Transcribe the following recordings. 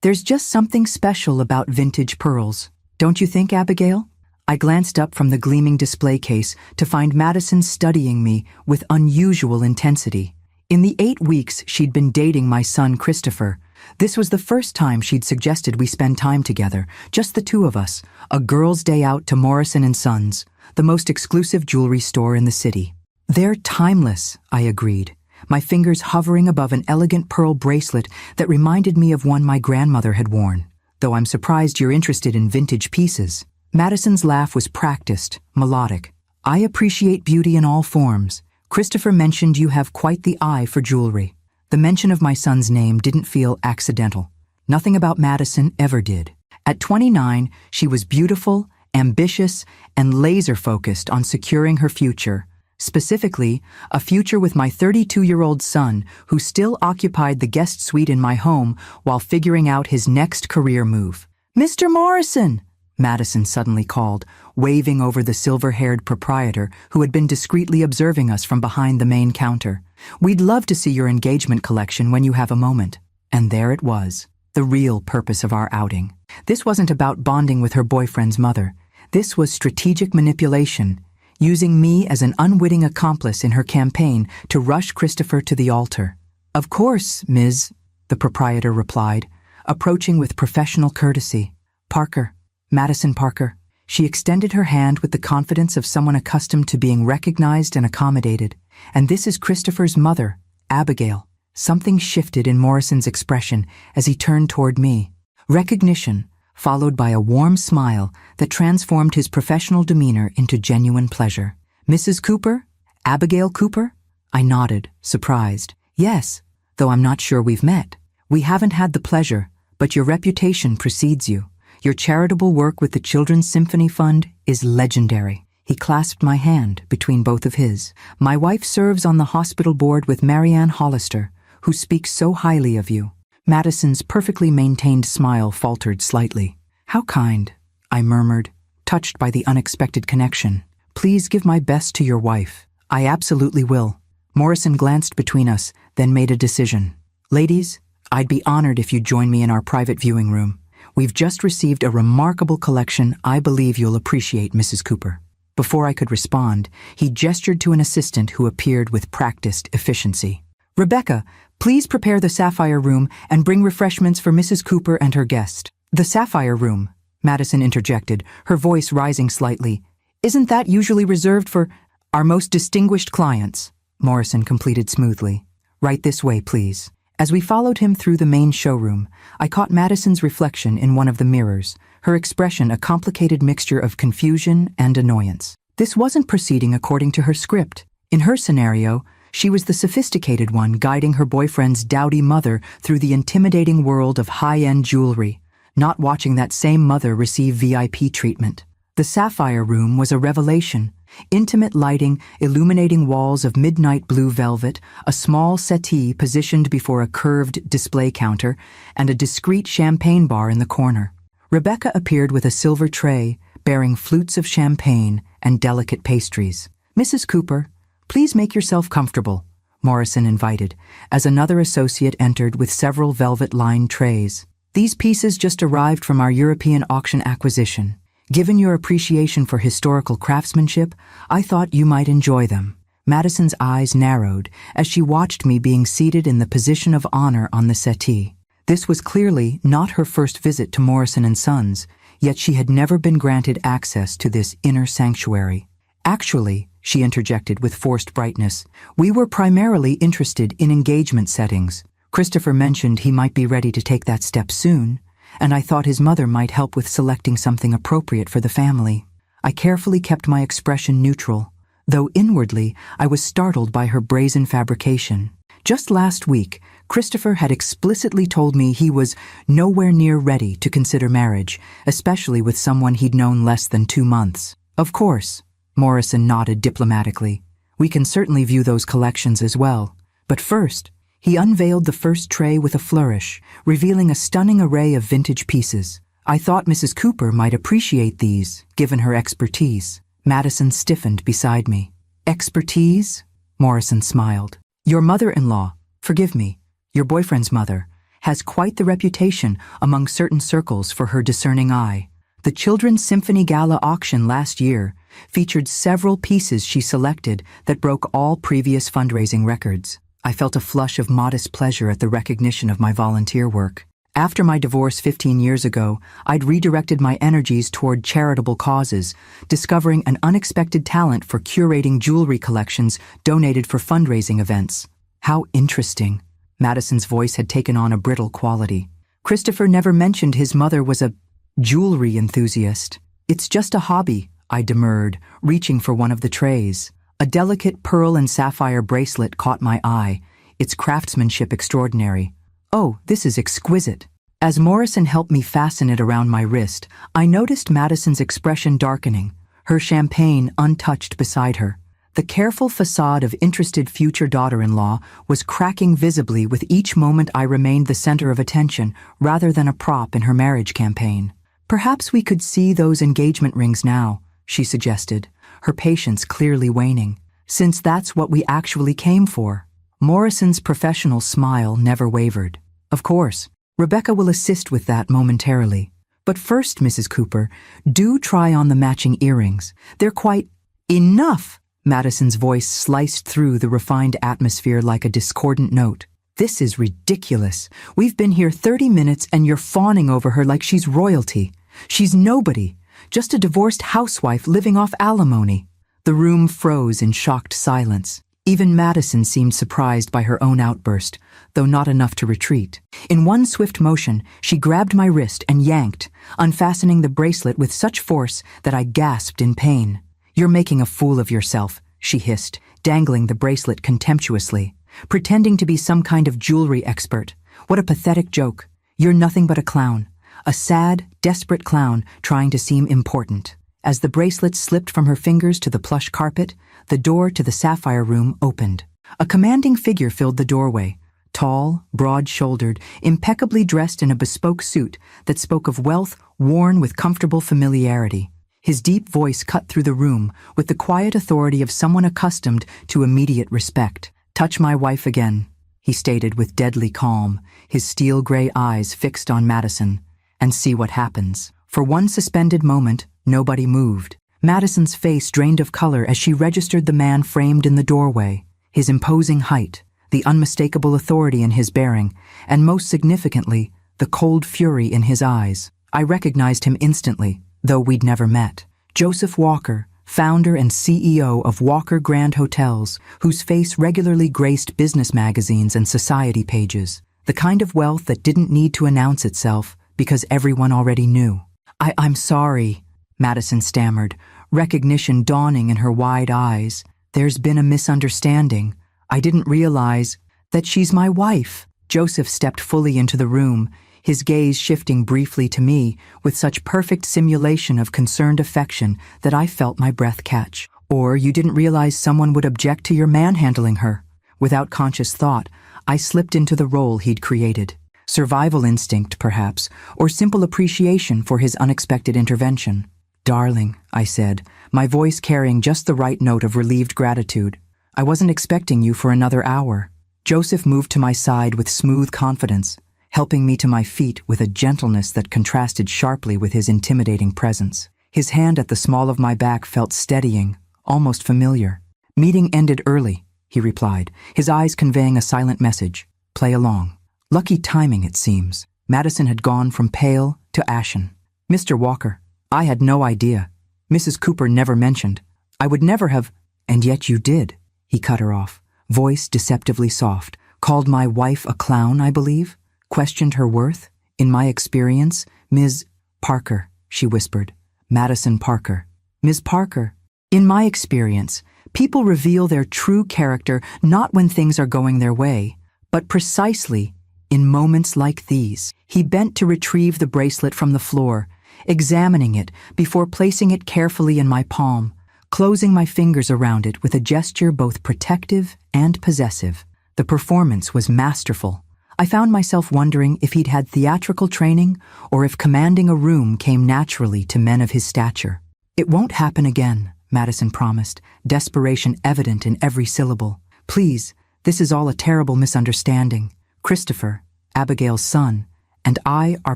There's just something special about vintage pearls, don't you think, Abigail? I glanced up from the gleaming display case to find Madison studying me with unusual intensity. In the 8 weeks she'd been dating my son Christopher, this was the first time she'd suggested we spend time together, just the two of us, a girls' day out to Morrison & Sons, the most exclusive jewelry store in the city. They're timeless, I agreed, my fingers hovering above an elegant pearl bracelet that reminded me of one my grandmother had worn, though I'm surprised you're interested in vintage pieces. Madison's laugh was practiced, melodic. I appreciate beauty in all forms. Christopher mentioned you have quite the eye for jewelry. The mention of my son's name didn't feel accidental. Nothing about Madison ever did. At 29, she was beautiful, ambitious, and laser-focused on securing her future. Specifically, a future with my 32-year-old son who still occupied the guest suite in my home while figuring out his next career move. "Mr. Morrison!" Madison suddenly called, waving over the silver-haired proprietor who had been discreetly observing us from behind the main counter. "We'd love to see your engagement collection when you have a moment." And there it was, the real purpose of our outing. This wasn't about bonding with her boyfriend's mother. This was strategic manipulation, using me as an unwitting accomplice in her campaign to rush Christopher to the altar. "Of course, Ms." the proprietor replied, approaching with professional courtesy. "Parker. Madison Parker." She extended her hand with the confidence of someone accustomed to being recognized and accommodated. "And this is Christopher's mother, Abigail." Something shifted in Morrison's expression as he turned toward me. Recognition, followed by a warm smile that transformed his professional demeanor into genuine pleasure. "Mrs. Cooper? Abigail Cooper?" I nodded, surprised. "Yes, though I'm not sure we've met. We haven't had the pleasure, but your reputation precedes you. Your charitable work with the Children's Symphony Fund is legendary." He clasped my hand between both of his. "My wife serves on the hospital board with Marianne Hollister, who speaks so highly of you." Madison's perfectly maintained smile faltered slightly. "How kind," I murmured, touched by the unexpected connection. "Please give my best to your wife." "I absolutely will." Morrison glanced between us, then made a decision. "Ladies, I'd be honored if you'd join me in our private viewing room. We've just received a remarkable collection I believe you'll appreciate, Mrs. Cooper." Before I could respond, he gestured to an assistant who appeared with practiced efficiency. "Rebecca, please prepare the Sapphire Room and bring refreshments for Mrs. Cooper and her guest." "The Sapphire Room," Madison interjected, her voice rising slightly. "Isn't that usually reserved for our most distinguished clients?" Morrison completed smoothly. "Right this way, please." As we followed him through the main showroom, I caught Madison's reflection in one of the mirrors, her expression a complicated mixture of confusion and annoyance. This wasn't proceeding according to her script. In her scenario, she was the sophisticated one guiding her boyfriend's dowdy mother through the intimidating world of high-end jewelry, not watching that same mother receive VIP treatment. The Sapphire Room was a revelation. Intimate lighting, illuminating walls of midnight blue velvet, a small settee positioned before a curved display counter, and a discreet champagne bar in the corner. Rebecca appeared with a silver tray, bearing flutes of champagne and delicate pastries. "Mrs. Cooper, please make yourself comfortable," Morrison invited, as another associate entered with several velvet-lined trays. "These pieces just arrived from our European auction acquisition. Given your appreciation for historical craftsmanship, I thought you might enjoy them." Madison's eyes narrowed as she watched me being seated in the position of honor on the settee. This was clearly not her first visit to Morrison & Sons, yet she had never been granted access to this inner sanctuary. "Actually," she interjected with forced brightness, "we were primarily interested in engagement settings. Christopher mentioned he might be ready to take that step soon, and I thought his mother might help with selecting something appropriate for the family." I carefully kept my expression neutral, though inwardly I was startled by her brazen fabrication. Just last week, Christopher had explicitly told me he was nowhere near ready to consider marriage, especially with someone he'd known less than 2 months. "Of course," Morrison nodded diplomatically. "We can certainly view those collections as well. But first," he unveiled the first tray with a flourish, revealing a stunning array of vintage pieces. "I thought Mrs. Cooper might appreciate these, given her expertise." Madison stiffened beside me. "Expertise?" Morrison smiled. "Your mother-in-law, forgive me, your boyfriend's mother, has quite the reputation among certain circles for her discerning eye. The Children's Symphony Gala auction last year featured several pieces she selected that broke all previous fundraising records. I felt a flush of modest pleasure at the recognition of my volunteer work. After my divorce 15 years ago, I'd redirected my energies toward charitable causes, discovering an unexpected talent for curating jewelry collections donated for fundraising events. How interesting. Madison's voice had taken on a brittle quality. Christopher never mentioned his mother was a jewelry enthusiast. It's just a hobby, I demurred, reaching for one of the trays. A delicate pearl and sapphire bracelet caught my eye, its craftsmanship extraordinary. Oh, this is exquisite. As Morrison helped me fasten it around my wrist, I noticed Madison's expression darkening, her champagne untouched beside her. The careful facade of interested future daughter-in-law was cracking visibly with each moment I remained the center of attention rather than a prop in her marriage campaign. Perhaps we could see those engagement rings now, she suggested, her patience clearly waning, since that's what we actually came for. Morrison's professional smile never wavered. Of course, Rebecca will assist with that momentarily. But first, Mrs. Cooper, do try on the matching earrings. They're quite enough. Madison's voice sliced through the refined atmosphere like a discordant note. This is ridiculous. We've been here 30 minutes and you're fawning over her like she's royalty. She's nobody, just a divorced housewife living off alimony. The room froze in shocked silence. Even Madison seemed surprised by her own outburst, though not enough to retreat. In one swift motion, she grabbed my wrist and yanked, unfastening the bracelet with such force that I gasped in pain. "You're making a fool of yourself," she hissed, dangling the bracelet contemptuously, pretending to be some kind of jewelry expert. What a pathetic joke. You're nothing but a clown. A sad, desperate clown trying to seem important. As the bracelet slipped from her fingers to the plush carpet, the door to the sapphire room opened. A commanding figure filled the doorway, tall, broad-shouldered, impeccably dressed in a bespoke suit that spoke of wealth worn with comfortable familiarity. His deep voice cut through the room with the quiet authority of someone accustomed to immediate respect. "Touch my wife again," he stated with deadly calm, his steel-gray eyes fixed on Madison, "and see what happens." For one suspended moment, nobody moved. Madison's face drained of color as she registered the man framed in the doorway, his imposing height, the unmistakable authority in his bearing, and most significantly, the cold fury in his eyes. I recognized him instantly, though we'd never met. Joseph Walker, founder and CEO of Walker Grand Hotels, whose face regularly graced business magazines and society pages. The kind of wealth that didn't need to announce itself because everyone already knew. I'm sorry," Madison stammered, recognition dawning in her wide eyes. "There's been a misunderstanding. I didn't realize that she's my wife." Joseph stepped fully into the room, his gaze shifting briefly to me with such perfect simulation of concerned affection that I felt my breath catch. "Or you didn't realize someone would object to your manhandling her." Without conscious thought, I slipped into the role he'd created. Survival instinct, perhaps, or simple appreciation for his unexpected intervention. "Darling," I said, my voice carrying just the right note of relieved gratitude. "I wasn't expecting you for another hour." Joseph moved to my side with smooth confidence, helping me to my feet with a gentleness that contrasted sharply with his intimidating presence. His hand at the small of my back felt steadying, almost familiar. "Meeting ended early," he replied, his eyes conveying a silent message. "Play along." Lucky timing, it seems. Madison had gone from pale to ashen. "Mr. Walker, I had no idea. Mrs. Cooper never mentioned. I would never have—" "And yet you did," he cut her off, voice deceptively soft. "Called my wife a clown, I believe? Questioned her worth? In my experience, Ms. Parker," she whispered. "Madison Parker. Ms. Parker. In my experience, people reveal their true character not when things are going their way, but precisely in moments like these." He bent to retrieve the bracelet from the floor, examining it before placing it carefully in my palm, closing my fingers around it with a gesture both protective and possessive. The performance was masterful. I found myself wondering if he'd had theatrical training or if commanding a room came naturally to men of his stature. "It won't happen again," Madison promised, desperation evident in every syllable. "Please, this is all a terrible misunderstanding. Christopher, Abigail's son, and I are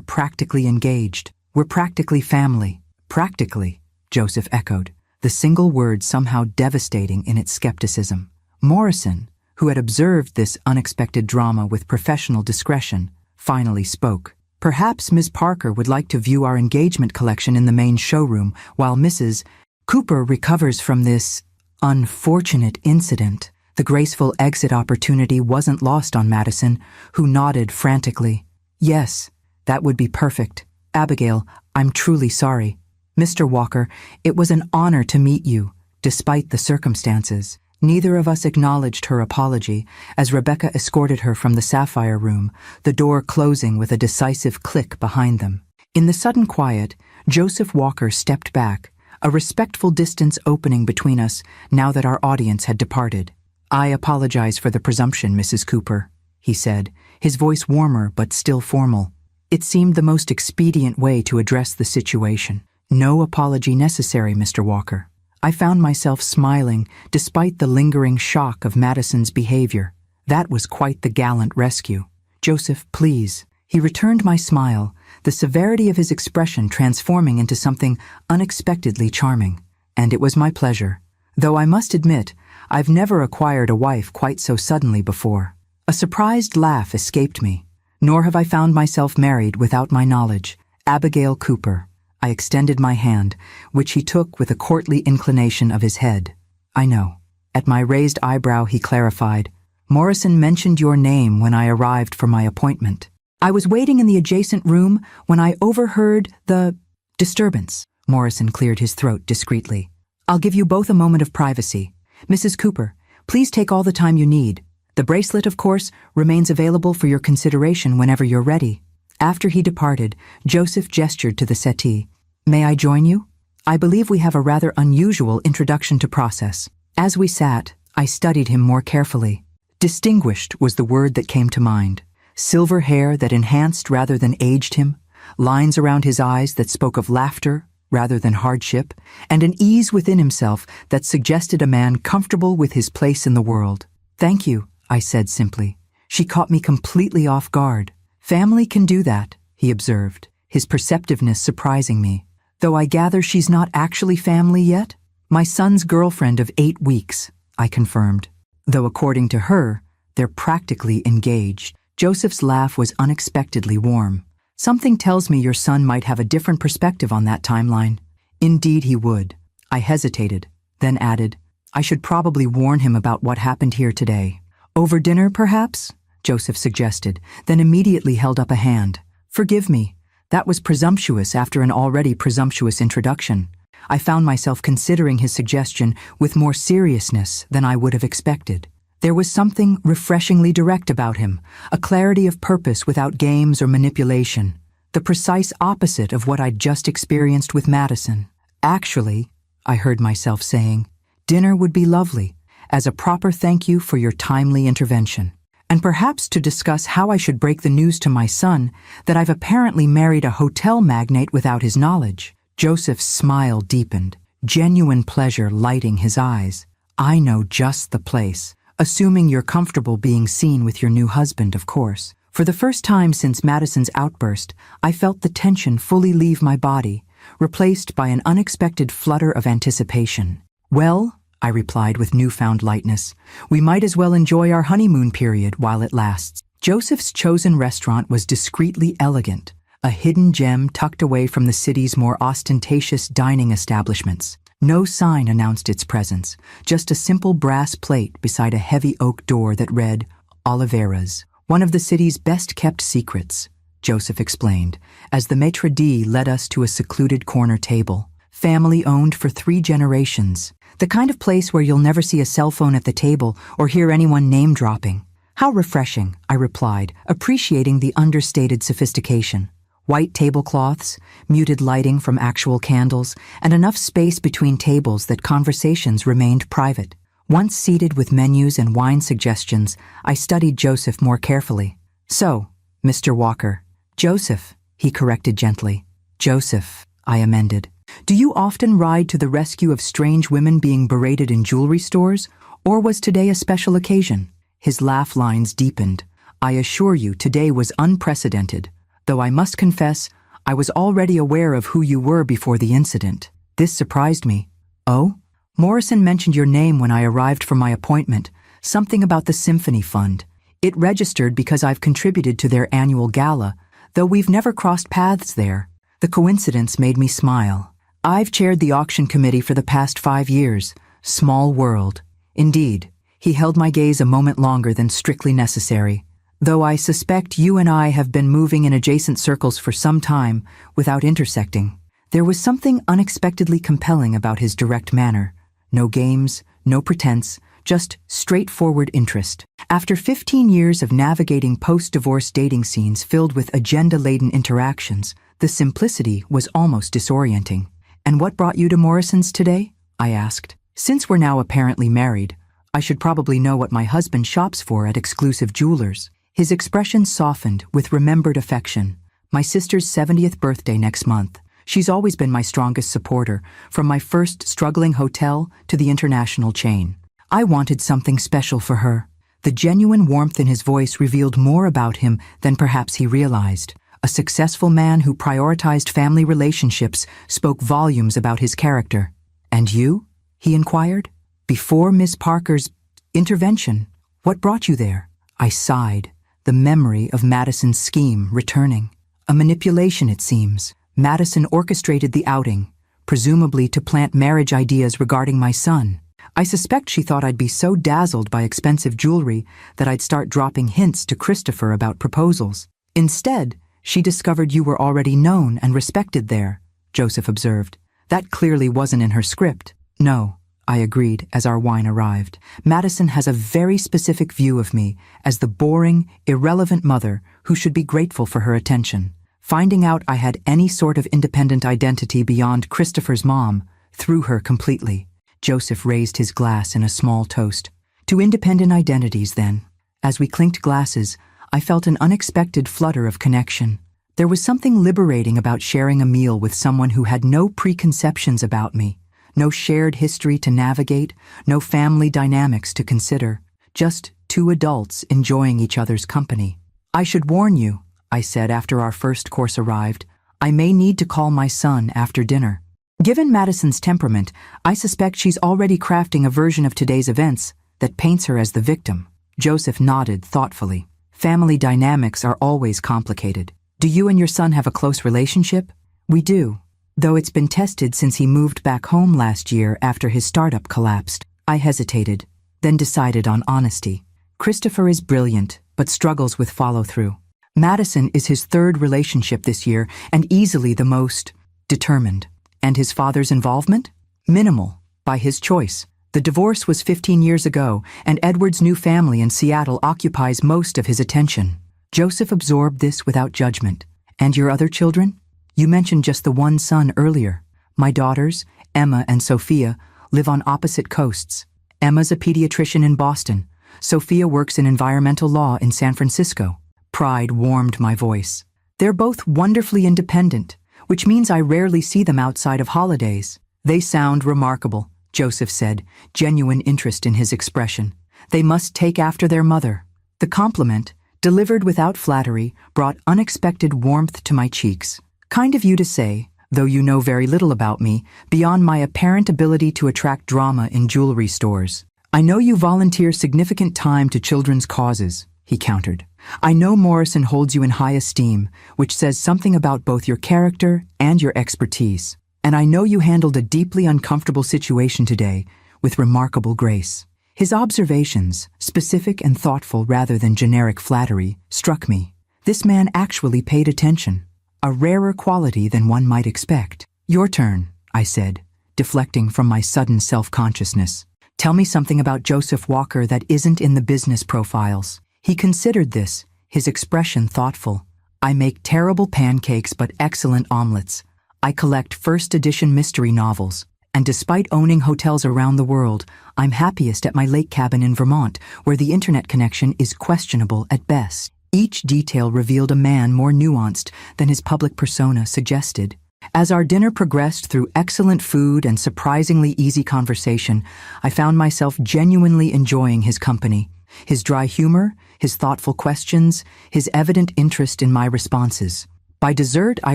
practically engaged. We're practically family. Practically, Joseph echoed, the single word somehow devastating in its skepticism. Morrison, who had observed this unexpected drama with professional discretion, finally spoke. Perhaps Miss Parker would like to view our engagement collection in the main showroom while Mrs. Cooper recovers from this unfortunate incident. The graceful exit opportunity wasn't lost on Madison, who nodded frantically. Yes, that would be perfect. Abigail, I'm truly sorry. Mr. Walker, it was an honor to meet you, despite the circumstances. Neither of us acknowledged her apology as Rebecca escorted her from the Sapphire Room, the door closing with a decisive click behind them. In the sudden quiet, Joseph Walker stepped back, a respectful distance opening between us now that our audience had departed. I apologize for the presumption, Mrs. Cooper, he said, his voice warmer but still formal. It seemed the most expedient way to address the situation. No apology necessary, Mr. Walker. I found myself smiling despite the lingering shock of Madison's behavior. That was quite the gallant rescue. Joseph, please. He returned my smile, the severity of his expression transforming into something unexpectedly charming. And it was my pleasure. Though I must admit, I've never acquired a wife quite so suddenly before. A surprised laugh escaped me. Nor have I found myself married without my knowledge. Abigail Cooper. I extended my hand, which he took with a courtly inclination of his head. I know. At my raised eyebrow he clarified, Morrison mentioned your name when I arrived for my appointment. I was waiting in the adjacent room when I overheard the disturbance. Morrison cleared his throat discreetly. I'll give you both a moment of privacy. Mrs. Cooper, please take all the time you need. The bracelet, of course, remains available for your consideration whenever you're ready. After he departed, Joseph gestured to the settee. May I join you? I believe we have a rather unusual introduction to process. As we sat, I studied him more carefully. Distinguished was the word that came to mind. Silver hair that enhanced rather than aged him, lines around his eyes that spoke of laughter rather than hardship, and an ease within himself that suggested a man comfortable with his place in the world. Thank you, I said simply. She caught me completely off guard. Family can do that, he observed, his perceptiveness surprising me. Though I gather she's not actually family yet? My son's girlfriend of 8 weeks, I confirmed. Though according to her, they're practically engaged. Joseph's laugh was unexpectedly warm. Something tells me your son might have a different perspective on that timeline. Indeed he would. I hesitated, then added, I should probably warn him about what happened here today. Over dinner, perhaps? Joseph suggested, then immediately held up a hand. Forgive me. That was presumptuous after an already presumptuous introduction. I found myself considering his suggestion with more seriousness than I would have expected. There was something refreshingly direct about him, a clarity of purpose without games or manipulation, the precise opposite of what I'd just experienced with Madison. Actually, I heard myself saying, dinner would be lovely, as a proper thank you for your timely intervention. And perhaps to discuss how I should break the news to my son that I've apparently married a hotel magnate without his knowledge. Joseph's smile deepened, genuine pleasure lighting his eyes. I know just the place, assuming you're comfortable being seen with your new husband, of course. For the first time since Madison's outburst, I felt the tension fully leave my body, replaced by an unexpected flutter of anticipation. Well, I replied with newfound lightness, we might as well enjoy our honeymoon period while it lasts. Joseph's chosen restaurant was discreetly elegant, a hidden gem tucked away from the city's more ostentatious dining establishments. No sign announced its presence, just a simple brass plate beside a heavy oak door that read, Oliveira's, one of the city's best-kept secrets, Joseph explained, as the maitre d' led us to a secluded corner table. Family-owned for 3 generations. The kind of place where you'll never see a cell phone at the table or hear anyone name-dropping. How refreshing, I replied, appreciating the understated sophistication. White tablecloths, muted lighting from actual candles, and enough space between tables that conversations remained private. Once seated with menus and wine suggestions, I studied Joseph more carefully. So, Mr. Walker. Joseph, he corrected gently. Joseph, I amended. Do you often ride to the rescue of strange women being berated in jewelry stores, or was today a special occasion? His laugh lines deepened. I assure you today was unprecedented, though I must confess, I was already aware of who you were before the incident. This surprised me. Oh? Morrison mentioned your name when I arrived for my appointment, something about the Symphony Fund. It registered because I've contributed to their annual gala, though we've never crossed paths there. The coincidence made me smile. I've chaired the auction committee for the past 5 years. Small world. Indeed, he held my gaze a moment longer than strictly necessary, though I suspect you and I have been moving in adjacent circles for some time without intersecting. There was something unexpectedly compelling about his direct manner. No games, no pretense, just straightforward interest. After 15 years of navigating post-divorce dating scenes filled with agenda-laden interactions, the simplicity was almost disorienting. "And what brought you to Morrison's today?" I asked. "Since we're now apparently married, I should probably know what my husband shops for at exclusive jewelers." His expression softened with remembered affection. "My sister's 70th birthday next month. She's always been my strongest supporter, from my first struggling hotel to the international chain. I wanted something special for her." The genuine warmth in his voice revealed more about him than perhaps he realized. A successful man who prioritized family relationships spoke volumes about his character. "And you?" he inquired. "Before Miss Parker's intervention, what brought you there?" I sighed, the memory of Madison's scheme returning. A manipulation, it seems. Madison orchestrated the outing, presumably to plant marriage ideas regarding my son. I suspect she thought I'd be so dazzled by expensive jewelry that I'd start dropping hints to Christopher about proposals. "Instead, she discovered you were already known and respected there," Joseph observed. "That clearly wasn't in her script." "No," I agreed as our wine arrived. "Madison has a very specific view of me as the boring, irrelevant mother who should be grateful for her attention. Finding out I had any sort of independent identity beyond Christopher's mom threw her completely." Joseph raised his glass in a small toast. "To independent identities, then." As we clinked glasses, I felt an unexpected flutter of connection. There was something liberating about sharing a meal with someone who had no preconceptions about me, no shared history to navigate, no family dynamics to consider, just two adults enjoying each other's company. "I should warn you," I said after our first course arrived, "I may need to call my son after dinner." Given Madison's temperament, I suspect she's already crafting a version of today's events that paints her as the victim. Joseph nodded thoughtfully. "Family dynamics are always complicated. Do you and your son have a close relationship?" "We do, though it's been tested since he moved back home last year after his startup collapsed." I hesitated, then decided on honesty. "Christopher is brilliant, but struggles with follow-through. Madison is his third relationship this year and easily the most determined. And his father's involvement? Minimal, by his choice. The divorce was 15 years ago, and Edward's new family in Seattle occupies most of his attention." Joseph absorbed this without judgment. "And your other children? You mentioned just the one son earlier. My daughters, Emma and Sophia, live on opposite coasts. Emma's a pediatrician in Boston. Sophia works in environmental law in San Francisco." Pride warmed my voice. "They're both wonderfully independent, which means I rarely see them outside of holidays." "They sound remarkable," Joseph said, genuine interest in his expression. "They must take after their mother." The compliment, delivered without flattery, brought unexpected warmth to my cheeks. "Kind of you to say, though you know very little about me, beyond my apparent ability to attract drama in jewelry stores. I know you volunteer significant time to children's causes," he countered. "I know Morrison holds you in high esteem, which says something about both your character and your expertise. And I know you handled a deeply uncomfortable situation today with remarkable grace." His observations, specific and thoughtful rather than generic flattery, struck me. This man actually paid attention, a rarer quality than one might expect. "Your turn," I said, deflecting from my sudden self-consciousness. "Tell me something about Joseph Walker that isn't in the business profiles." He considered this, his expression thoughtful. "I make terrible pancakes but excellent omelets. I collect first-edition mystery novels. And despite owning hotels around the world, I'm happiest at my lake cabin in Vermont, where the internet connection is questionable at best." Each detail revealed a man more nuanced than his public persona suggested. As our dinner progressed through excellent food and surprisingly easy conversation, I found myself genuinely enjoying his company. His dry humor, his thoughtful questions, his evident interest in my responses. By dessert, I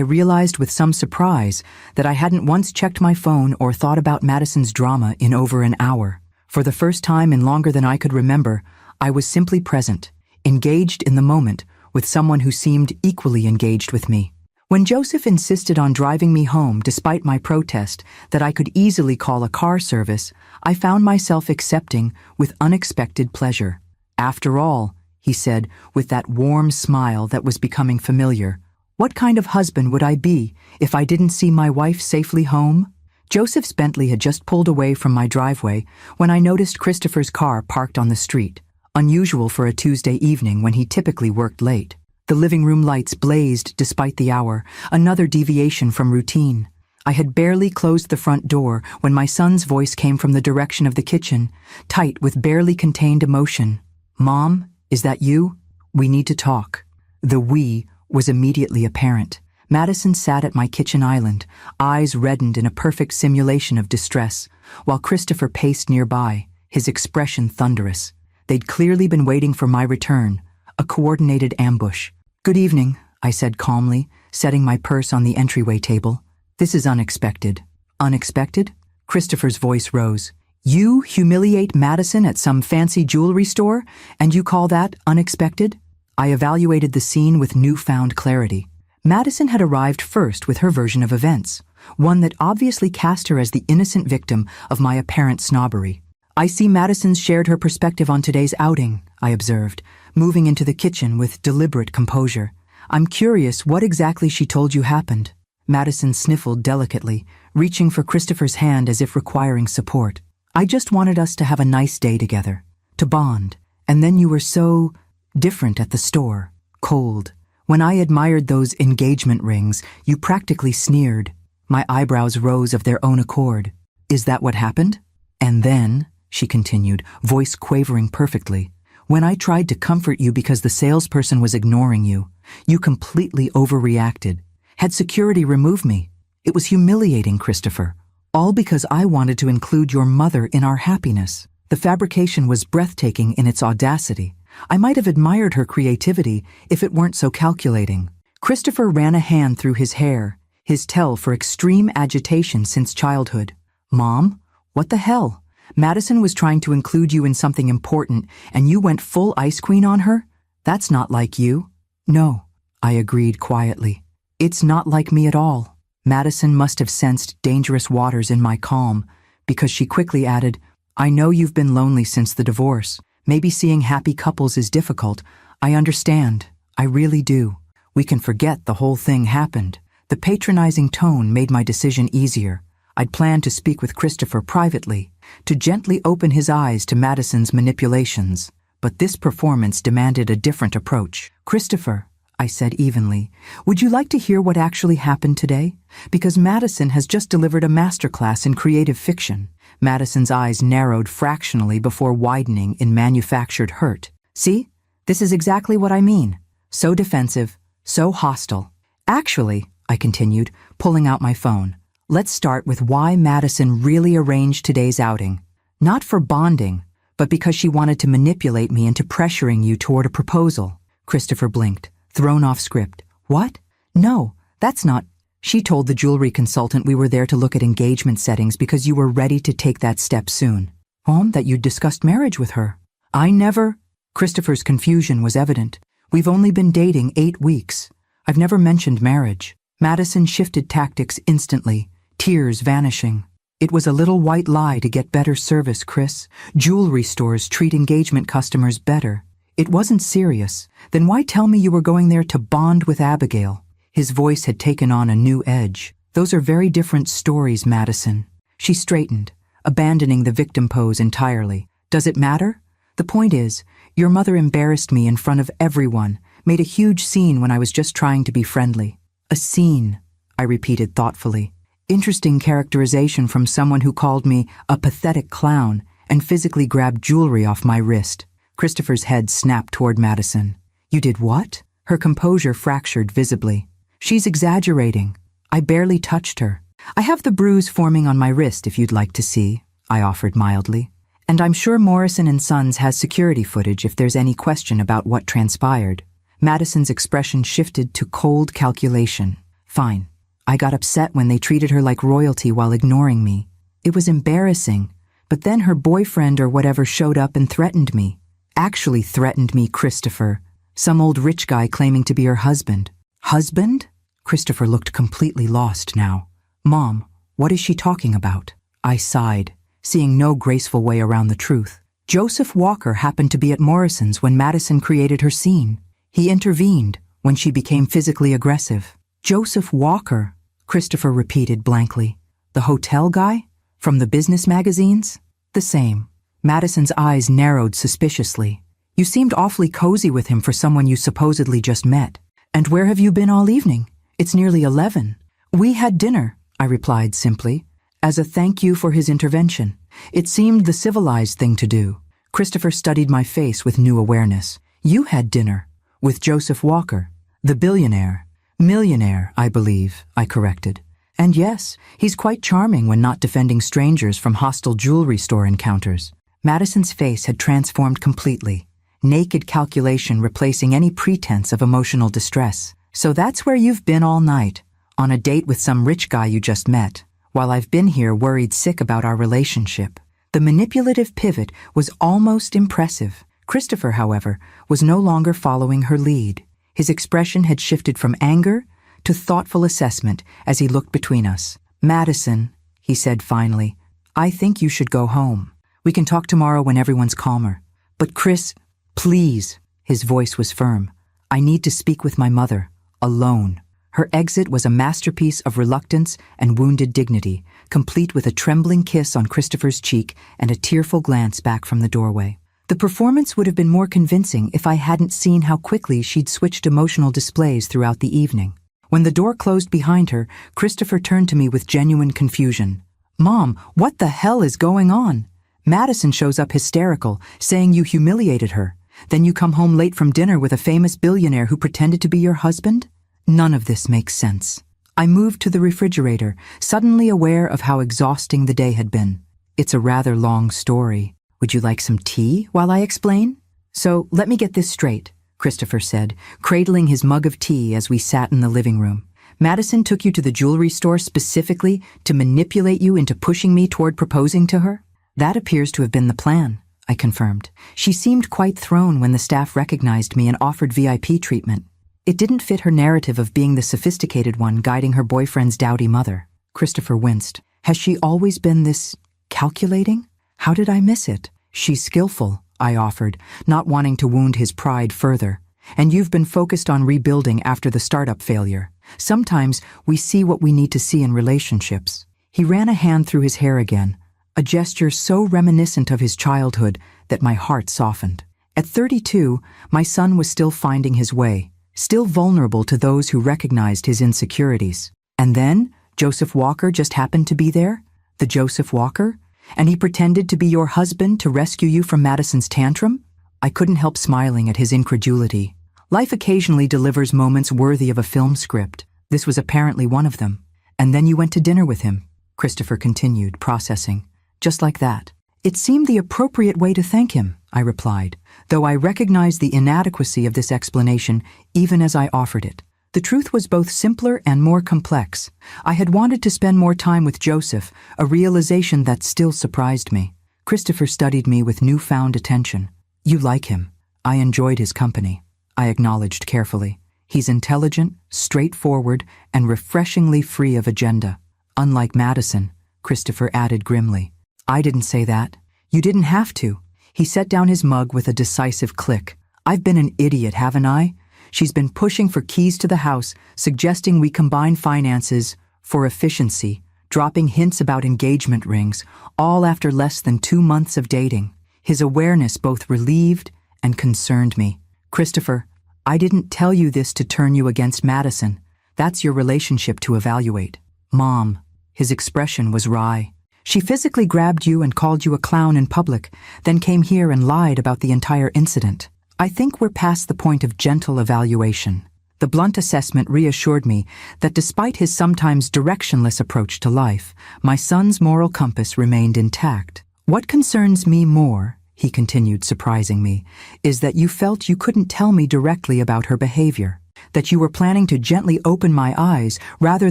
realized with some surprise that I hadn't once checked my phone or thought about Madison's drama in over an hour. For the first time in longer than I could remember, I was simply present, engaged in the moment with someone who seemed equally engaged with me. When Joseph insisted on driving me home despite my protest that I could easily call a car service, I found myself accepting with unexpected pleasure. After all, he said with that warm smile that was becoming familiar, what kind of husband would I be if I didn't see my wife safely home? Joseph's Bentley had just pulled away from my driveway when I noticed Christopher's car parked on the street, unusual for a Tuesday evening when he typically worked late. The living room lights blazed despite the hour, another deviation from routine. I had barely closed the front door when my son's voice came from the direction of the kitchen, tight with barely contained emotion. "Mom, is that you? We need to talk." The "we" was immediately apparent. Madison sat at my kitchen island, eyes reddened in a perfect simulation of distress, while Christopher paced nearby, his expression thunderous. They'd clearly been waiting for my return, a coordinated ambush. "Good evening," I said calmly, setting my purse on the entryway table. "This is unexpected." "Unexpected?" Christopher's voice rose. "You humiliate Madison at some fancy jewelry store, and you call that unexpected?" I evaluated the scene with newfound clarity. Madison had arrived first with her version of events, one that obviously cast her as the innocent victim of my apparent snobbery. "I see Madison's shared her perspective on today's outing," I observed, moving into the kitchen with deliberate composure. "I'm curious what exactly she told you happened." Madison sniffled delicately, reaching for Christopher's hand as if requiring support. "I just wanted us to have a nice day together, to bond, and then you were so different at the store, cold. When I admired those engagement rings, you practically sneered." My eyebrows rose of their own accord. "Is that what happened?" "And then," she continued, voice quavering perfectly, "when I tried to comfort you because the salesperson was ignoring you, you completely overreacted. Had security remove me. It was humiliating, Christopher. All because I wanted to include your mother in our happiness. The fabrication was breathtaking in its audacity. I might have admired her creativity if it weren't so calculating." Christopher ran a hand through his hair, his tell for extreme agitation since childhood. "Mom, what the hell? Madison was trying to include you in something important, and you went full ice queen on her? That's not like you." "No," I agreed quietly. "It's not like me at all." Madison must have sensed dangerous waters in my calm, because she quickly added, "I know you've been lonely since the divorce. Maybe seeing happy couples is difficult. I understand. I really do. We can forget the whole thing happened." The patronizing tone made my decision easier. I'd planned to speak with Christopher privately, to gently open his eyes to Madison's manipulations. But this performance demanded a different approach. "Christopher," I said evenly, "would you like to hear what actually happened today? Because Madison has just delivered a masterclass in creative fiction." Madison's eyes narrowed fractionally before widening in manufactured hurt. "See? This is exactly what I mean. So defensive, so hostile. Actually," I continued, pulling out my phone, "let's start with why Madison really arranged today's outing. Not for bonding, but because she wanted to manipulate me into pressuring you toward a proposal." Christopher blinked, thrown off script. "What? No, that's not—" "She told the jewelry consultant we were there to look at engagement settings because you were ready to take that step soon. That you'd discussed marriage with her." "I never—" Christopher's confusion was evident. "We've only been dating 8 weeks. I've never mentioned marriage." Madison shifted tactics instantly, tears vanishing. "It was a little white lie to get better service, Chris. Jewelry stores treat engagement customers better. It wasn't serious. Then why tell me you were going there to bond with Abigail?" His voice had taken on a new edge. "Those are very different stories, Madison." She straightened, abandoning the victim pose entirely. "Does it matter? The point is, your mother embarrassed me in front of everyone, made a huge scene when I was just trying to be friendly." "A scene," I repeated thoughtfully. Interesting characterization from someone who called me a pathetic clown and physically grabbed jewelry off my wrist. Christopher's head snapped toward Madison. "You did what?" Her composure fractured visibly. "She's exaggerating. I barely touched her. I have the bruise forming on my wrist if you'd like to see," I offered mildly. And I'm sure Morrison and Sons has security footage if there's any question about what transpired. Madison's expression shifted to cold calculation. Fine. I got upset when they treated her like royalty while ignoring me. It was embarrassing. But then her boyfriend or whatever showed up and threatened me. Actually threatened me, Christopher. Some old rich guy claiming to be her husband. Husband? Christopher looked completely lost now. Mom, what is she talking about? I sighed, seeing no graceful way around the truth. Joseph Walker happened to be at Morrison's when Madison created her scene. He intervened when she became physically aggressive. Joseph Walker, Christopher repeated blankly. The hotel guy? From the business magazines? The same. Madison's eyes narrowed suspiciously. You seemed awfully cozy with him for someone you supposedly just met. And where have you been all evening? It's nearly 11. We had dinner, I replied simply, as a thank you for his intervention. It seemed the civilized thing to do. Christopher studied my face with new awareness. You had dinner. With Joseph Walker, the billionaire. Millionaire, I believe, I corrected. And yes, he's quite charming when not defending strangers from hostile jewelry store encounters. Madison's face had transformed completely, naked calculation replacing any pretense of emotional distress. So that's where you've been all night, on a date with some rich guy you just met, while I've been here worried sick about our relationship. The manipulative pivot was almost impressive. Christopher, however, was no longer following her lead. His expression had shifted from anger to thoughtful assessment as he looked between us. Madison, he said finally, I think you should go home. We can talk tomorrow when everyone's calmer. But Chris, please, his voice was firm. I need to speak with my mother, alone. Her exit was a masterpiece of reluctance and wounded dignity, complete with a trembling kiss on Christopher's cheek and a tearful glance back from the doorway. The performance would have been more convincing if I hadn't seen how quickly she'd switched emotional displays throughout the evening. When the door closed behind her, Christopher turned to me with genuine confusion. Mom, what the hell is going on? Madison shows up hysterical, saying you humiliated her. Then you come home late from dinner with a famous billionaire who pretended to be your husband? None of this makes sense. I moved to the refrigerator, suddenly aware of how exhausting the day had been. It's a rather long story. Would you like some tea while I explain? So let me get this straight, Christopher said, cradling his mug of tea as we sat in the living room. Madison took you to the jewelry store specifically to manipulate you into pushing me toward proposing to her? That appears to have been the plan, I confirmed. She seemed quite thrown when the staff recognized me and offered VIP treatment. It didn't fit her narrative of being the sophisticated one guiding her boyfriend's dowdy mother. Christopher winced. Has she always been this calculating? How did I miss it? She's skillful, I offered, not wanting to wound his pride further. And you've been focused on rebuilding after the startup failure. Sometimes we see what we need to see in relationships. He ran a hand through his hair again, a gesture so reminiscent of his childhood that my heart softened. At 32, my son was still finding his way, still vulnerable to those who recognized his insecurities. And then, Joseph Walker just happened to be there? The Joseph Walker? And he pretended to be your husband to rescue you from Madison's tantrum? I couldn't help smiling at his incredulity. Life occasionally delivers moments worthy of a film script. This was apparently one of them. And then you went to dinner with him, Christopher continued, processing. Just like that. It seemed the appropriate way to thank him, I replied, though I recognized the inadequacy of this explanation even as I offered it. The truth was both simpler and more complex. I had wanted to spend more time with Joseph, a realization that still surprised me. Christopher studied me with newfound attention. You like him. I enjoyed his company, I acknowledged carefully. He's intelligent, straightforward, and refreshingly free of agenda. Unlike Madison, Christopher added grimly. I didn't say that. You didn't have to. He set down his mug with a decisive click. I've been an idiot, haven't I? She's been pushing for keys to the house, suggesting we combine finances for efficiency, dropping hints about engagement rings, all after less than 2 months of dating. His awareness both relieved and concerned me. Christopher, I didn't tell you this to turn you against Madison. That's your relationship to evaluate. Mom, his expression was wry. She physically grabbed you and called you a clown in public, then came here and lied about the entire incident. I think we're past the point of gentle evaluation. The blunt assessment reassured me that despite his sometimes directionless approach to life, my son's moral compass remained intact. What concerns me more, he continued, surprising me, is that you felt you couldn't tell me directly about her behavior, that you were planning to gently open my eyes rather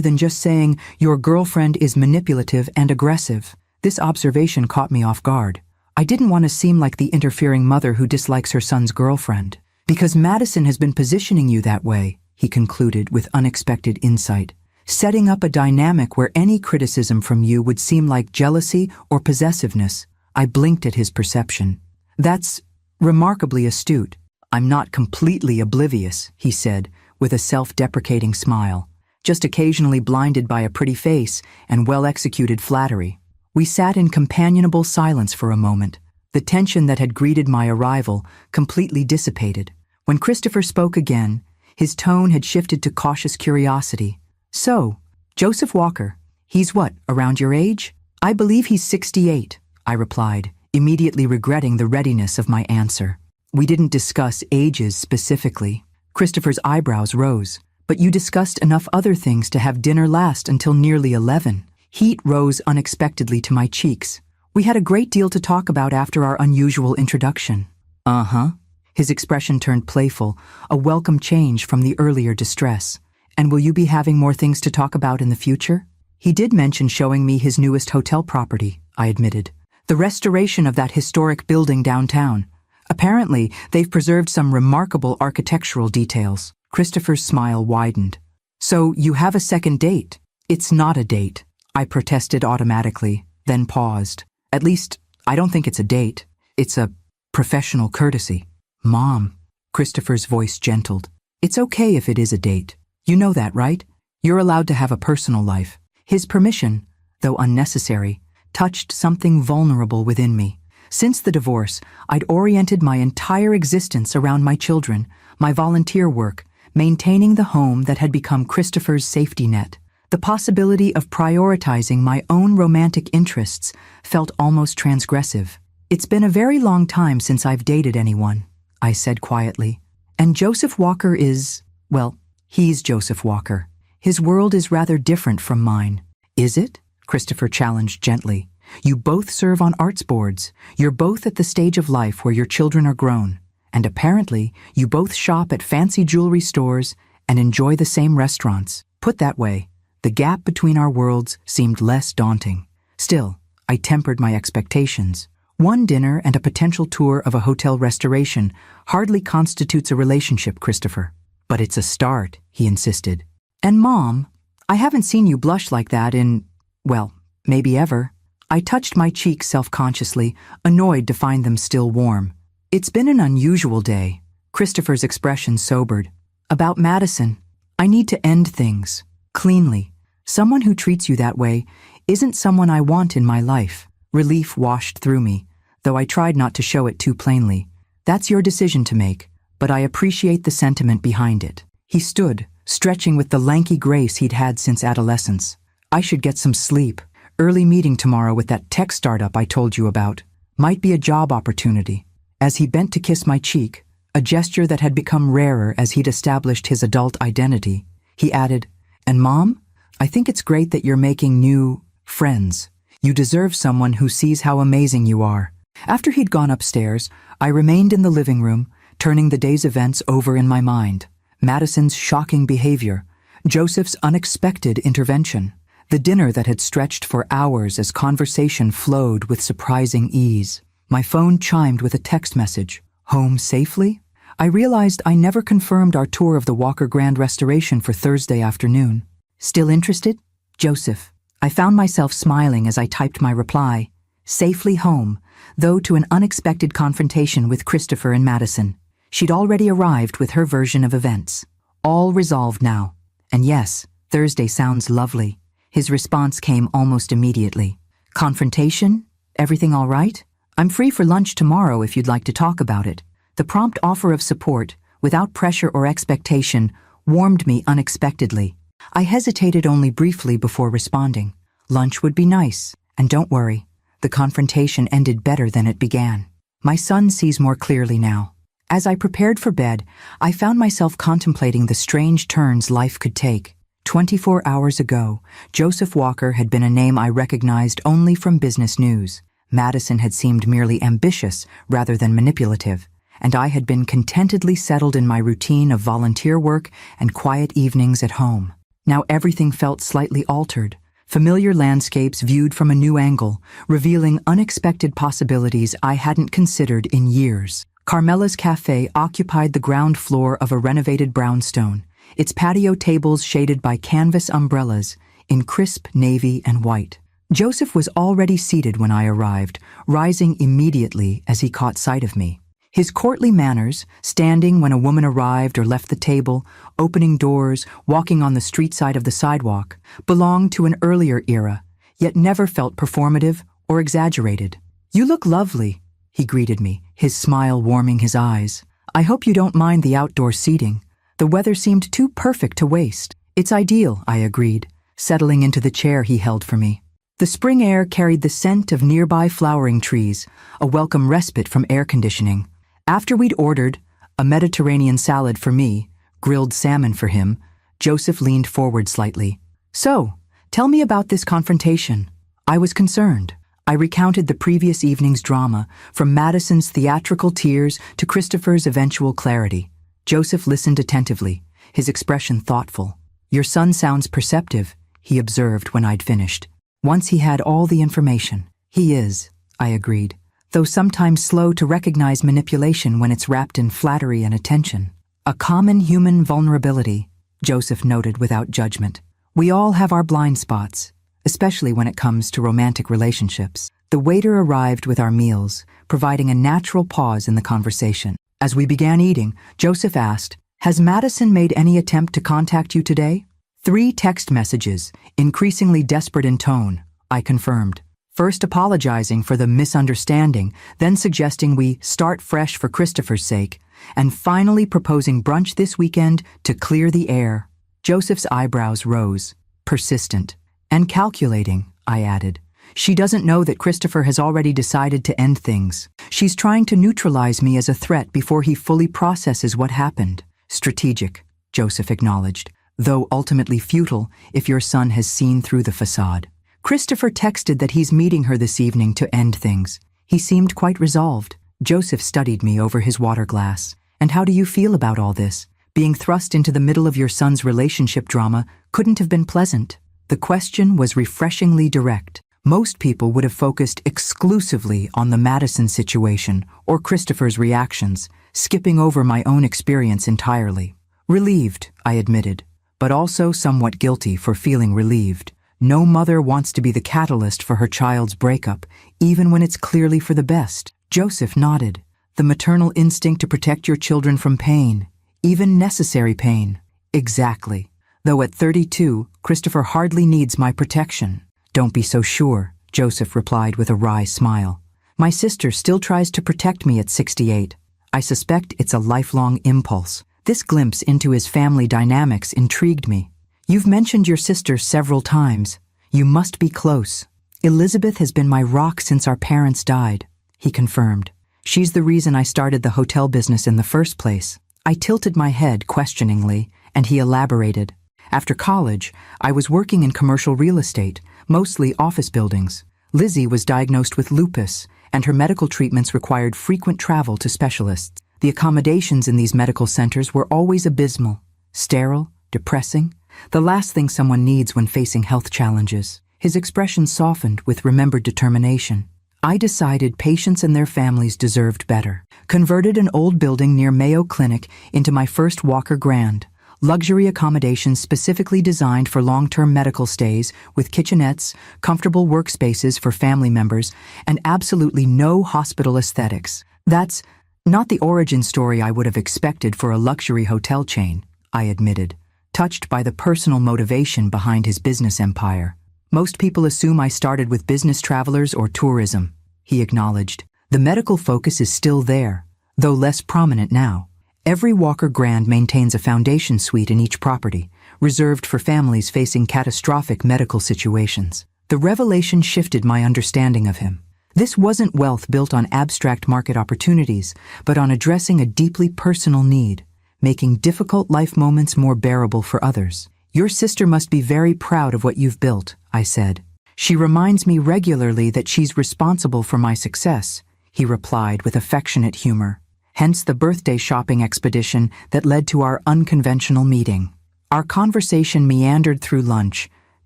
than just saying, your girlfriend is manipulative and aggressive. This observation caught me off guard. I didn't want to seem like the interfering mother who dislikes her son's girlfriend. Because Madison has been positioning you that way, he concluded with unexpected insight, setting up a dynamic where any criticism from you would seem like jealousy or possessiveness. I blinked at his perception. That's remarkably astute. I'm not completely oblivious, he said, with a self-deprecating smile, just occasionally blinded by a pretty face and well-executed flattery. We sat in companionable silence for a moment. The tension that had greeted my arrival completely dissipated. When Christopher spoke again, his tone had shifted to cautious curiosity. So, Joseph Walker, he's what, around your age? I believe he's 68, I replied, immediately regretting the readiness of my answer. We didn't discuss ages specifically. Christopher's eyebrows rose. But you discussed enough other things to have dinner last until nearly 11. Heat rose unexpectedly to my cheeks. We had a great deal to talk about after our unusual introduction. Uh-huh. His expression turned playful, a welcome change from the earlier distress. And will you be having more things to talk about in the future? He did mention showing me his newest hotel property, I admitted. The restoration of that historic building downtown. Apparently, they've preserved some remarkable architectural details. Christopher's smile widened. So, you have a second date? It's not a date, I protested automatically, then paused. At least, I don't think it's a date. It's a professional courtesy. Mom, Christopher's voice gentled. It's okay if it is a date. You know that, right? You're allowed to have a personal life. His permission, though unnecessary, touched something vulnerable within me. Since the divorce, I'd oriented my entire existence around my children, my volunteer work, maintaining the home that had become Christopher's safety net. The possibility of prioritizing my own romantic interests felt almost transgressive. It's been a very long time since I've dated anyone, I said quietly. And Joseph Walker is, well, he's Joseph Walker. His world is rather different from mine. Is it? Christopher challenged gently. You both serve on arts boards. You're both at the stage of life where your children are grown. And apparently, you both shop at fancy jewelry stores and enjoy the same restaurants. Put that way, the gap between our worlds seemed less daunting. Still, I tempered my expectations. One dinner and a potential tour of a hotel restoration hardly constitutes a relationship, Christopher. But it's a start, he insisted. And Mom, I haven't seen you blush like that in, well, maybe ever. I touched my cheeks self-consciously, annoyed to find them still warm. It's been an unusual day. Christopher's expression sobered. About Madison, I need to end things. Cleanly. Someone who treats you that way isn't someone I want in my life. Relief washed through me, though I tried not to show it too plainly. That's your decision to make, but I appreciate the sentiment behind it. He stood, stretching with the lanky grace he'd had since adolescence. I should get some sleep. Early meeting tomorrow with that tech startup I told you about. Might be a job opportunity. As he bent to kiss my cheek, a gesture that had become rarer as he'd established his adult identity, he added, And Mom, I think it's great that you're making new friends. You deserve someone who sees how amazing you are. After he'd gone upstairs, I remained in the living room, turning the day's events over in my mind. Madison's shocking behavior, Joseph's unexpected intervention, the dinner that had stretched for hours as conversation flowed with surprising ease. My phone chimed with a text message. Home safely? I realized I never confirmed our tour of the Walker Grand Restoration for Thursday afternoon. Still interested? Joseph. I found myself smiling as I typed my reply. Safely home, though to an unexpected confrontation with Christopher and Madison. She'd already arrived with her version of events. All resolved now. And yes, Thursday sounds lovely. His response came almost immediately. Confrontation? Everything all right? I'm free for lunch tomorrow if you'd like to talk about it. The prompt offer of support, without pressure or expectation, warmed me unexpectedly. I hesitated only briefly before responding. Lunch would be nice, and don't worry, the confrontation ended better than it began. My son sees more clearly now. As I prepared for bed, I found myself contemplating the strange turns life could take. 24 hours ago, Joseph Walker had been a name I recognized only from business news. Madison had seemed merely ambitious rather than manipulative, and I had been contentedly settled in my routine of volunteer work and quiet evenings at home. Now everything felt slightly altered, familiar landscapes viewed from a new angle, revealing unexpected possibilities I hadn't considered in years. Carmela's Cafe occupied the ground floor of a renovated brownstone, its patio tables shaded by canvas umbrellas in crisp navy and white. Joseph was already seated when I arrived, rising immediately as he caught sight of me. His courtly manners, standing when a woman arrived or left the table, opening doors, walking on the street side of the sidewalk, belonged to an earlier era, yet never felt performative or exaggerated. "You look lovely," he greeted me, his smile warming his eyes. "I hope you don't mind the outdoor seating. The weather seemed too perfect to waste." "It's ideal," I agreed, settling into the chair he held for me. The spring air carried the scent of nearby flowering trees, a welcome respite from air conditioning. After we'd ordered a Mediterranean salad for me, grilled salmon for him, Joseph leaned forward slightly. "So, tell me about this confrontation." I was concerned. I recounted the previous evening's drama, from Madison's theatrical tears to Christopher's eventual clarity. Joseph listened attentively, his expression thoughtful. "Your son sounds perceptive," he observed when I'd finished. Once he had all the information. "He is," I agreed, though sometimes slow to recognize manipulation when it's wrapped in flattery and attention. "A common human vulnerability," Joseph noted without judgment. "We all have our blind spots, especially when it comes to romantic relationships." The waiter arrived with our meals, providing a natural pause in the conversation. As we began eating, Joseph asked, "Has Madison made any attempt to contact you today?" 3 text messages, increasingly desperate in tone, I confirmed. First apologizing for the misunderstanding, then suggesting we start fresh for Christopher's sake, and finally proposing brunch this weekend to clear the air. Joseph's eyebrows rose, persistent. "And calculating," I added. "She doesn't know that Christopher has already decided to end things. She's trying to neutralize me as a threat before he fully processes what happened." "Strategic," Joseph acknowledged, "though ultimately futile if your son has seen through the facade. Christopher texted that he's meeting her this evening to end things. He seemed quite resolved." Joseph studied me over his water glass. "And how do you feel about all this? Being thrust into the middle of your son's relationship drama couldn't have been pleasant." The question was refreshingly direct. Most people would have focused exclusively on the Madison situation or Christopher's reactions, skipping over my own experience entirely. "Relieved," I admitted, but also somewhat guilty for feeling relieved. No mother wants to be the catalyst for her child's breakup, even when it's clearly for the best. Joseph nodded. "The maternal instinct to protect your children from pain, even necessary pain." "Exactly. Though at 32, Christopher hardly needs my protection." "Don't be so sure," Joseph replied with a wry smile. "My sister still tries to protect me at 68. I suspect it's a lifelong impulse." This glimpse into his family dynamics intrigued me. "You've mentioned your sister several times. You must be close." "Elizabeth has been my rock since our parents died," he confirmed. "She's the reason I started the hotel business in the first place." I tilted my head questioningly, and he elaborated. "After college, I was working in commercial real estate, mostly office buildings. Lizzie was diagnosed with lupus, and her medical treatments required frequent travel to specialists. The accommodations in these medical centers were always abysmal, sterile, depressing, the last thing someone needs when facing health challenges." His expression softened with remembered determination. "I decided patients and their families deserved better. Converted an old building near Mayo Clinic into my first Walker Grand, luxury accommodations specifically designed for long-term medical stays with kitchenettes, comfortable workspaces for family members, and absolutely no hospital aesthetics. That's not the origin story I would have expected for a luxury hotel chain," I admitted, touched by the personal motivation behind his business empire. "Most people assume I started with business travelers or tourism," he acknowledged. "The medical focus is still there, though less prominent now. Every Walker Grand maintains a foundation suite in each property, reserved for families facing catastrophic medical situations." The revelation shifted my understanding of him. This wasn't wealth built on abstract market opportunities, but on addressing a deeply personal need, making difficult life moments more bearable for others. "Your sister must be very proud of what you've built," I said. She reminds me regularly that she's responsible for my success, he replied with affectionate humor. Hence the birthday shopping expedition that led to our unconventional meeting. Our conversation meandered through lunch,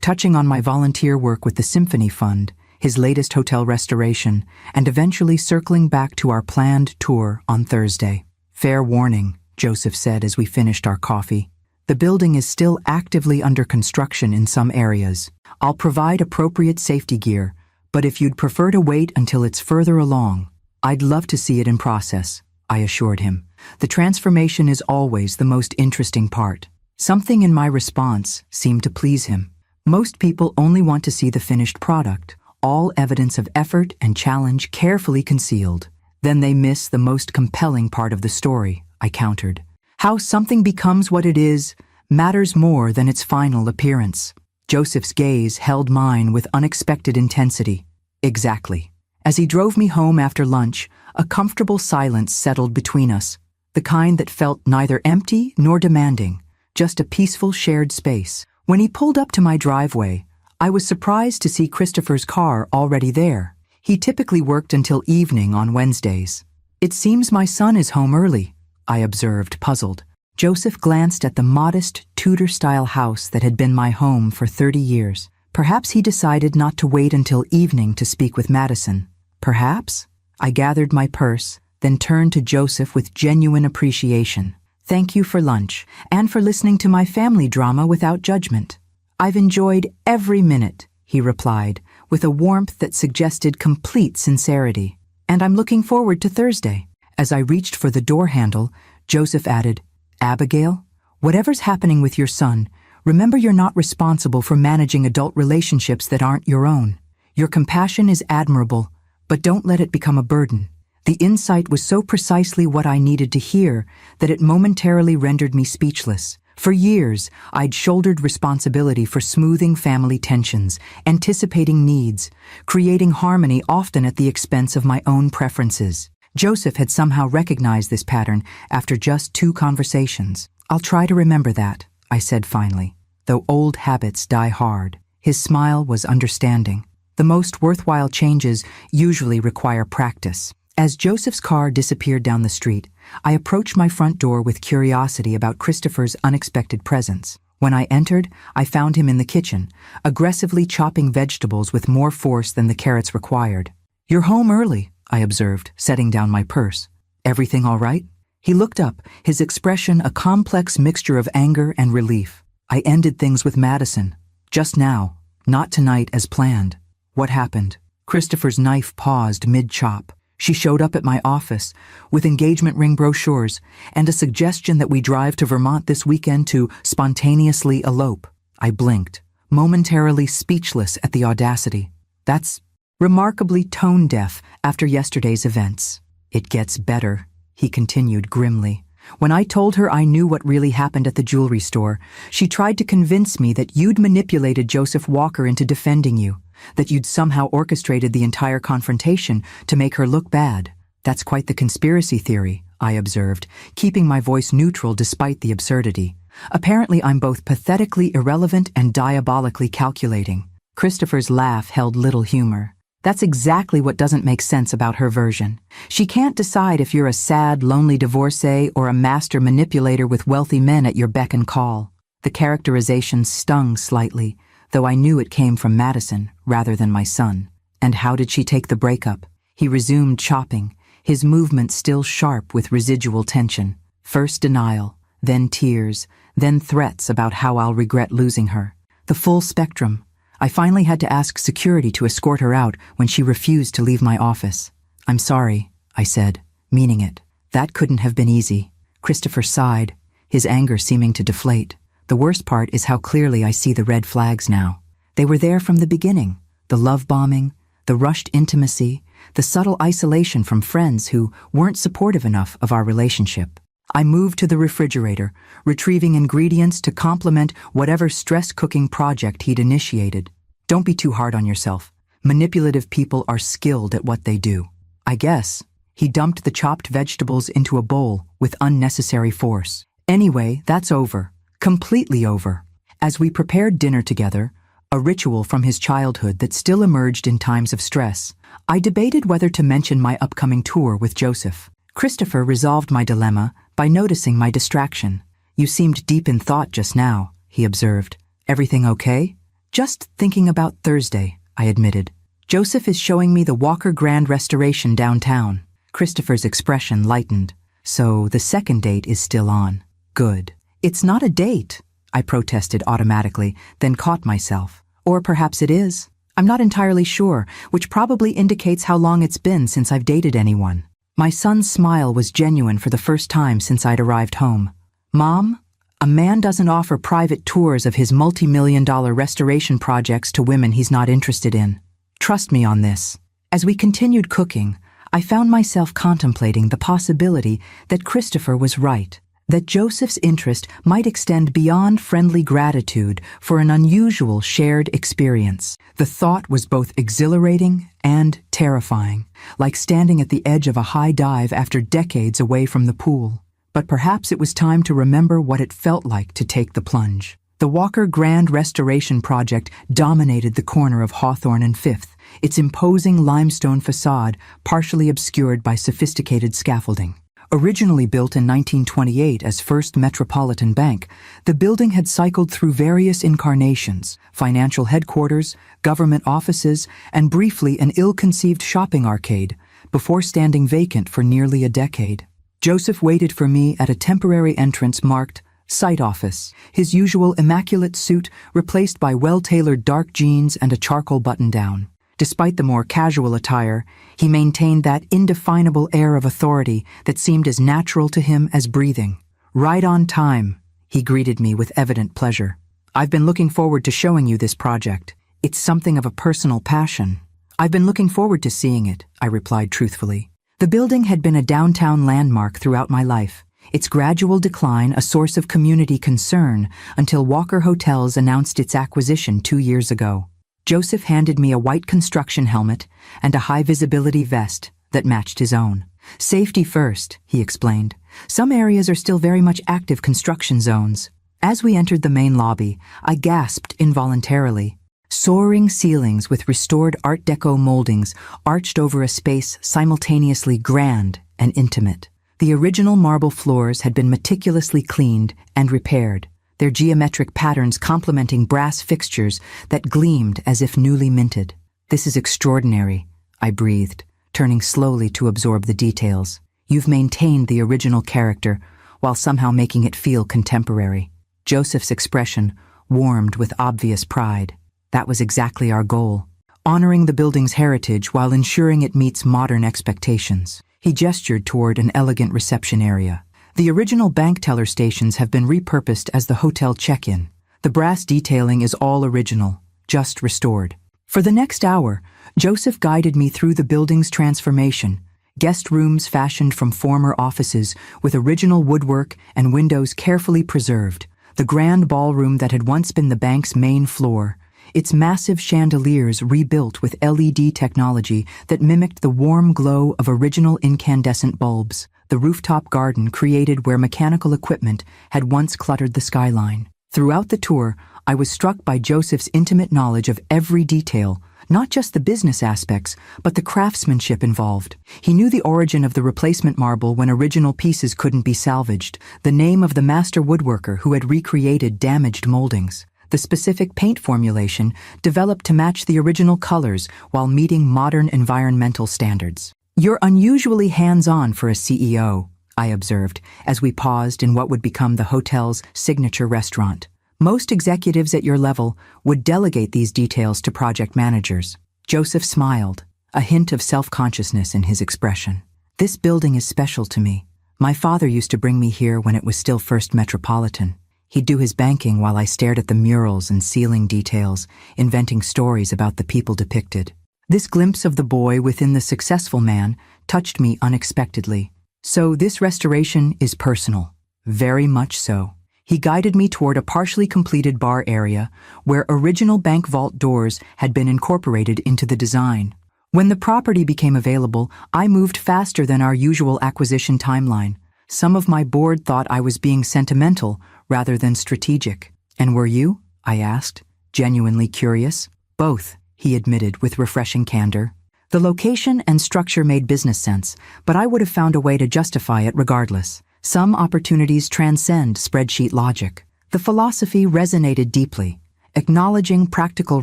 touching on my volunteer work with the Symphony Fund, his latest hotel restoration, and eventually circling back to our planned tour on Thursday. Fair warning, Joseph said as we finished our coffee. The building is still actively under construction in some areas. I'll provide appropriate safety gear, but if you'd prefer to wait until it's further along, I'd love to see it in process, I assured him. The transformation is always the most interesting part. Something in my response seemed to please him. Most people only want to see the finished product, all evidence of effort and challenge carefully concealed. Then they miss the most compelling part of the story, I countered. How something becomes what it is matters more than its final appearance. Joseph's gaze held mine with unexpected intensity. Exactly. As he drove me home after lunch, a comfortable silence settled between us, the kind that felt neither empty nor demanding, just a peaceful shared space. When he pulled up to my driveway, I was surprised to see Christopher's car already there. He typically worked until evening on Wednesdays. It seems my son is home early, I observed, puzzled. Joseph glanced at the modest Tudor-style house that had been my home for 30 years. Perhaps he decided not to wait until evening to speak with Madison. Perhaps? I gathered my purse, then turned to Joseph with genuine appreciation. Thank you for lunch, and for listening to my family drama without judgment. I've enjoyed every minute, he replied, with a warmth that suggested complete sincerity. And I'm looking forward to Thursday. As I reached for the door handle, Joseph added, Abigail, whatever's happening with your son, remember you're not responsible for managing adult relationships that aren't your own. Your compassion is admirable, but don't let it become a burden. The insight was so precisely what I needed to hear that it momentarily rendered me speechless. For years, I'd shouldered responsibility for smoothing family tensions, anticipating needs, creating harmony often at the expense of my own preferences. Joseph had somehow recognized this pattern after just 2 conversations. I'll try to remember that, I said finally, though old habits die hard. His smile was understanding. The most worthwhile changes usually require practice. As Joseph's car disappeared down the street, I approached my front door with curiosity about Christopher's unexpected presence. When I entered, I found him in the kitchen, aggressively chopping vegetables with more force than the carrots required. You're home early, I observed, setting down my purse. Everything all right? He looked up, his expression a complex mixture of anger and relief. I ended things with Madison. Just now, not tonight as planned. What happened? Christopher's knife paused mid-chop. She showed up at my office with engagement ring brochures and a suggestion that we drive to Vermont this weekend to spontaneously elope. I blinked, momentarily speechless at the audacity. That's remarkably tone-deaf after yesterday's events. It gets better, he continued grimly. When I told her I knew what really happened at the jewelry store, she tried to convince me that you'd manipulated Joseph Walker into defending you, that you'd somehow orchestrated the entire confrontation to make her look bad. That's quite the conspiracy theory, I observed, keeping my voice neutral despite the absurdity. Apparently I'm both pathetically irrelevant and diabolically calculating. Christopher's laugh held little humor. That's exactly what doesn't make sense about her version. She can't decide if you're a sad, lonely divorcee or a master manipulator with wealthy men at your beck and call. The characterization stung slightly, though I knew it came from Madison rather than my son. And how did she take the breakup? He resumed chopping, his movement still sharp with residual tension. First denial, then tears, then threats about how I'll regret losing her. The full spectrum. I finally had to ask security to escort her out when she refused to leave my office. I'm sorry, I said, meaning it. That couldn't have been easy. Christopher sighed, his anger seeming to deflate. The worst part is how clearly I see the red flags now. They were there from the beginning. The love bombing, the rushed intimacy, the subtle isolation from friends who weren't supportive enough of our relationship. I moved to the refrigerator, retrieving ingredients to complement whatever stress-cooking project he'd initiated. Don't be too hard on yourself. Manipulative people are skilled at what they do. I guess. He dumped the chopped vegetables into a bowl with unnecessary force. Anyway, that's over. Completely over. As we prepared dinner together, a ritual from his childhood that still emerged in times of stress. I debated whether to mention my upcoming tour with Joseph. Christopher resolved my dilemma by noticing my distraction. "You seemed deep in thought just now," he observed. "Everything okay?" "Just thinking about Thursday," I admitted. "Joseph is showing me the Walker Grand Restoration downtown." Christopher's expression lightened. "So the second date is still on. Good." "It's not a date," I protested automatically, then caught myself. "Or perhaps it is. I'm not entirely sure, which probably indicates how long it's been since I've dated anyone." My son's smile was genuine for the first time since I'd arrived home. "Mom, a man doesn't offer private tours of his multi-million-dollar restoration projects to women he's not interested in. Trust me on this." As we continued cooking, I found myself contemplating the possibility that Christopher was right, that Joseph's interest might extend beyond friendly gratitude for an unusual shared experience. The thought was both exhilarating and terrifying, like standing at the edge of a high dive after decades away from the pool. But perhaps it was time to remember what it felt like to take the plunge. The Walker Grand Restoration Project dominated the corner of Hawthorne and Fifth, its imposing limestone facade partially obscured by sophisticated scaffolding. Originally built in 1928 as First Metropolitan Bank, the building had cycled through various incarnations: financial headquarters, government offices, and briefly an ill-conceived shopping arcade, before standing vacant for nearly a decade. Joseph waited for me at a temporary entrance marked Site Office, his usual immaculate suit replaced by well-tailored dark jeans and a charcoal button-down. Despite the more casual attire, he maintained that indefinable air of authority that seemed as natural to him as breathing. "Right on time," he greeted me with evident pleasure. "I've been looking forward to showing you this project. It's something of a personal passion." "I've been looking forward to seeing it," I replied truthfully. The building had been a downtown landmark throughout my life, its gradual decline a source of community concern until Walker Hotels announced its acquisition 2 years ago. Joseph handed me a white construction helmet and a high-visibility vest that matched his own. "Safety first," he explained. "Some areas are still very much active construction zones." As we entered the main lobby, I gasped involuntarily. Soaring ceilings with restored Art Deco moldings arched over a space simultaneously grand and intimate. The original marble floors had been meticulously cleaned and repaired, their geometric patterns complementing brass fixtures that gleamed as if newly minted. "This is extraordinary," I breathed, turning slowly to absorb the details. "You've maintained the original character while somehow making it feel contemporary." Joseph's expression warmed with obvious pride. That was exactly our goal, honoring the building's heritage while ensuring it meets modern expectations. He gestured toward an elegant reception area. The original bank teller stations have been repurposed as the hotel check-in. The brass detailing is all original, just restored. For the next hour, Joseph guided me through the building's transformation, guest rooms fashioned from former offices with original woodwork and windows carefully preserved, the grand ballroom that had once been the bank's main floor, its massive chandeliers rebuilt with LED technology that mimicked the warm glow of original incandescent bulbs, the rooftop garden created where mechanical equipment had once cluttered the skyline. Throughout the tour, I was struck by Joseph's intimate knowledge of every detail, not just the business aspects, but the craftsmanship involved. He knew the origin of the replacement marble when original pieces couldn't be salvaged, the name of the master woodworker who had recreated damaged moldings, the specific paint formulation developed to match the original colors while meeting modern environmental standards. "You're unusually hands-on for a CEO," I observed as we paused in what would become the hotel's signature restaurant. "Most executives at your level would delegate these details to project managers." Joseph smiled, a hint of self-consciousness in his expression. "This building is special to me. My father used to bring me here when it was still First Metropolitan. He'd do his banking while I stared at the murals and ceiling details, inventing stories about the people depicted. This glimpse of the boy within the successful man touched me unexpectedly. So this restoration is personal. Very much so. He guided me toward a partially completed bar area where original bank vault doors had been incorporated into the design. When the property became available, I moved faster than our usual acquisition timeline. Some of my board thought I was being sentimental rather than strategic. "And were you?" I asked. genuinely curious? Both, he admitted with refreshing candor. The location and structure made business sense, but I would have found a way to justify it regardless. Some opportunities transcend spreadsheet logic. The philosophy resonated deeply, acknowledging practical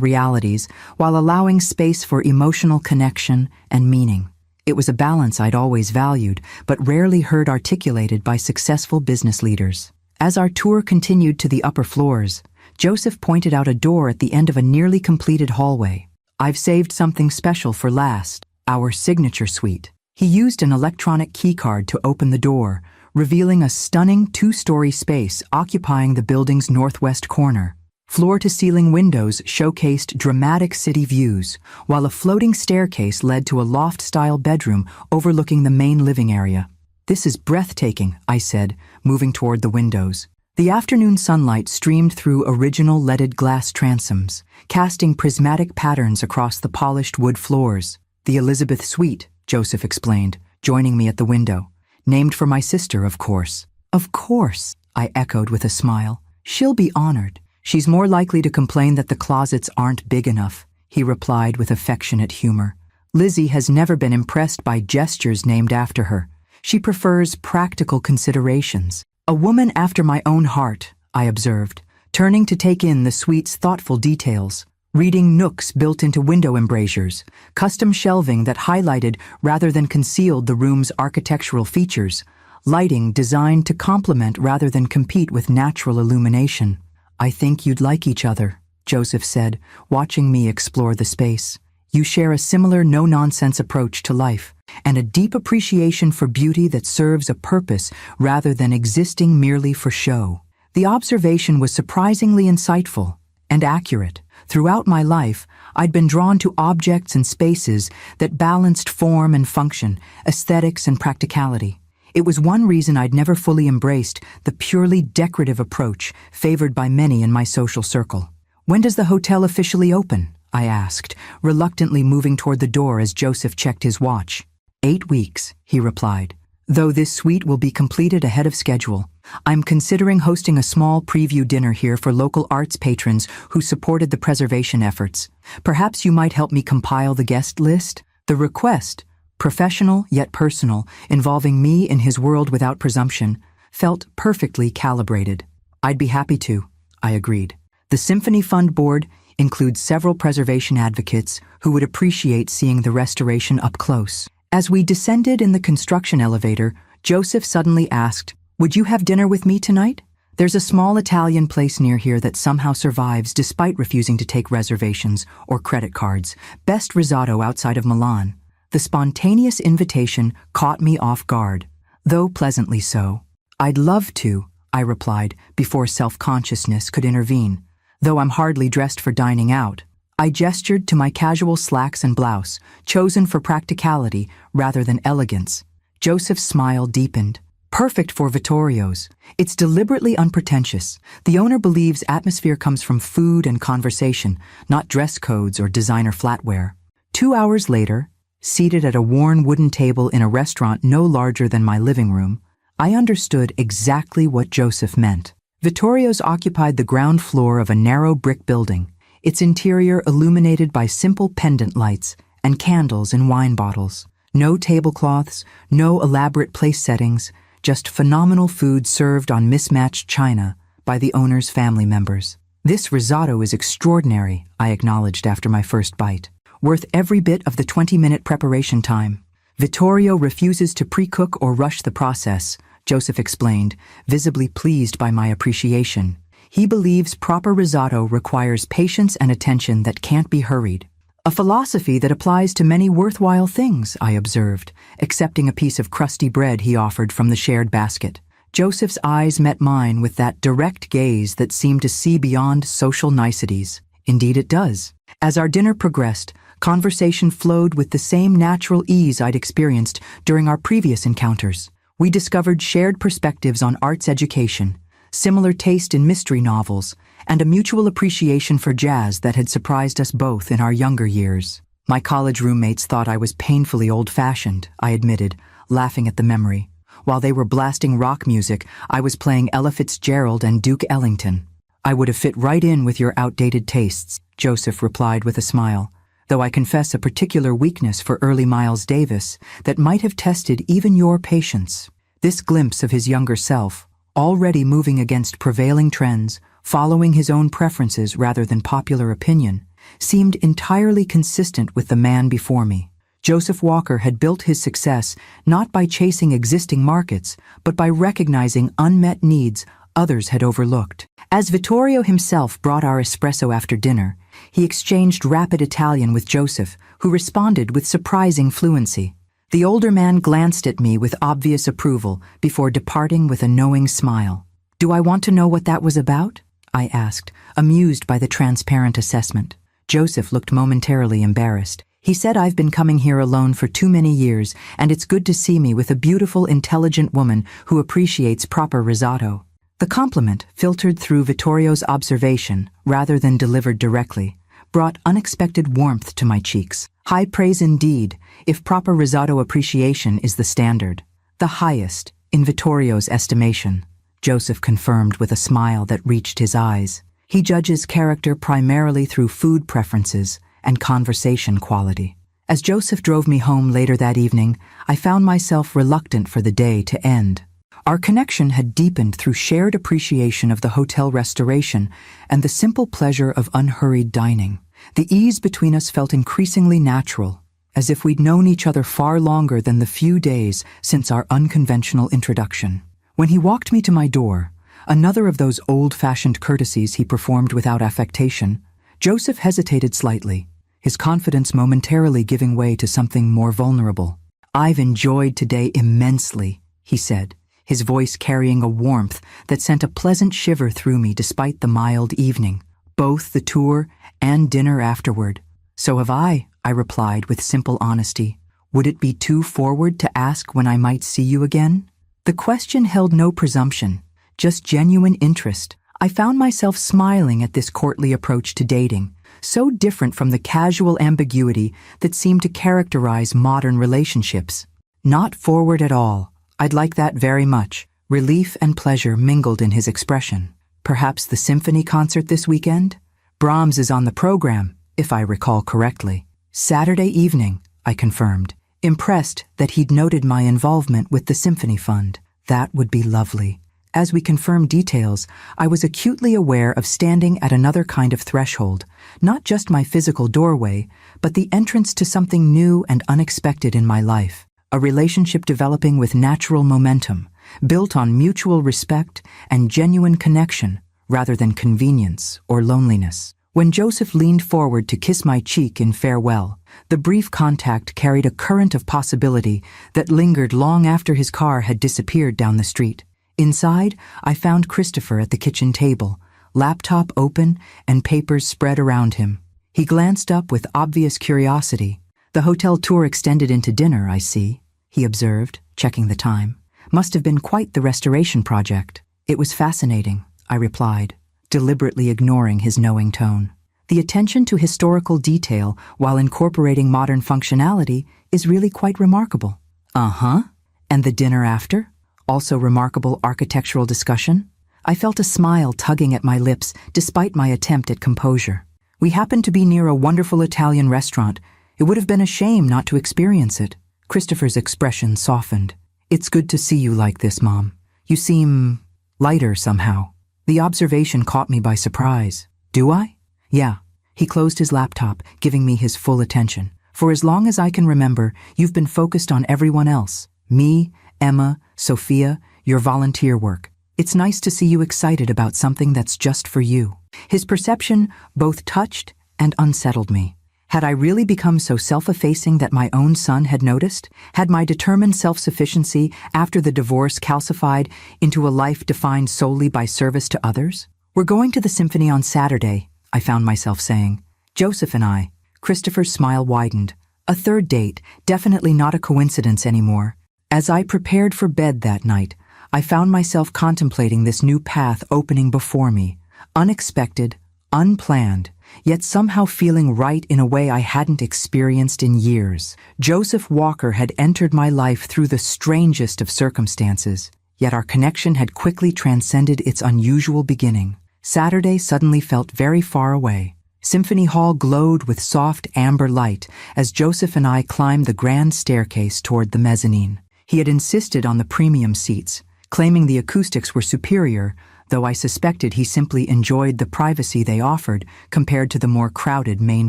realities while allowing space for emotional connection and meaning. It was a balance I'd always valued, but rarely heard articulated by successful business leaders. As our tour continued to the upper floors, Joseph pointed out a door at the end of a nearly completed hallway. "I've saved something special for last, our signature suite." He used an electronic keycard to open the door, revealing a stunning 2-story space occupying the building's northwest corner. Floor-to-ceiling windows showcased dramatic city views, while a floating staircase led to a loft-style bedroom overlooking the main living area. "This is breathtaking," I said, moving toward the windows. The afternoon sunlight streamed through original leaded glass transoms, casting prismatic patterns across the polished wood floors. "The Elizabeth Suite," Joseph explained, joining me at the window. "Named for my sister, of course." "Of course," I echoed with a smile. "She'll be honored." "She's more likely to complain that the closets aren't big enough," he replied with affectionate humor. "Lizzie has never been impressed by gestures named after her. She prefers practical considerations." "A woman after my own heart," I observed, turning to take in the suite's thoughtful details. Reading nooks built into window embrasures, custom shelving that highlighted rather than concealed the room's architectural features, lighting designed to complement rather than compete with natural illumination. "I think you'd like each other," Joseph said, watching me explore the space. "You share a similar no-nonsense approach to life, and a deep appreciation for beauty that serves a purpose rather than existing merely for show." The observation was surprisingly insightful and accurate. Throughout my life, I'd been drawn to objects and spaces that balanced form and function, aesthetics and practicality. It was one reason I'd never fully embraced the purely decorative approach favored by many in my social circle. "When does the hotel officially open?" I asked, reluctantly moving toward the door as Joseph checked his watch. 8 weeks, he replied, though this suite will be completed ahead of schedule. I'm considering hosting a small preview dinner here for local arts patrons who supported the preservation efforts. Perhaps you might help me compile the guest list? The request, professional yet personal, involving me in his world without presumption, felt perfectly calibrated. "I'd be happy to," I agreed. The Symphony Fund Board includes several preservation advocates who would appreciate seeing the restoration up close. As we descended in the construction elevator, Joseph suddenly asked, "Would you have dinner with me tonight? There's a small Italian place near here that somehow survives despite refusing to take reservations or credit cards. Best risotto outside of Milan." The spontaneous invitation caught me off guard, though pleasantly so. "I'd love to," I replied before self-consciousness could intervene, "though I'm hardly dressed for dining out." I gestured to my casual slacks and blouse, chosen for practicality rather than elegance. Joseph's smile deepened. "Perfect for Vittorio's. It's deliberately unpretentious. The owner believes atmosphere comes from food and conversation, not dress codes or designer flatware." 2 hours later, seated at a worn wooden table in a restaurant no larger than my living room, I understood exactly what Joseph meant. Vittorio's occupied the ground floor of a narrow brick building, its interior illuminated by simple pendant lights and candles in wine bottles. No tablecloths, no elaborate place settings, just phenomenal food served on mismatched china by the owner's family members. "This risotto is extraordinary," I acknowledged after my first bite. "Worth every bit of the 20-minute preparation time." "Vittorio refuses to pre-cook or rush the process," Joseph explained, visibly pleased by my appreciation. "He believes proper risotto requires patience and attention that can't be hurried." "A philosophy that applies to many worthwhile things," I observed, accepting a piece of crusty bread he offered from the shared basket. Joseph's eyes met mine with that direct gaze that seemed to see beyond social niceties. "Indeed it does." As our dinner progressed, conversation flowed with the same natural ease I'd experienced during our previous encounters. We discovered shared perspectives on arts education, similar taste in mystery novels, and a mutual appreciation for jazz that had surprised us both in our younger years. "My college roommates thought I was painfully old-fashioned," I admitted, laughing at the memory. "While they were blasting rock music, I was playing Ella Fitzgerald and Duke Ellington." I would have fit right in with your outdated tastes, Joseph replied with a smile, though I confess a particular weakness for early Miles Davis that might have tested even your patience. This glimpse of his younger self, already moving against prevailing trends, following his own preferences rather than popular opinion, seemed entirely consistent with the man before me. Joseph Walker had built his success not by chasing existing markets, but by recognizing unmet needs others had overlooked. As Vittorio himself brought our espresso after dinner, he exchanged rapid Italian with Joseph, who responded with surprising fluency. The older man glanced at me with obvious approval before departing with a knowing smile. "Do I want to know what that was about?" I asked, amused by the transparent assessment. Joseph looked momentarily embarrassed. He said, "I've been coming here alone for too many years, and it's good to see me with a beautiful, intelligent woman who appreciates proper risotto." The compliment, filtered through Vittorio's observation rather than delivered directly, brought unexpected warmth to my cheeks. High praise indeed, if proper risotto appreciation is the standard. The highest, in Vittorio's estimation, Joseph confirmed with a smile that reached his eyes. He judges character primarily through food preferences and conversation quality. As Joseph drove me home later that evening, I found myself reluctant for the day to end. Our connection had deepened through shared appreciation of the hotel restoration and the simple pleasure of unhurried dining. The ease between us felt increasingly natural, as if we'd known each other far longer than the few days since our unconventional introduction. When he walked me to my door, another of those old-fashioned courtesies he performed without affectation, Joseph hesitated slightly, his confidence momentarily giving way to something more vulnerable. "I've enjoyed today immensely," he said, his voice carrying a warmth that sent a pleasant shiver through me despite the mild evening. "Both the tour and dinner afterward." "So have I," I replied with simple honesty. "Would it be too forward to ask when I might see you again?" The question held no presumption, just genuine interest. I found myself smiling at this courtly approach to dating, so different from the casual ambiguity that seemed to characterize modern relationships. "Not forward at all. I'd like that very much." Relief and pleasure mingled in his expression. "Perhaps the symphony concert this weekend? Brahms is on the program, if I recall correctly." "Saturday evening," I confirmed, impressed that he'd noted my involvement with the Symphony Fund. That would be lovely. As we confirmed details, I was acutely aware of standing at another kind of threshold, not just my physical doorway, but the entrance to something new and unexpected in my life. A relationship developing with natural momentum, built on mutual respect and genuine connection, rather than convenience or loneliness. When Joseph leaned forward to kiss my cheek in farewell, the brief contact carried a current of possibility that lingered long after his car had disappeared down the street. Inside, I found Christopher at the kitchen table, laptop open and papers spread around him. He glanced up with obvious curiosity. "The hotel tour extended into dinner, I see," he observed, checking the time. "Must have been quite the restoration project." "It was fascinating," I replied, deliberately ignoring his knowing tone. "The attention to historical detail while incorporating modern functionality is really quite remarkable." "Uh-huh. And the dinner after? Also remarkable architectural discussion?" I felt a smile tugging at my lips despite my attempt at composure. "We happened to be near a wonderful Italian restaurant. It would have been a shame not to experience it." Christopher's expression softened. "It's good to see you like this, Mom. You seem lighter somehow." The observation caught me by surprise. "Do I?" "Yeah." He closed his laptop, giving me his full attention. "For as long as I can remember, you've been focused on everyone else. Me, Emma, Sophia, your volunteer work. It's nice to see you excited about something that's just for you." His perception both touched and unsettled me. Had I really become so self-effacing that my own son had noticed? Had my determined self-sufficiency after the divorce calcified into a life defined solely by service to others? "We're going to the symphony on Saturday," I found myself saying. "Joseph and I." Christopher's smile widened. A third date, definitely not a coincidence anymore. As I prepared for bed that night, I found myself contemplating this new path opening before me. Unexpected, unplanned, yet somehow feeling right in a way I hadn't experienced in years. Joseph Walker had entered my life through the strangest of circumstances, yet our connection had quickly transcended its unusual beginning. Saturday suddenly felt very far away. Symphony Hall glowed with soft amber light as Joseph and I climbed the grand staircase toward the mezzanine. He had insisted on the premium seats, claiming the acoustics were superior, though I suspected he simply enjoyed the privacy they offered compared to the more crowded main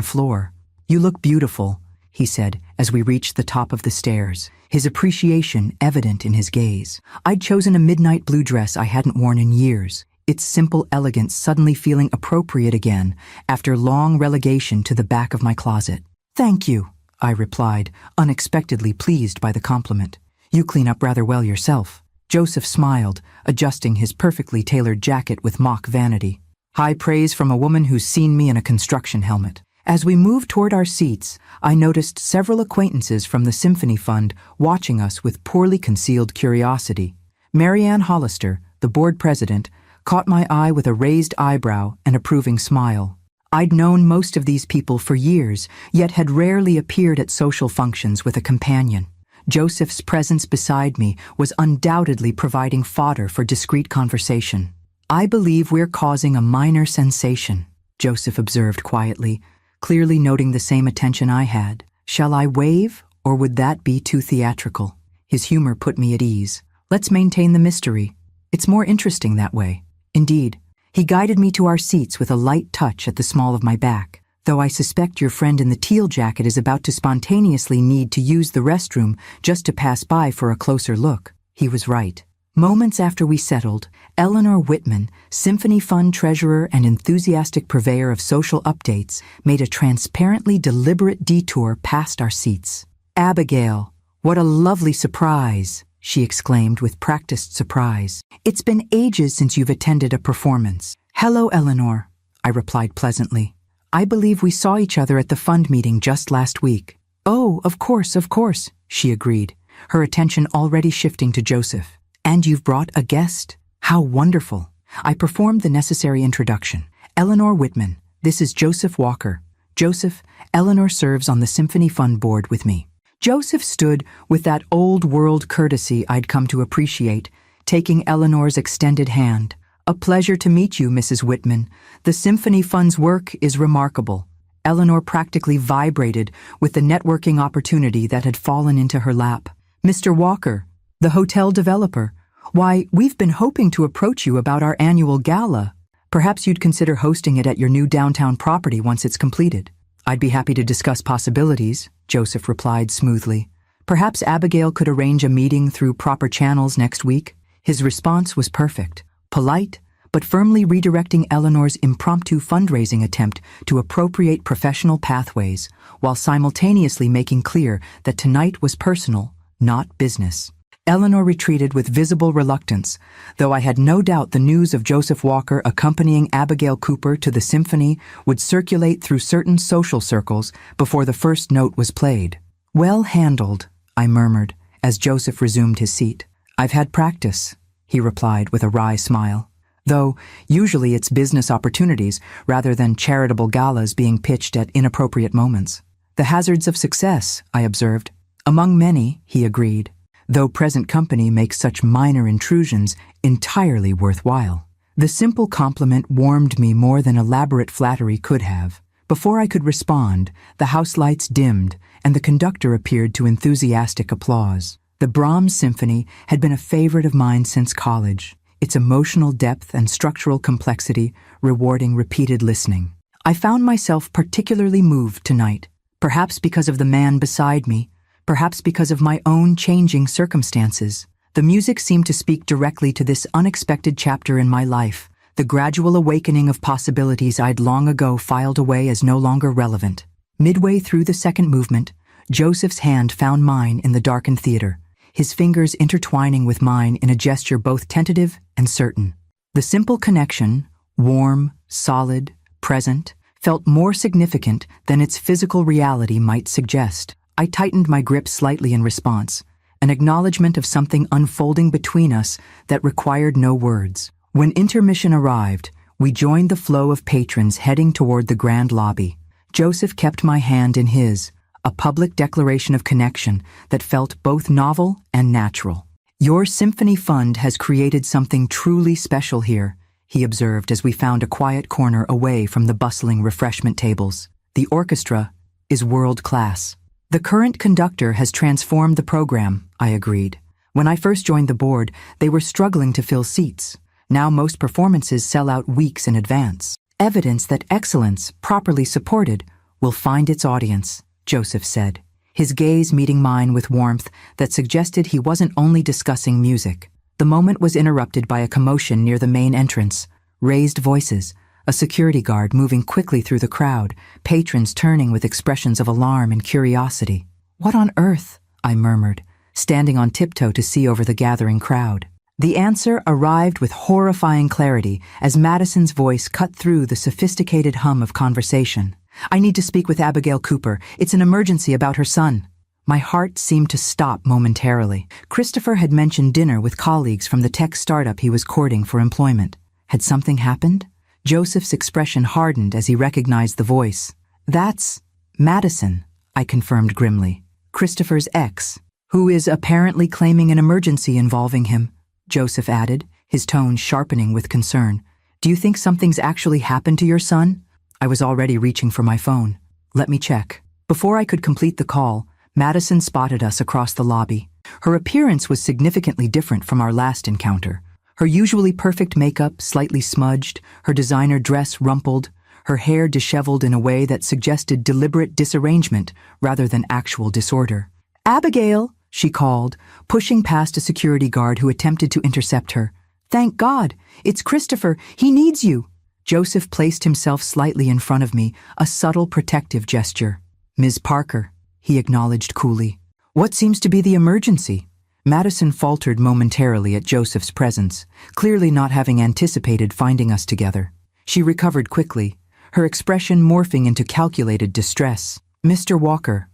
floor. "You look beautiful," he said as we reached the top of the stairs, his appreciation evident in his gaze. I'd chosen a midnight blue dress I hadn't worn in years, its simple elegance suddenly feeling appropriate again after long relegation to the back of my closet. "Thank you," I replied, unexpectedly pleased by the compliment. "You clean up rather well yourself." Joseph smiled, adjusting his perfectly tailored jacket with mock vanity. High praise from a woman who's seen me in a construction helmet. As we moved toward our seats, I noticed several acquaintances from the Symphony Fund watching us with poorly concealed curiosity. Marianne Hollister, the board president, caught my eye with a raised eyebrow and approving smile. I'd known most of these people for years, yet had rarely appeared at social functions with a companion. Joseph's presence beside me was undoubtedly providing fodder for discreet conversation. "I believe we're causing a minor sensation," Joseph observed quietly, clearly noting the same attention I had. "Shall I wave, or would that be too theatrical?" His humor put me at ease. "Let's maintain the mystery. It's more interesting that way." Indeed, he guided me to our seats with a light touch at the small of my back. "Though I suspect your friend in the teal jacket is about to spontaneously need to use the restroom just to pass by for a closer look." He was right. Moments after we settled, Eleanor Whitman, Symphony Fund treasurer and enthusiastic purveyor of social updates, made a transparently deliberate detour past our seats. "Abigail, what a lovely surprise," she exclaimed with practiced surprise. "It's been ages since you've attended a performance." "Hello, Eleanor," I replied pleasantly. "I believe we saw each other at the fund meeting just last week." "Oh, of course," she agreed, her attention already shifting to Joseph. "And you've brought a guest? How wonderful." I performed the necessary introduction. "Eleanor Whitman, this is Joseph Walker. Joseph, Eleanor serves on the Symphony Fund board with me." Joseph stood with that old-world courtesy I'd come to appreciate, taking Eleanor's extended hand. "A pleasure to meet you, Mrs. Whitman. The Symphony Fund's work is remarkable." Eleanor practically vibrated with the networking opportunity that had fallen into her lap. "Mr. Walker, the hotel developer. Why, we've been hoping to approach you about our annual gala. Perhaps you'd consider hosting it at your new downtown property once it's completed." "I'd be happy to discuss possibilities," Joseph replied smoothly. "Perhaps Abigail could arrange a meeting through proper channels next week." His response was perfect, polite, but firmly redirecting Eleanor's impromptu fundraising attempt to appropriate professional pathways, while simultaneously making clear that tonight was personal, not business. Eleanor retreated with visible reluctance, though I had no doubt the news of Joseph Walker accompanying Abigail Cooper to the symphony would circulate through certain social circles before the first note was played. "Well handled," I murmured, as Joseph resumed his seat. "I've had practice," he replied with a wry smile. "Though usually it's business opportunities rather than charitable galas being pitched at inappropriate moments." "The hazards of success," I observed. "Among many," he agreed, "though present company makes such minor intrusions entirely worthwhile." The simple compliment warmed me more than elaborate flattery could have. Before I could respond, the house lights dimmed and the conductor appeared to enthusiastic applause. The Brahms Symphony had been a favorite of mine since college, its emotional depth and structural complexity rewarding repeated listening. I found myself particularly moved tonight, perhaps because of the man beside me, perhaps because of my own changing circumstances. The music seemed to speak directly to this unexpected chapter in my life, the gradual awakening of possibilities I'd long ago filed away as no longer relevant. Midway through the second movement, Joseph's hand found mine in the darkened theater, his fingers intertwining with mine in a gesture both tentative and certain. The simple connection, warm, solid, present, felt more significant than its physical reality might suggest. I tightened my grip slightly in response, an acknowledgement of something unfolding between us that required no words. When intermission arrived, we joined the flow of patrons heading toward the grand lobby. Joseph kept my hand in his, a public declaration of connection that felt both novel and natural. "Your Symphony Fund has created something truly special here," he observed as we found a quiet corner away from the bustling refreshment tables. The orchestra is world-class. The current conductor has transformed the program, I agreed. When I first joined the board, they were struggling to fill seats. Now most performances sell out weeks in advance. Evidence that excellence, properly supported, will find its audience, Joseph said, his gaze meeting mine with warmth that suggested he wasn't only discussing music. The moment was interrupted by a commotion near the main entrance. Raised voices, a security guard moving quickly through the crowd, patrons turning with expressions of alarm and curiosity. "What on earth?" I murmured, standing on tiptoe to see over the gathering crowd. The answer arrived with horrifying clarity as Madison's voice cut through the sophisticated hum of conversation. "I need to speak with Abigail Cooper. It's an emergency about her son." My heart seemed to stop momentarily. Christopher had mentioned dinner with colleagues from the tech startup he was courting for employment. Had something happened? Joseph's expression hardened as he recognized the voice. "That's Madison," I confirmed grimly. "Christopher's ex, who is apparently claiming an emergency involving him," Joseph added, his tone sharpening with concern. "Do you think something's actually happened to your son?" I was already reaching for my phone. "Let me check." Before I could complete the call, Madison spotted us across the lobby. Her appearance was significantly different from our last encounter. Her usually perfect makeup slightly smudged, her designer dress rumpled, her hair disheveled in a way that suggested deliberate disarrangement rather than actual disorder. "Abigail," she called, pushing past a security guard who attempted to intercept her. "Thank God, it's Christopher. He needs you." Joseph placed himself slightly in front of me, a subtle protective gesture. "Ms. Parker," he acknowledged coolly. "What seems to be the emergency?" Madison faltered momentarily at Joseph's presence, clearly not having anticipated finding us together. She recovered quickly, her expression morphing into calculated distress. "Mr. Walker,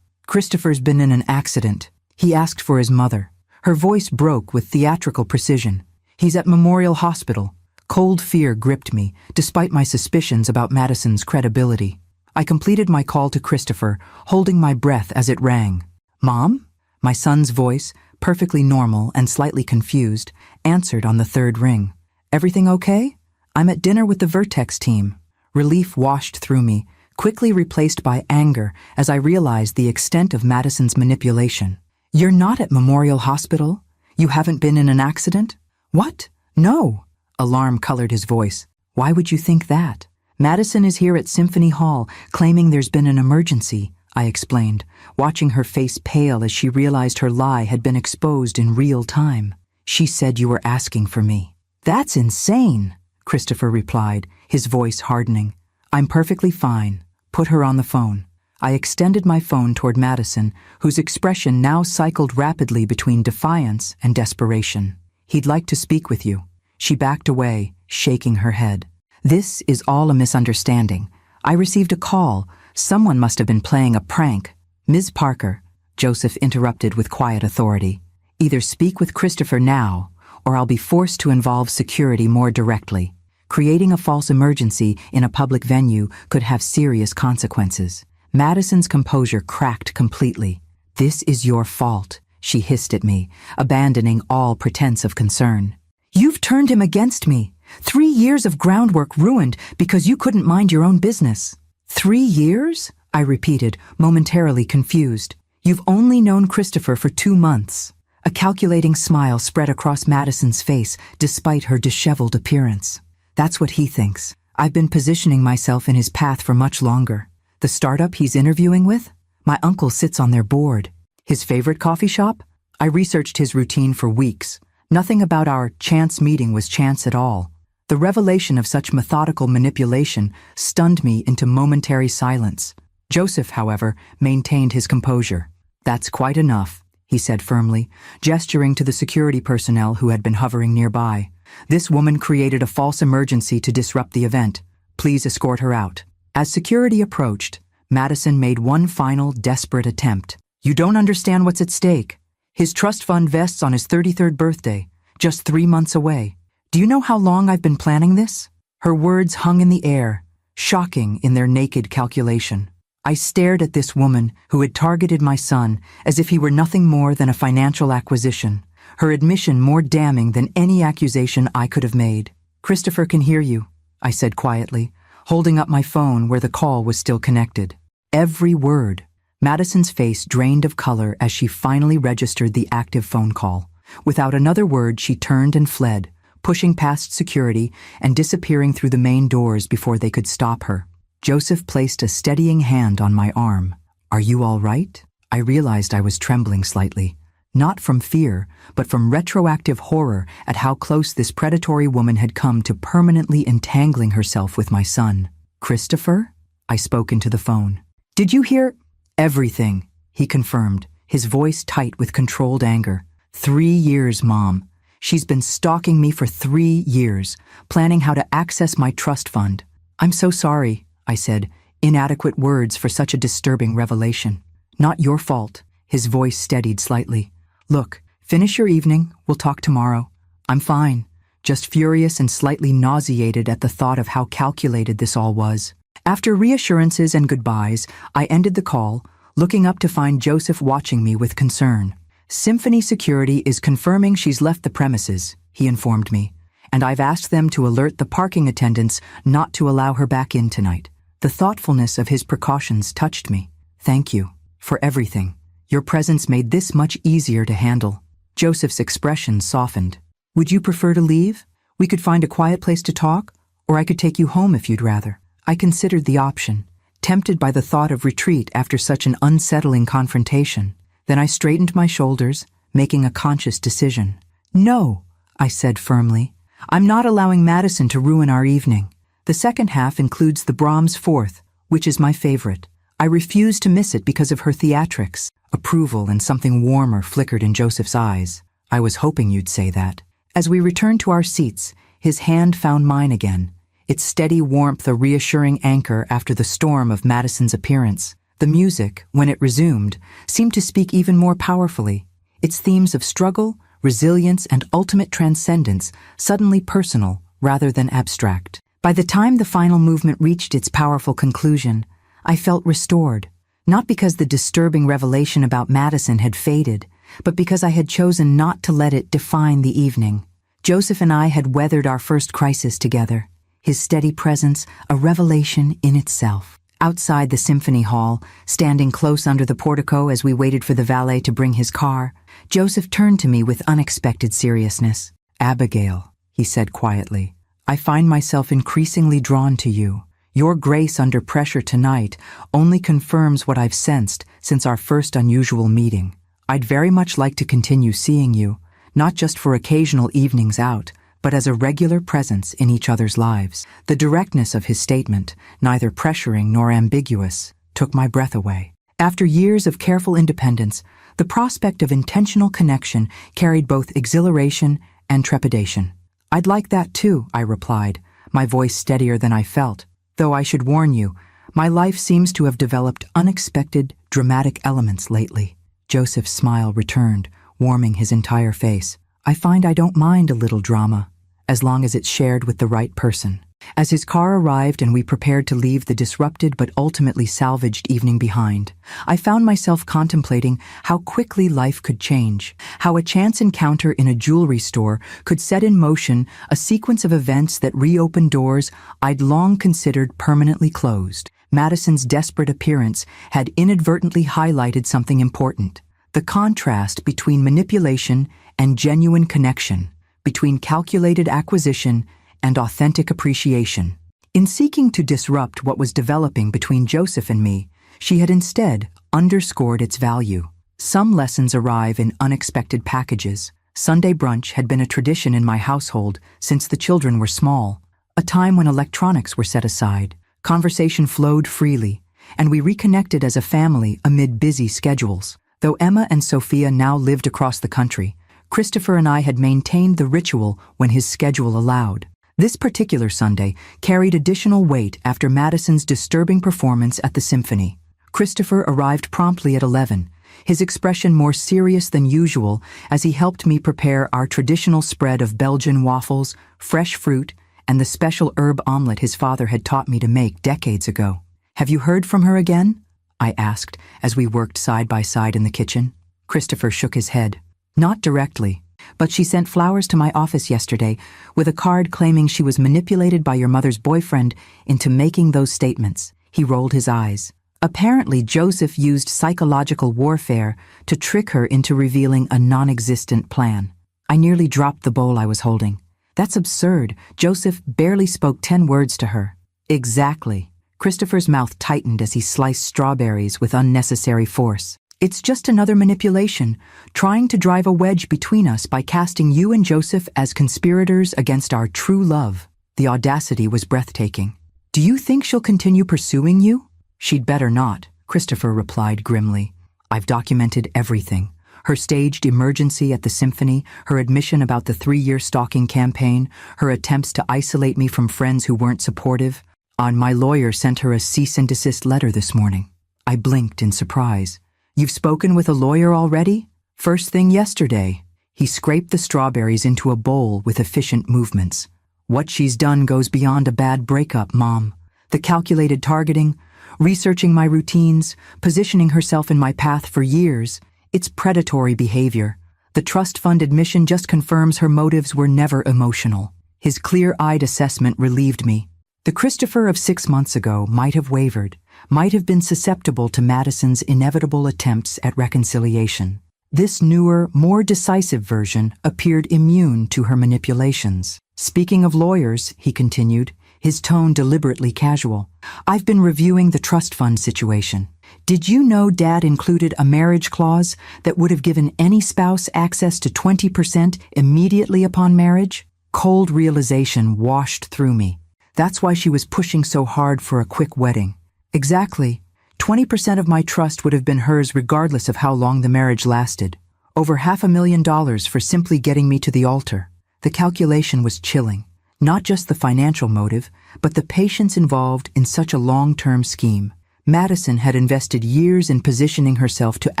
Christopher's been in an accident. He asked for his mother." Her voice broke with theatrical precision. "He's at Memorial Hospital." Cold fear gripped me, despite my suspicions about Madison's credibility. I completed my call to Christopher, holding my breath as it rang. "Mom?" My son's voice, perfectly normal and slightly confused, answered on the third ring. "Everything okay? I'm at dinner with the Vertex team." Relief washed through me, quickly replaced by anger as I realized the extent of Madison's manipulation. "You're not at Memorial Hospital? You haven't been in an accident?" "What? No." Alarm colored his voice. "Why would you think that?" "Madison is here at Symphony Hall, claiming there's been an emergency," I explained, watching her face pale as she realized her lie had been exposed in real time. "She said you were asking for me." "That's insane," Christopher replied, his voice hardening. "I'm perfectly fine. Put her on the phone." I extended my phone toward Madison, whose expression now cycled rapidly between defiance and desperation. "He'd like to speak with you." She backed away, shaking her head. "This is all a misunderstanding. I received a call. Someone must have been playing a prank." "Ms. Parker," Joseph interrupted with quiet authority, "either speak with Christopher now, or I'll be forced to involve security more directly. Creating a false emergency in a public venue could have serious consequences." Madison's composure cracked completely. "This is your fault," she hissed at me, abandoning all pretense of concern. "You've turned him against me. 3 years of groundwork ruined because you couldn't mind your own business." 3 years? I repeated, momentarily confused. "You've only known Christopher for 2 months." A calculating smile spread across Madison's face despite her disheveled appearance. "That's what he thinks. I've been positioning myself in his path for much longer. The startup he's interviewing with? My uncle sits on their board. His favorite coffee shop? I researched his routine for weeks. Nothing about our chance meeting was chance at all." The revelation of such methodical manipulation stunned me into momentary silence. Joseph, however, maintained his composure. "That's quite enough," he said firmly, gesturing to the security personnel who had been hovering nearby. "This woman created a false emergency to disrupt the event. Please escort her out." As security approached, Madison made one final desperate attempt. "You don't understand what's at stake. His trust fund vests on his 33rd birthday, just 3 months away. Do you know how long I've been planning this?" Her words hung in the air, shocking in their naked calculation. I stared at this woman who had targeted my son as if he were nothing more than a financial acquisition, her admission more damning than any accusation I could have made. Christopher can hear you, I said quietly, holding up my phone where the call was still connected. Every word. Madison's face drained of color as she finally registered the active phone call. Without another word, she turned and fled, pushing past security and disappearing through the main doors before they could stop her. Joseph placed a steadying hand on my arm. "Are you all right?" I realized I was trembling slightly, not from fear, but from retroactive horror at how close this predatory woman had come to permanently entangling herself with my son. "Christopher?" I spoke into the phone. "Did you hear?" "Everything," he confirmed, his voice tight with controlled anger. 3 years, Mom. She's been stalking me for 3 years, planning how to access my trust fund. "I'm so sorry," I said, inadequate words for such a disturbing revelation. "Not your fault." His voice steadied slightly. "Look, finish your evening, we'll talk tomorrow. I'm fine, just furious and slightly nauseated at the thought of how calculated this all was." After reassurances and goodbyes, I ended the call, looking up to find Joseph watching me with concern. "Symphony Security is confirming she's left the premises," he informed me, "and I've asked them to alert the parking attendants not to allow her back in tonight." The thoughtfulness of his precautions touched me. "Thank you for everything. Your presence made this much easier to handle." Joseph's expression softened. "Would you prefer to leave? We could find a quiet place to talk, or I could take you home if you'd rather." I considered the option, tempted by the thought of retreat after such an unsettling confrontation. Then I straightened my shoulders, making a conscious decision. "No," I said firmly. "I'm not allowing Madison to ruin our evening. The second half includes the Brahms Fourth, which is my favorite. I refuse to miss it because of her theatrics." Approval and something warmer flickered in Joseph's eyes. "I was hoping you'd say that." As we returned to our seats, his hand found mine again, its steady warmth a reassuring anchor after the storm of Madison's appearance. The music, when it resumed, seemed to speak even more powerfully, its themes of struggle, resilience, and ultimate transcendence suddenly personal rather than abstract. By the time the final movement reached its powerful conclusion, I felt restored, not because the disturbing revelation about Madison had faded, but because I had chosen not to let it define the evening. Joseph and I had weathered our first crisis together, his steady presence a revelation in itself. Outside the symphony hall, standing close under the portico as we waited for the valet to bring his car, Joseph turned to me with unexpected seriousness. "Abigail," he said quietly, "I find myself increasingly drawn to you. Your grace under pressure tonight only confirms what I've sensed since our first unusual meeting. I'd very much like to continue seeing you, not just for occasional evenings out, but as a regular presence in each other's lives." The directness of his statement, neither pressuring nor ambiguous, took my breath away. After years of careful independence, the prospect of intentional connection carried both exhilaration and trepidation. "I'd like that too," I replied, my voice steadier than I felt. "Though I should warn you, my life seems to have developed unexpected, dramatic elements lately." Joseph's smile returned, warming his entire face. "I find I don't mind a little drama, as long as it's shared with the right person." As his car arrived and we prepared to leave the disrupted but ultimately salvaged evening behind, I found myself contemplating how quickly life could change, how a chance encounter in a jewelry store could set in motion a sequence of events that reopened doors I'd long considered permanently closed. Madison's desperate appearance had inadvertently highlighted something important: the contrast between manipulation and genuine connection, between calculated acquisition and authentic appreciation. In seeking to disrupt what was developing between Joseph and me, she had instead underscored its value. Some lessons arrive in unexpected packages. Sunday brunch had been a tradition in my household since the children were small, a time when electronics were set aside. Conversation flowed freely, and we reconnected as a family amid busy schedules. Though Emma and Sophia now lived across the country, Christopher and I had maintained the ritual when his schedule allowed. This particular Sunday carried additional weight after Madison's disturbing performance at the symphony. Christopher arrived promptly at 11, his expression more serious than usual as he helped me prepare our traditional spread of Belgian waffles, fresh fruit, and the special herb omelet his father had taught me to make decades ago. "Have you heard from her again?" I asked as we worked side by side in the kitchen. Christopher shook his head. "Not directly. But she sent flowers to my office yesterday with a card claiming she was manipulated by your mother's boyfriend into making those statements. He rolled his eyes. Apparently, Joseph used psychological warfare to trick her into revealing a non-existent plan. I nearly dropped the bowl I was holding. That's absurd. Joseph barely spoke 10 words to her. Exactly. Christopher's mouth tightened as he sliced strawberries with unnecessary force. It's just another manipulation, trying to drive a wedge between us by casting you and Joseph as conspirators against our true love. The audacity was breathtaking. Do you think she'll continue pursuing you? She'd better not, Christopher replied grimly. I've documented everything. Her staged emergency at the symphony, her admission about the 3-year stalking campaign, her attempts to isolate me from friends who weren't supportive. My lawyer sent her a cease and desist letter this morning. I blinked in surprise. You've spoken with a lawyer already? First thing yesterday. He scraped the strawberries into a bowl with efficient movements. What she's done goes beyond a bad breakup, Mom. The calculated targeting, researching my routines, positioning herself in my path for years. It's predatory behavior. The trust fund admission just confirms her motives were never emotional. His clear-eyed assessment relieved me. The Christopher of 6 months ago might have wavered, might have been susceptible to Madison's inevitable attempts at reconciliation. This newer, more decisive version appeared immune to her manipulations. Speaking of lawyers, he continued, his tone deliberately casual, I've been reviewing the trust fund situation. Did you know Dad included a marriage clause that would have given any spouse access to 20% immediately upon marriage? Cold realization washed through me. That's why she was pushing so hard for a quick wedding. Exactly. 20% of my trust would have been hers regardless of how long the marriage lasted. Over $500,000 for simply getting me to the altar. The calculation was chilling. Not just the financial motive, but the patience involved in such a long-term scheme. Madison had invested years in positioning herself to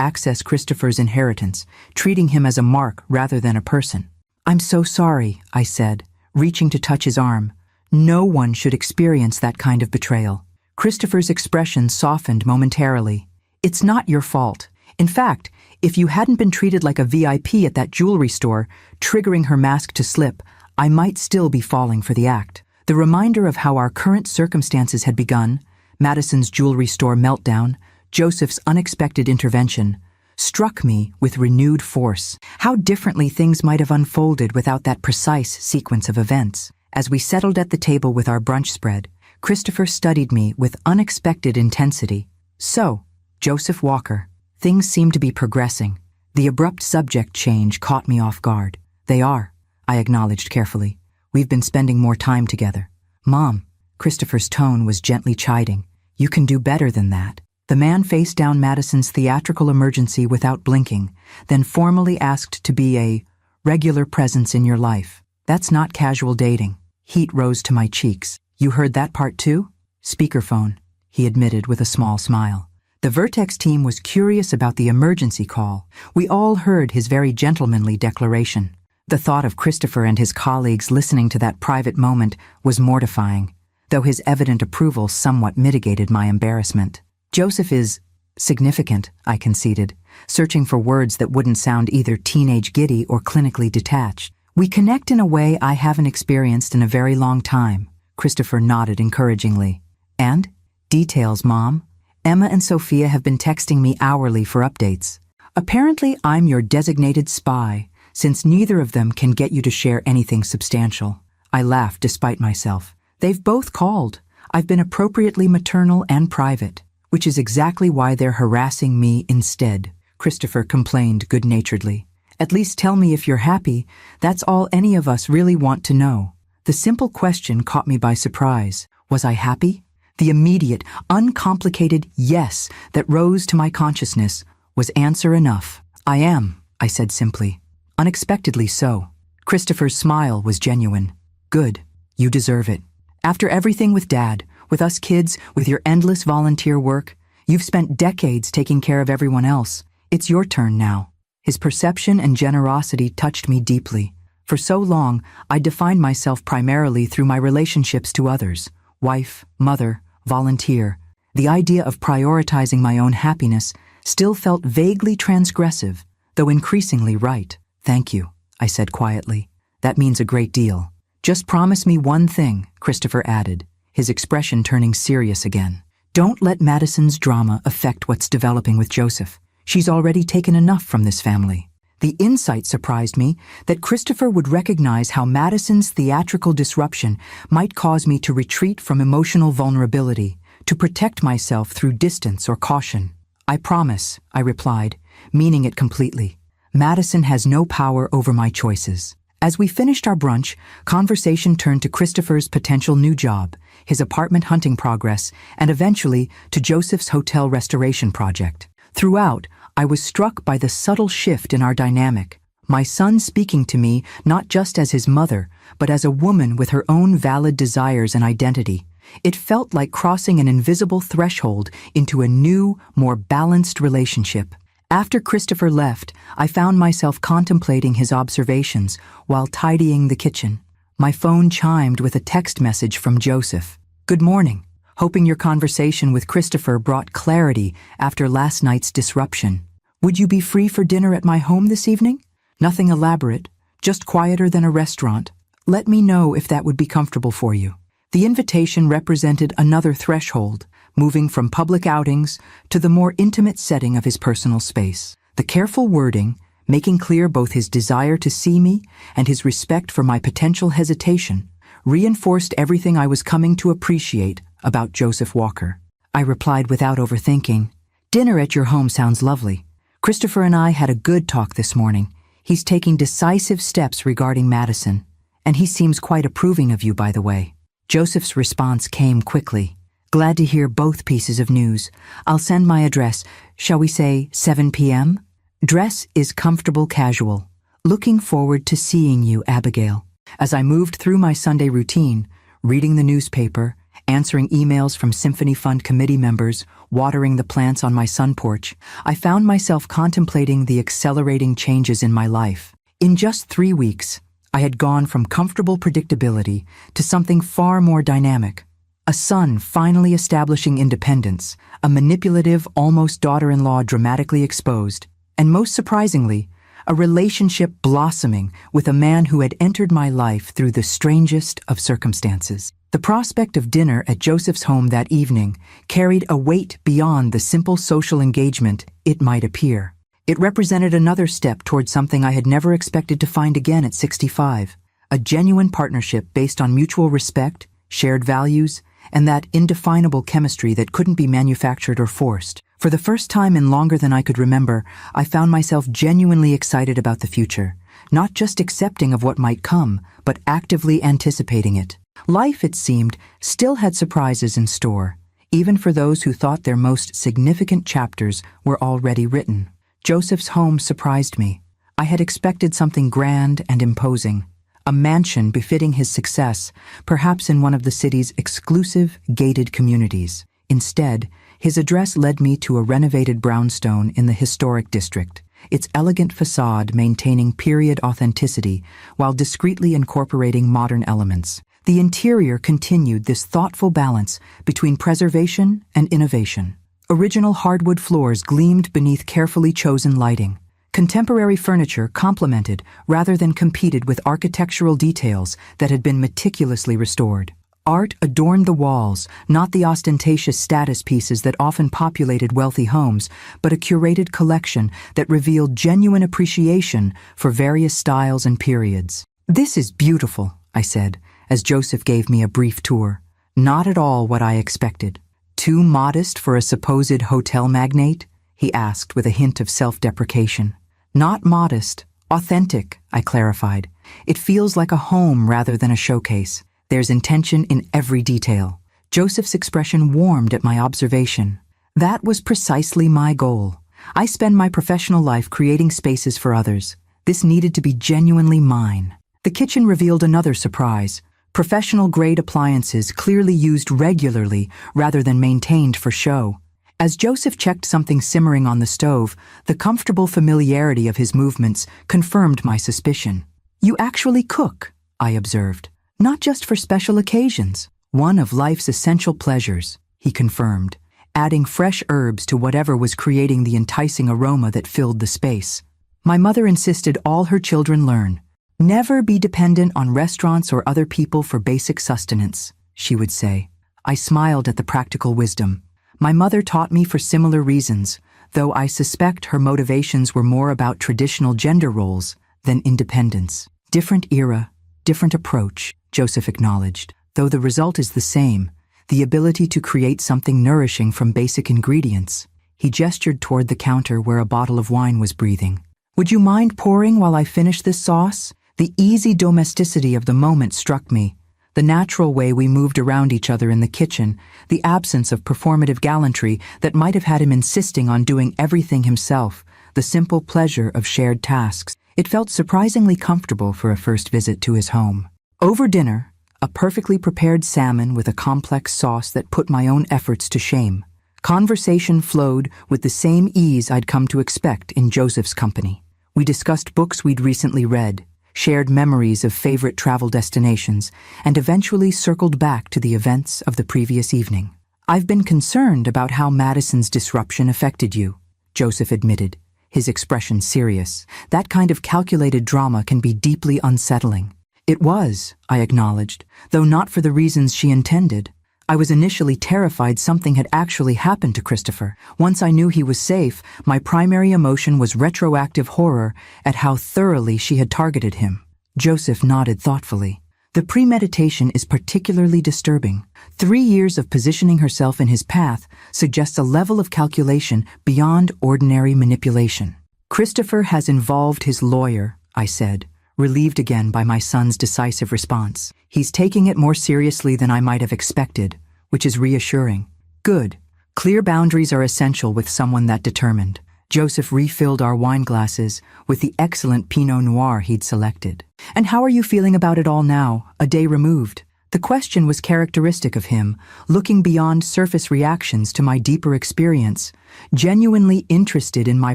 access Christopher's inheritance, treating him as a mark rather than a person. I'm so sorry, I said, reaching to touch his arm. No one should experience that kind of betrayal. Christopher's expression softened momentarily. It's not your fault. In fact, if you hadn't been treated like a VIP at that jewelry store, triggering her mask to slip, I might still be falling for the act. The reminder of how our current circumstances had begun, Madison's jewelry store meltdown, Joseph's unexpected intervention, struck me with renewed force. How differently things might have unfolded without that precise sequence of events. As we settled at the table with our brunch spread, Christopher studied me with unexpected intensity. So, Joseph Walker, things seem to be progressing. The abrupt subject change caught me off guard. They are, I acknowledged carefully. We've been spending more time together. Mom, Christopher's tone was gently chiding. You can do better than that. The man faced down Madison's theatrical emergency without blinking, then formally asked to be a regular presence in your life. That's not casual dating. Heat rose to my cheeks. You heard that part too? Speakerphone, he admitted with a small smile. The Vertex team was curious about the emergency call. We all heard his very gentlemanly declaration. The thought of Christopher and his colleagues listening to that private moment was mortifying, though his evident approval somewhat mitigated my embarrassment. Joseph is significant, I conceded, searching for words that wouldn't sound either teenage giddy or clinically detached. We connect in a way I haven't experienced in a very long time. Christopher nodded encouragingly. And? Details, Mom. Emma and Sophia have been texting me hourly for updates. Apparently, I'm your designated spy, since neither of them can get you to share anything substantial. I laughed despite myself. They've both called. I've been appropriately maternal and private, which is exactly why they're harassing me instead, Christopher complained good-naturedly. At least tell me if you're happy. That's all any of us really want to know. The simple question caught me by surprise. Was I happy? The immediate, uncomplicated yes that rose to my consciousness was answer enough. I am, I said simply. Unexpectedly so. Christopher's smile was genuine. Good. You deserve it. After everything with Dad, with us kids, with your endless volunteer work, you've spent decades taking care of everyone else. It's your turn now. His perception and generosity touched me deeply. For so long, I defined myself primarily through my relationships to others. Wife, mother, volunteer. The idea of prioritizing my own happiness still felt vaguely transgressive, though increasingly right. Thank you. I said quietly. That means a great deal. Just promise me one thing, Christopher added, his expression turning serious again. Don't let Madison's drama affect what's developing with Joseph. She's already taken enough from this family. The insight surprised me that Christopher would recognize how Madison's theatrical disruption might cause me to retreat from emotional vulnerability, to protect myself through distance or caution. I promise, I replied, meaning it completely. Madison has no power over my choices. As we finished our brunch, conversation turned to Christopher's potential new job, his apartment hunting progress, and eventually to Joseph's hotel restoration project. Throughout, I was struck by the subtle shift in our dynamic, my son speaking to me not just as his mother, but as a woman with her own valid desires and identity. It felt like crossing an invisible threshold into a new, more balanced relationship. After Christopher left, I found myself contemplating his observations while tidying the kitchen. My phone chimed with a text message from Joseph. Good morning. Hoping your conversation with Christopher brought clarity after last night's disruption. Would you be free for dinner at my home this evening? Nothing elaborate, just quieter than a restaurant. Let me know if that would be comfortable for you. The invitation represented another threshold, moving from public outings to the more intimate setting of his personal space. The careful wording, making clear both his desire to see me and his respect for my potential hesitation, reinforced everything I was coming to appreciate about Joseph Walker. I replied without overthinking, Dinner at your home sounds lovely. Christopher and I had a good talk this morning. He's taking decisive steps regarding Madison, and he seems quite approving of you, by the way. Joseph's response came quickly. Glad to hear both pieces of news. I'll send my address. Shall we say 7 p.m.? Dress is comfortable casual. Looking forward to seeing you, Abigail. As I moved through my Sunday routine, reading the newspaper, answering emails from Symphony Fund committee members, watering the plants on my sun porch, I found myself contemplating the accelerating changes in my life. In just 3 weeks, I had gone from comfortable predictability to something far more dynamic. A son finally establishing independence, a manipulative, almost daughter-in-law dramatically exposed, and most surprisingly, a relationship blossoming with a man who had entered my life through the strangest of circumstances. The prospect of dinner at Joseph's home that evening carried a weight beyond the simple social engagement it might appear. It represented another step toward something I had never expected to find again at 65, a genuine partnership based on mutual respect, shared values, and that indefinable chemistry that couldn't be manufactured or forced. For the first time in longer than I could remember, I found myself genuinely excited about the future, not just accepting of what might come, but actively anticipating it. Life, it seemed, still had surprises in store, even for those who thought their most significant chapters were already written. Joseph's home surprised me. I had expected something grand and imposing, a mansion befitting his success, perhaps in one of the city's exclusive, gated communities. Instead, his address led me to a renovated brownstone in the historic district, its elegant facade maintaining period authenticity while discreetly incorporating modern elements. The interior continued this thoughtful balance between preservation and innovation. Original hardwood floors gleamed beneath carefully chosen lighting. Contemporary furniture complemented rather than competed with architectural details that had been meticulously restored. Art adorned the walls, not the ostentatious status pieces that often populated wealthy homes, but a curated collection that revealed genuine appreciation for various styles and periods. This is beautiful, I said, as Joseph gave me a brief tour. Not at all what I expected. Too modest for a supposed hotel magnate? He asked with a hint of self-deprecation. Not modest, authentic, I clarified. It feels like a home rather than a showcase. There's intention in every detail. Joseph's expression warmed at my observation. That was precisely my goal. I spend my professional life creating spaces for others. This needed to be genuinely mine. The kitchen revealed another surprise. Professional-grade appliances clearly used regularly rather than maintained for show. As Joseph checked something simmering on the stove, the comfortable familiarity of his movements confirmed my suspicion. You actually cook, I observed. Not just for special occasions. One of life's essential pleasures, he confirmed, adding fresh herbs to whatever was creating the enticing aroma that filled the space. My mother insisted all her children learn. Never be dependent on restaurants or other people for basic sustenance, she would say. I smiled at the practical wisdom. My mother taught me for similar reasons, though I suspect her motivations were more about traditional gender roles than independence. Different era, different approach, Joseph acknowledged, though the result is the same, the ability to create something nourishing from basic ingredients. He gestured toward the counter where a bottle of wine was breathing. Would you mind pouring while I finish this sauce? The easy domesticity of the moment struck me. The natural way we moved around each other in the kitchen, the absence of performative gallantry that might have had him insisting on doing everything himself, the simple pleasure of shared tasks. It felt surprisingly comfortable for a first visit to his home. Over dinner, a perfectly prepared salmon with a complex sauce that put my own efforts to shame. Conversation flowed with the same ease I'd come to expect in Joseph's company. We discussed books we'd recently read, shared memories of favorite travel destinations, and eventually circled back to the events of the previous evening. I've been concerned about how Madison's disruption affected you, Joseph admitted, his expression serious. That kind of calculated drama can be deeply unsettling. It was, I acknowledged, though not for the reasons she intended. I was initially terrified something had actually happened to Christopher. Once I knew he was safe, my primary emotion was retroactive horror at how thoroughly she had targeted him. Joseph nodded thoughtfully. The premeditation is particularly disturbing. 3 years of positioning herself in his path suggests a level of calculation beyond ordinary manipulation. Christopher has involved his lawyer, I said, relieved again by my son's decisive response. He's taking it more seriously than I might have expected, which is reassuring. Good. Clear boundaries are essential with someone that determined. Joseph refilled our wine glasses with the excellent Pinot Noir he'd selected. And how are you feeling about it all now, a day removed? The question was characteristic of him, looking beyond surface reactions to my deeper experience, genuinely interested in my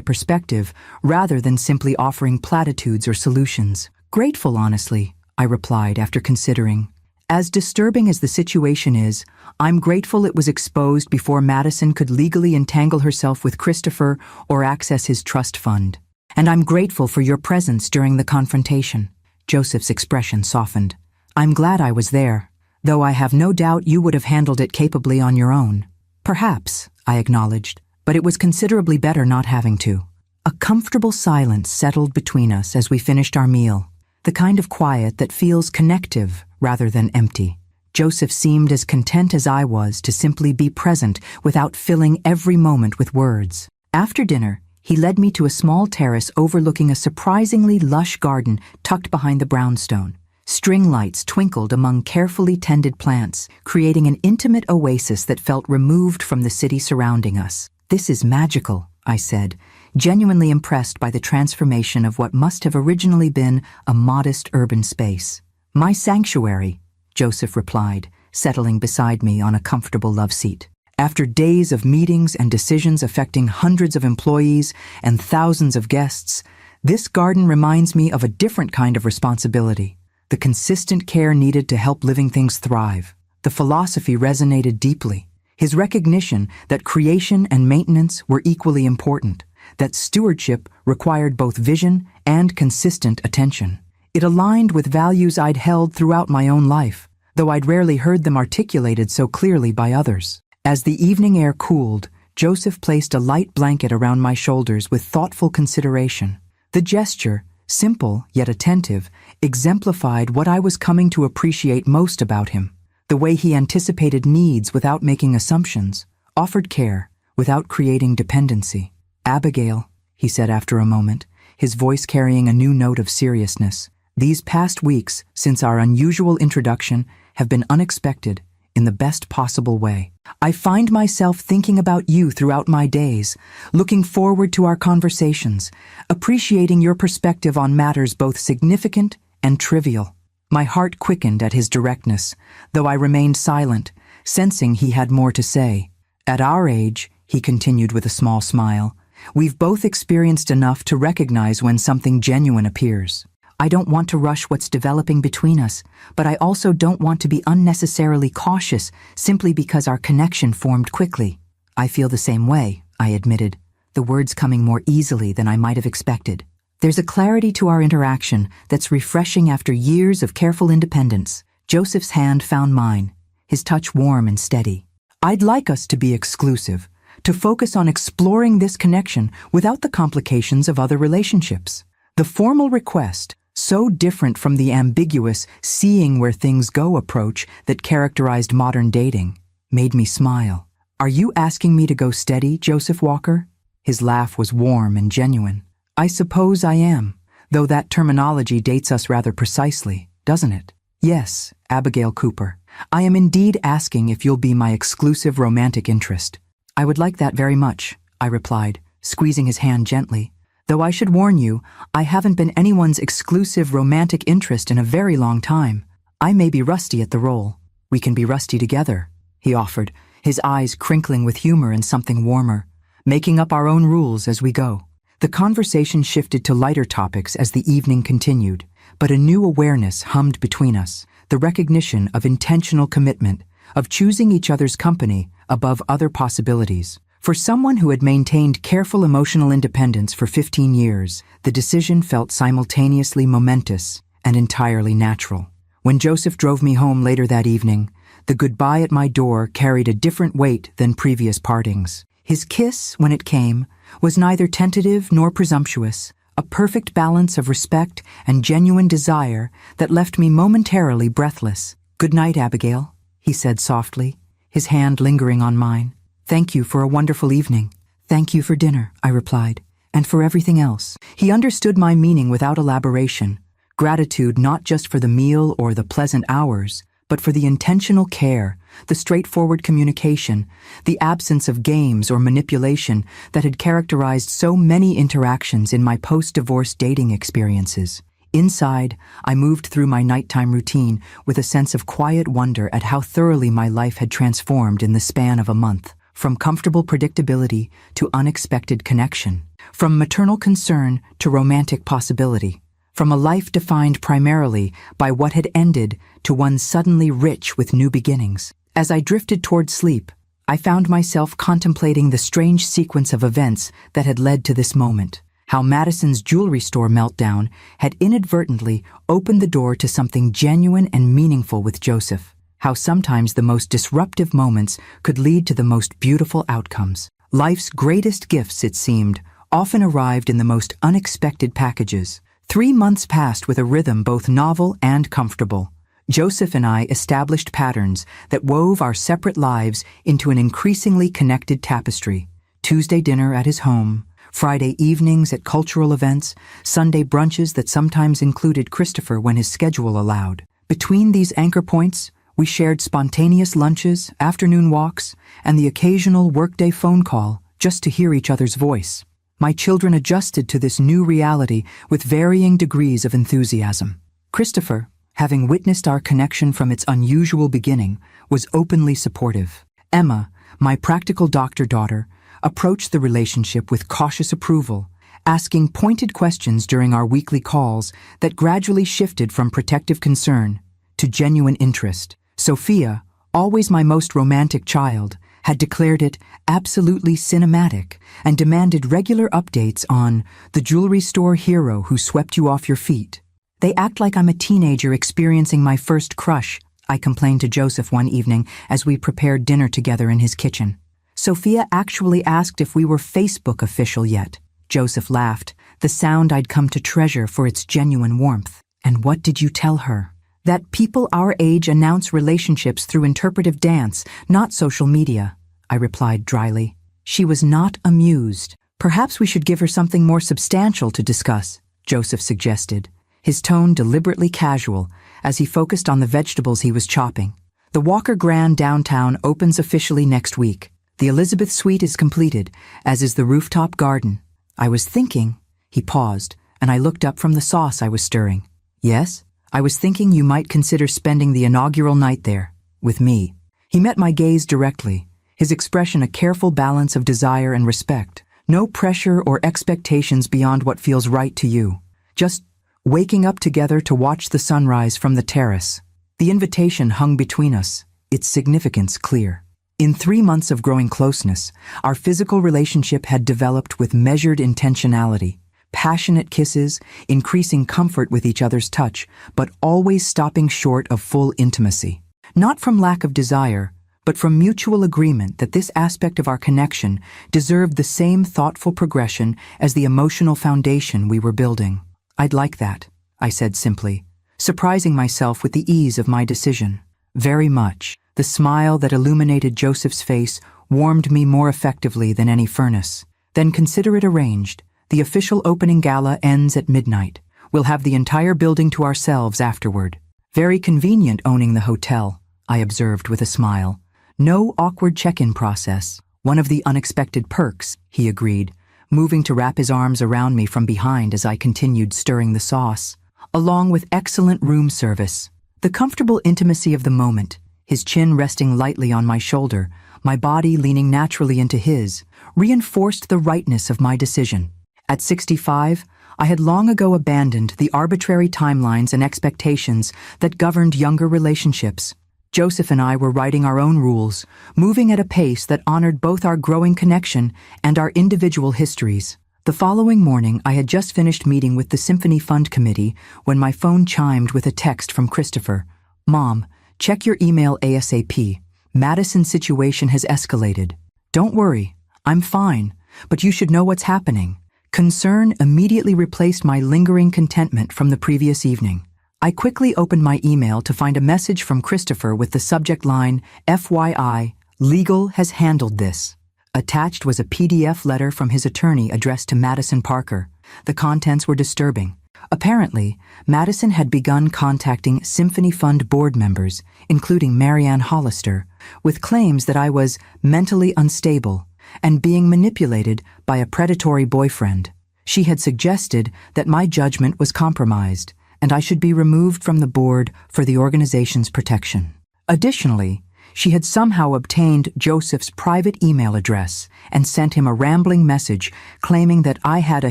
perspective rather than simply offering platitudes or solutions. Grateful, honestly, I replied after considering. As disturbing as the situation is, I'm grateful it was exposed before Madison could legally entangle herself with Christopher or access his trust fund. And I'm grateful for your presence during the confrontation. Joseph's expression softened. I'm glad I was there, though I have no doubt you would have handled it capably on your own. Perhaps, I acknowledged, but it was considerably better not having to. A comfortable silence settled between us as we finished our meal, the kind of quiet that feels connective rather than empty. Joseph seemed as content as I was to simply be present without filling every moment with words. After dinner, he led me to a small terrace overlooking a surprisingly lush garden tucked behind the brownstone. String lights twinkled among carefully tended plants, creating an intimate oasis that felt removed from the city surrounding us. This is magical, I said, genuinely impressed by the transformation of what must have originally been a modest urban space. My sanctuary, Joseph replied, settling beside me on a comfortable love seat. After days of meetings and decisions affecting hundreds of employees and thousands of guests, this garden reminds me of a different kind of responsibility, the consistent care needed to help living things thrive. The philosophy resonated deeply, his recognition that creation and maintenance were equally important, that stewardship required both vision and consistent attention. It aligned with values I'd held throughout my own life, though I'd rarely heard them articulated so clearly by others. As the evening air cooled, Joseph placed a light blanket around my shoulders with thoughtful consideration. The gesture, simple yet attentive, exemplified what I was coming to appreciate most about him: the way he anticipated needs without making assumptions, offered care without creating dependency. "Abigail," he said after a moment, his voice carrying a new note of seriousness, "these past weeks, since our unusual introduction, have been unexpected in the best possible way. I find myself thinking about you throughout my days, looking forward to our conversations, appreciating your perspective on matters both significant and trivial." My heart quickened at his directness, though I remained silent, sensing he had more to say. "At our age," he continued with a small smile, "we've both experienced enough to recognize when something genuine appears. I don't want to rush what's developing between us, but I also don't want to be unnecessarily cautious simply because our connection formed quickly." "I feel the same way," I admitted, the words coming more easily than I might have expected. There's a clarity to our interaction that's refreshing after years of careful independence. Joseph's hand found mine, his touch warm and steady. I'd like us to be exclusive, to focus on exploring this connection without the complications of other relationships. The formal request, so different from the ambiguous seeing where things go approach that characterized modern dating, made me smile. Are you asking me to go steady, Joseph Walker? His laugh was warm and genuine. I suppose I am, though that terminology dates us rather precisely, doesn't it? Yes, Abigail Cooper. I am indeed asking if you'll be my exclusive romantic interest. I would like that very much, I replied, squeezing his hand gently. Though I should warn you, I haven't been anyone's exclusive romantic interest in a very long time. I may be rusty at the role. We can be rusty together, he offered, his eyes crinkling with humor and something warmer, making up our own rules as we go. The conversation shifted to lighter topics as the evening continued, but a new awareness hummed between us, the recognition of intentional commitment, of choosing each other's company above other possibilities. For someone who had maintained careful emotional independence for 15 years, the decision felt simultaneously momentous and entirely natural. When Joseph drove me home later that evening, the goodbye at my door carried a different weight than previous partings. His kiss, when it came, was neither tentative nor presumptuous, a perfect balance of respect and genuine desire that left me momentarily breathless. "Good night, Abigail," he said softly, his hand lingering on mine. "Thank you for a wonderful evening." "Thank you for dinner," I replied, "and for everything else." He understood my meaning without elaboration, gratitude not just for the meal or the pleasant hours, but for the intentional care, the straightforward communication, the absence of games or manipulation that had characterized so many interactions in my post-divorce dating experiences. Inside, I moved through my nighttime routine with a sense of quiet wonder at how thoroughly my life had transformed in the span of a month. From comfortable predictability to unexpected connection, from maternal concern to romantic possibility, from a life defined primarily by what had ended to one suddenly rich with new beginnings. As I drifted toward sleep, I found myself contemplating the strange sequence of events that had led to this moment. How Madison's jewelry store meltdown had inadvertently opened the door to something genuine and meaningful with Joseph. How sometimes the most disruptive moments could lead to the most beautiful outcomes. Life's greatest gifts, it seemed, often arrived in the most unexpected packages. 3 months passed with a rhythm both novel and comfortable. Joseph and I established patterns that wove our separate lives into an increasingly connected tapestry. Tuesday dinner at his home, Friday evenings at cultural events, Sunday brunches that sometimes included Christopher when his schedule allowed. Between these anchor points, we shared spontaneous lunches, afternoon walks, and the occasional workday phone call just to hear each other's voice. My children adjusted to this new reality with varying degrees of enthusiasm. Christopher, having witnessed our connection from its unusual beginning, was openly supportive. Emma, my practical doctor daughter, approached the relationship with cautious approval, asking pointed questions during our weekly calls that gradually shifted from protective concern to genuine interest. Sophia, always my most romantic child, had declared it absolutely cinematic and demanded regular updates on the jewelry store hero who swept you off your feet. "They act like I'm a teenager experiencing my first crush," I complained to Joseph one evening as we prepared dinner together in his kitchen. "Sophia actually asked if we were Facebook official yet." Joseph laughed, the sound I'd come to treasure for its genuine warmth. "And what did you tell her?" "That people our age announce relationships through interpretive dance, not social media," I replied dryly. She was not amused. "Perhaps we should give her something more substantial to discuss," Joseph suggested, his tone deliberately casual as he focused on the vegetables he was chopping. "The Walker Grand downtown opens officially next week. The Elizabeth Suite is completed, as is the rooftop garden. I was thinking," he paused, and I looked up from the sauce I was stirring. "Yes? I was thinking you might consider spending the inaugural night there, with me." He met my gaze directly, his expression a careful balance of desire and respect. No pressure or expectations beyond what feels right to you. Just waking up together to watch the sunrise from the terrace. The invitation hung between us, its significance clear. In 3 months of growing closeness, our physical relationship had developed with measured intentionality, passionate kisses, increasing comfort with each other's touch, but always stopping short of full intimacy. Not from lack of desire, but from mutual agreement that this aspect of our connection deserved the same thoughtful progression as the emotional foundation we were building. "I'd like that," I said simply, surprising myself with the ease of my decision. "Very much." The smile that illuminated Joseph's face warmed me more effectively than any furnace. "Then consider it arranged. The official opening gala ends at midnight. We'll have the entire building to ourselves afterward." "Very convenient owning the hotel," I observed with a smile. "No awkward check-in process. One of the unexpected perks," he agreed, moving to wrap his arms around me from behind as I continued stirring the sauce. "Along with excellent room service. The comfortable intimacy of the moment, his chin resting lightly on my shoulder, my body leaning naturally into his, reinforced the rightness of my decision. At 65, I had long ago abandoned the arbitrary timelines and expectations that governed younger relationships. Joseph and I were writing our own rules, moving at a pace that honored both our growing connection and our individual histories. The following morning, I had just finished meeting with the Symphony Fund Committee when my phone chimed with a text from Christopher. "Mom, check your email ASAP. Madison's situation has escalated." "Don't worry, I'm fine, but you should know what's happening." Concern immediately replaced my lingering contentment from the previous evening. I quickly opened my email to find a message from Christopher with the subject line, "FYI, legal has handled this." Attached was a PDF letter from his attorney addressed to Madison Parker. The contents were disturbing. Apparently, Madison had begun contacting Symphony Fund board members, including Marianne Hollister, with claims that I was mentally unstable and being manipulated by a predatory boyfriend. She had suggested that my judgment was compromised, and I should be removed from the board for the organization's protection. Additionally, she had somehow obtained Joseph's private email address and sent him a rambling message claiming that I had a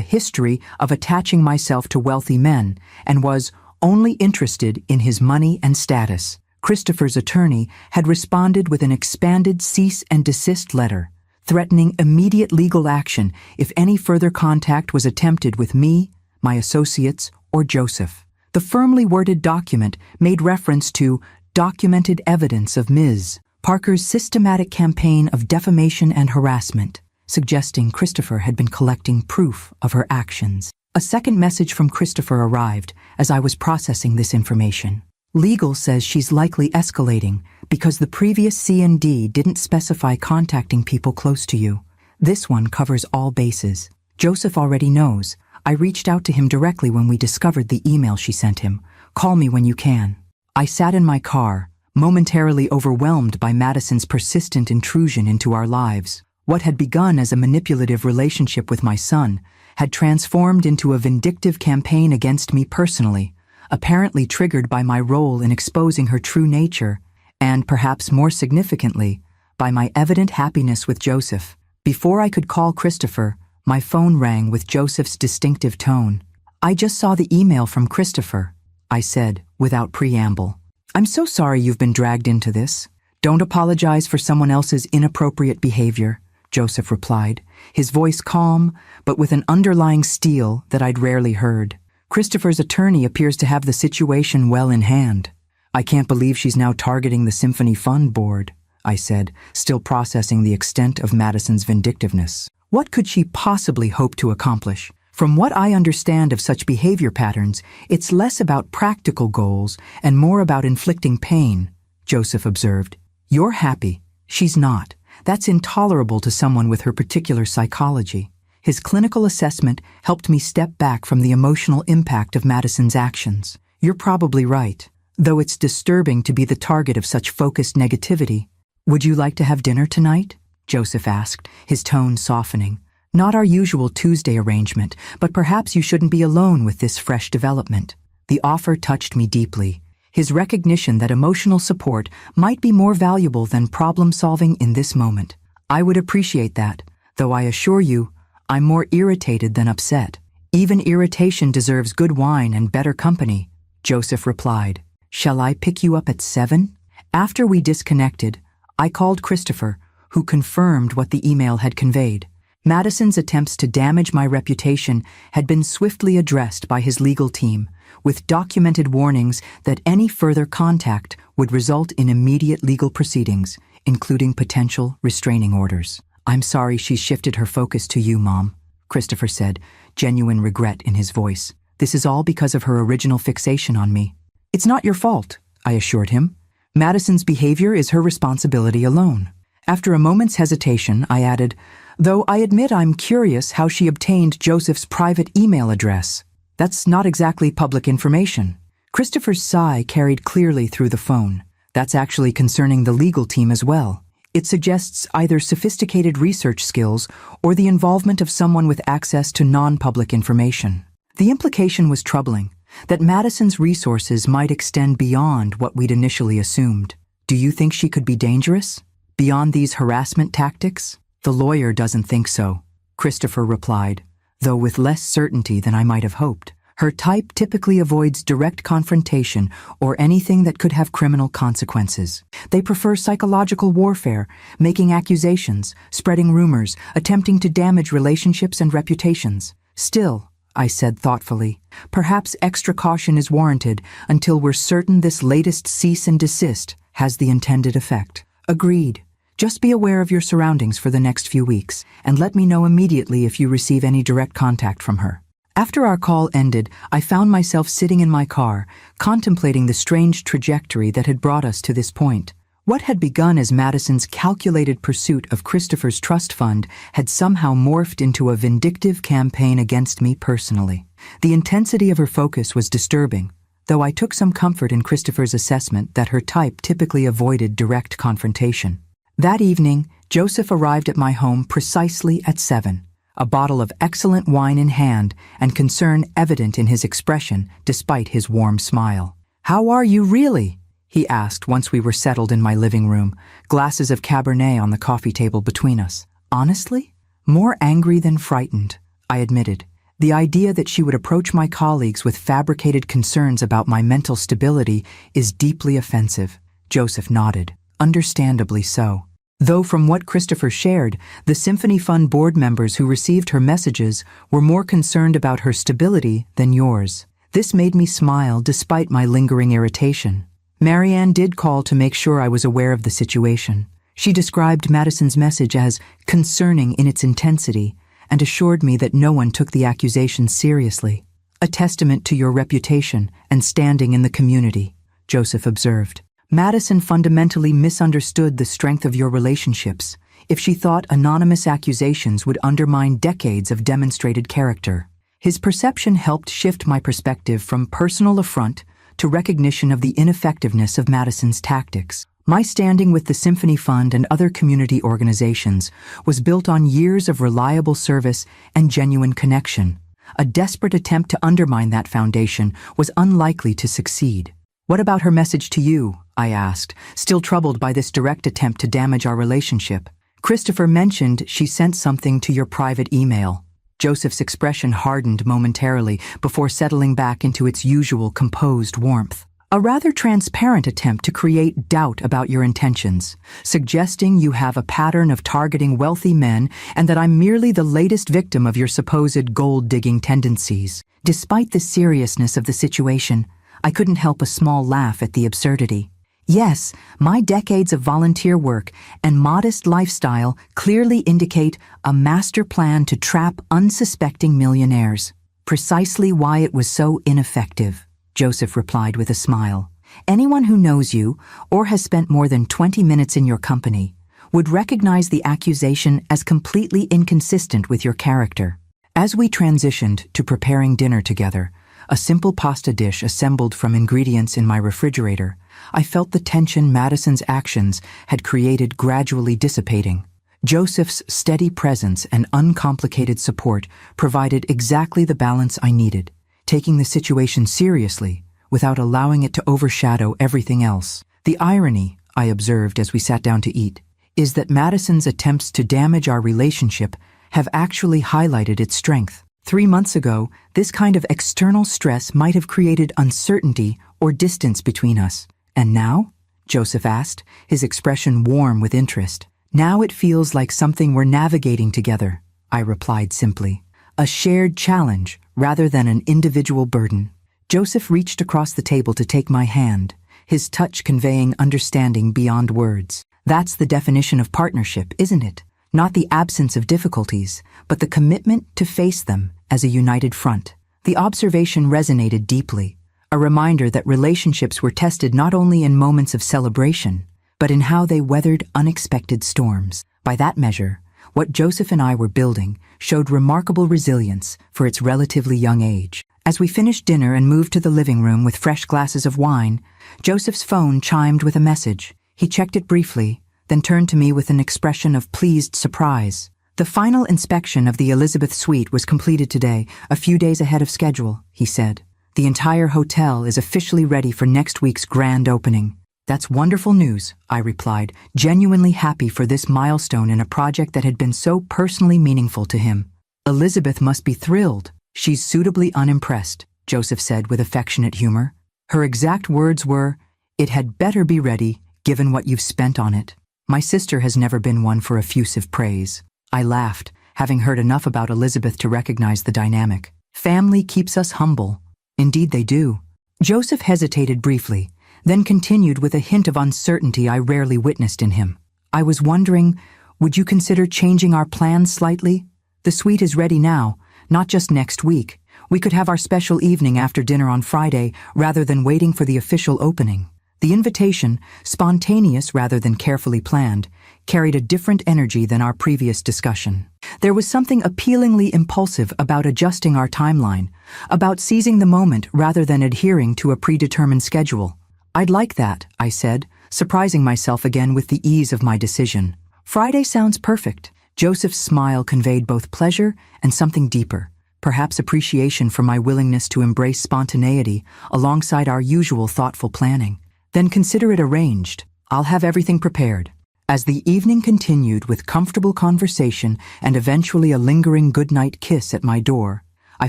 history of attaching myself to wealthy men and was only interested in his money and status. Christopher's attorney had responded with an expanded cease and desist letter, threatening immediate legal action if any further contact was attempted with me, my associates, or Joseph. The firmly worded document made reference to documented evidence of Ms. Parker's systematic campaign of defamation and harassment, suggesting Christopher had been collecting proof of her actions. A second message from Christopher arrived as I was processing this information. "Legal says she's likely escalating because the previous C&D didn't specify contacting people close to you. This one covers all bases. Joseph already knows. I reached out to him directly when we discovered the email she sent him. Call me when you can." I sat in my car, momentarily overwhelmed by Madison's persistent intrusion into our lives. What had begun as a manipulative relationship with my son had transformed into a vindictive campaign against me personally, apparently triggered by my role in exposing her true nature, and perhaps more significantly, by my evident happiness with Joseph. Before I could call Christopher, my phone rang with Joseph's distinctive tone. "I just saw the email from Christopher," I said, without preamble. "I'm so sorry you've been dragged into this." "Don't apologize for someone else's inappropriate behavior," Joseph replied, his voice calm, but with an underlying steel that I'd rarely heard. "Christopher's attorney appears to have the situation well in hand." "I can't believe she's now targeting the Symphony Fund board," I said, still processing the extent of Madison's vindictiveness. What could she possibly hope to accomplish? From what I understand of such behavior patterns, it's less about practical goals and more about inflicting pain, Joseph observed. "You're happy. She's not. That's intolerable to someone with her particular psychology." His clinical assessment helped me step back from the emotional impact of Madison's actions. "You're probably right, though it's disturbing to be the target of such focused negativity." "Would you like to have dinner tonight?" Joseph asked, his tone softening. "Not our usual Tuesday arrangement, but perhaps you shouldn't be alone with this fresh development." The offer touched me deeply. His recognition that emotional support might be more valuable than problem-solving in this moment. "I would appreciate that, though I assure you, I'm more irritated than upset." "Even irritation deserves good wine and better company," Joseph replied. "Shall I pick you up at 7? After we disconnected, I called Christopher, who confirmed what the email had conveyed. Madison's attempts to damage my reputation had been swiftly addressed by his legal team, with documented warnings that any further contact would result in immediate legal proceedings, including potential restraining orders. "I'm sorry she's shifted her focus to you, Mom," Christopher said, genuine regret in his voice. "This is all because of her original fixation on me." "It's not your fault," I assured him. "Madison's behavior is her responsibility alone." After a moment's hesitation, I added, "Though I admit I'm curious how she obtained Joseph's private email address. That's not exactly public information." Christopher's sigh carried clearly through the phone. "That's actually concerning the legal team as well. It suggests either sophisticated research skills or the involvement of someone with access to non-public information." The implication was troubling, that Madison's resources might extend beyond what we'd initially assumed. "Do you think she could be dangerous? Beyond these harassment tactics?" "The lawyer doesn't think so," Christopher replied, though with less certainty than I might have hoped. "Her type typically avoids direct confrontation or anything that could have criminal consequences. They prefer psychological warfare, making accusations, spreading rumors, attempting to damage relationships and reputations. Still," I said thoughtfully, "perhaps extra caution is warranted until we're certain this latest cease and desist has the intended effect." "Agreed. Just be aware of your surroundings for the next few weeks, and let me know immediately if you receive any direct contact from her." After our call ended, I found myself sitting in my car, contemplating the strange trajectory that had brought us to this point. What had begun as Madison's calculated pursuit of Christopher's trust fund had somehow morphed into a vindictive campaign against me personally. The intensity of her focus was disturbing, though I took some comfort in Christopher's assessment that her type typically avoided direct confrontation. That evening, Joseph arrived at my home precisely at 7, a bottle of excellent wine in hand and concern evident in his expression despite his warm smile. "How are you really?" he asked once we were settled in my living room, glasses of Cabernet on the coffee table between us. "Honestly? More angry than frightened," I admitted. The idea that she would approach my colleagues with fabricated concerns about my mental stability is deeply offensive. Joseph nodded. Understandably so. Though from what Christopher shared, the Symphony Fund board members who received her messages were more concerned about her stability than yours. This made me smile despite my lingering irritation. Marianne did call to make sure I was aware of the situation. She described Madison's message as concerning in its intensity and assured me that no one took the accusation seriously. "A testament to your reputation and standing in the community," Joseph observed. "Madison fundamentally misunderstood the strength of your relationships if she thought anonymous accusations would undermine decades of demonstrated character." His perception helped shift my perspective from personal affront to recognition of the ineffectiveness of Madison's tactics. My standing with the Symphony Fund and other community organizations was built on years of reliable service and genuine connection. A desperate attempt to undermine that foundation was unlikely to succeed. "What about her message to you?" I asked, still troubled by this direct attempt to damage our relationship. "Christopher mentioned she sent something to your private email." Joseph's expression hardened momentarily before settling back into its usual composed warmth. "A rather transparent attempt to create doubt about your intentions, suggesting you have a pattern of targeting wealthy men and that I'm merely the latest victim of your supposed gold-digging tendencies." Despite the seriousness of the situation, I couldn't help a small laugh at the absurdity. Yes, my decades of volunteer work and modest lifestyle clearly indicate a master plan to trap unsuspecting millionaires. "Precisely why it was so ineffective," Joseph replied with a smile. "Anyone who knows you, or has spent more than 20 minutes in your company, would recognize the accusation as completely inconsistent with your character." As we transitioned to preparing dinner together, a simple pasta dish assembled from ingredients in my refrigerator, I felt the tension Madison's actions had created gradually dissipating. Joseph's steady presence and uncomplicated support provided exactly the balance I needed, taking the situation seriously without allowing it to overshadow everything else. The irony, I observed as we sat down to eat, is that Madison's attempts to damage our relationship have actually highlighted its strength. 3 months ago, this kind of external stress might have created uncertainty or distance between us. "And now?" Joseph asked, his expression warm with interest. "Now it feels like something we're navigating together," I replied simply. A shared challenge rather than an individual burden. Joseph reached across the table to take my hand, his touch conveying understanding beyond words. That's the definition of partnership, isn't it? Not the absence of difficulties, but the commitment to face them as a united front. The observation resonated deeply, a reminder that relationships were tested not only in moments of celebration, but in how they weathered unexpected storms. By that measure, what Joseph and I were building showed remarkable resilience for its relatively young age. As we finished dinner and moved to the living room with fresh glasses of wine, Joseph's phone chimed with a message. He checked it briefly, then turned to me with an expression of pleased surprise. The final inspection of the Elizabeth suite was completed today, a few days ahead of schedule, he said. The entire hotel is officially ready for next week's grand opening. That's wonderful news, I replied, genuinely happy for this milestone in a project that had been so personally meaningful to him. Elizabeth must be thrilled. She's suitably unimpressed, Joseph said with affectionate humor. Her exact words were, "It had better be ready, given what you've spent on it." My sister has never been one for effusive praise. I laughed, having heard enough about Elizabeth to recognize the dynamic. Family keeps us humble. Indeed they do. Joseph hesitated briefly, then continued with a hint of uncertainty I rarely witnessed in him. I was wondering, would you consider changing our plans slightly? The suite is ready now, not just next week. We could have our special evening after dinner on Friday rather than waiting for the official opening. The invitation, spontaneous rather than carefully planned, carried a different energy than our previous discussion. There was something appealingly impulsive about adjusting our timeline, about seizing the moment rather than adhering to a predetermined schedule. I'd like that, I said, surprising myself again with the ease of my decision. Friday sounds perfect. Joseph's smile conveyed both pleasure and something deeper, perhaps appreciation for my willingness to embrace spontaneity alongside our usual thoughtful planning. Then consider it arranged. I'll have everything prepared. As the evening continued with comfortable conversation and eventually a lingering goodnight kiss at my door, I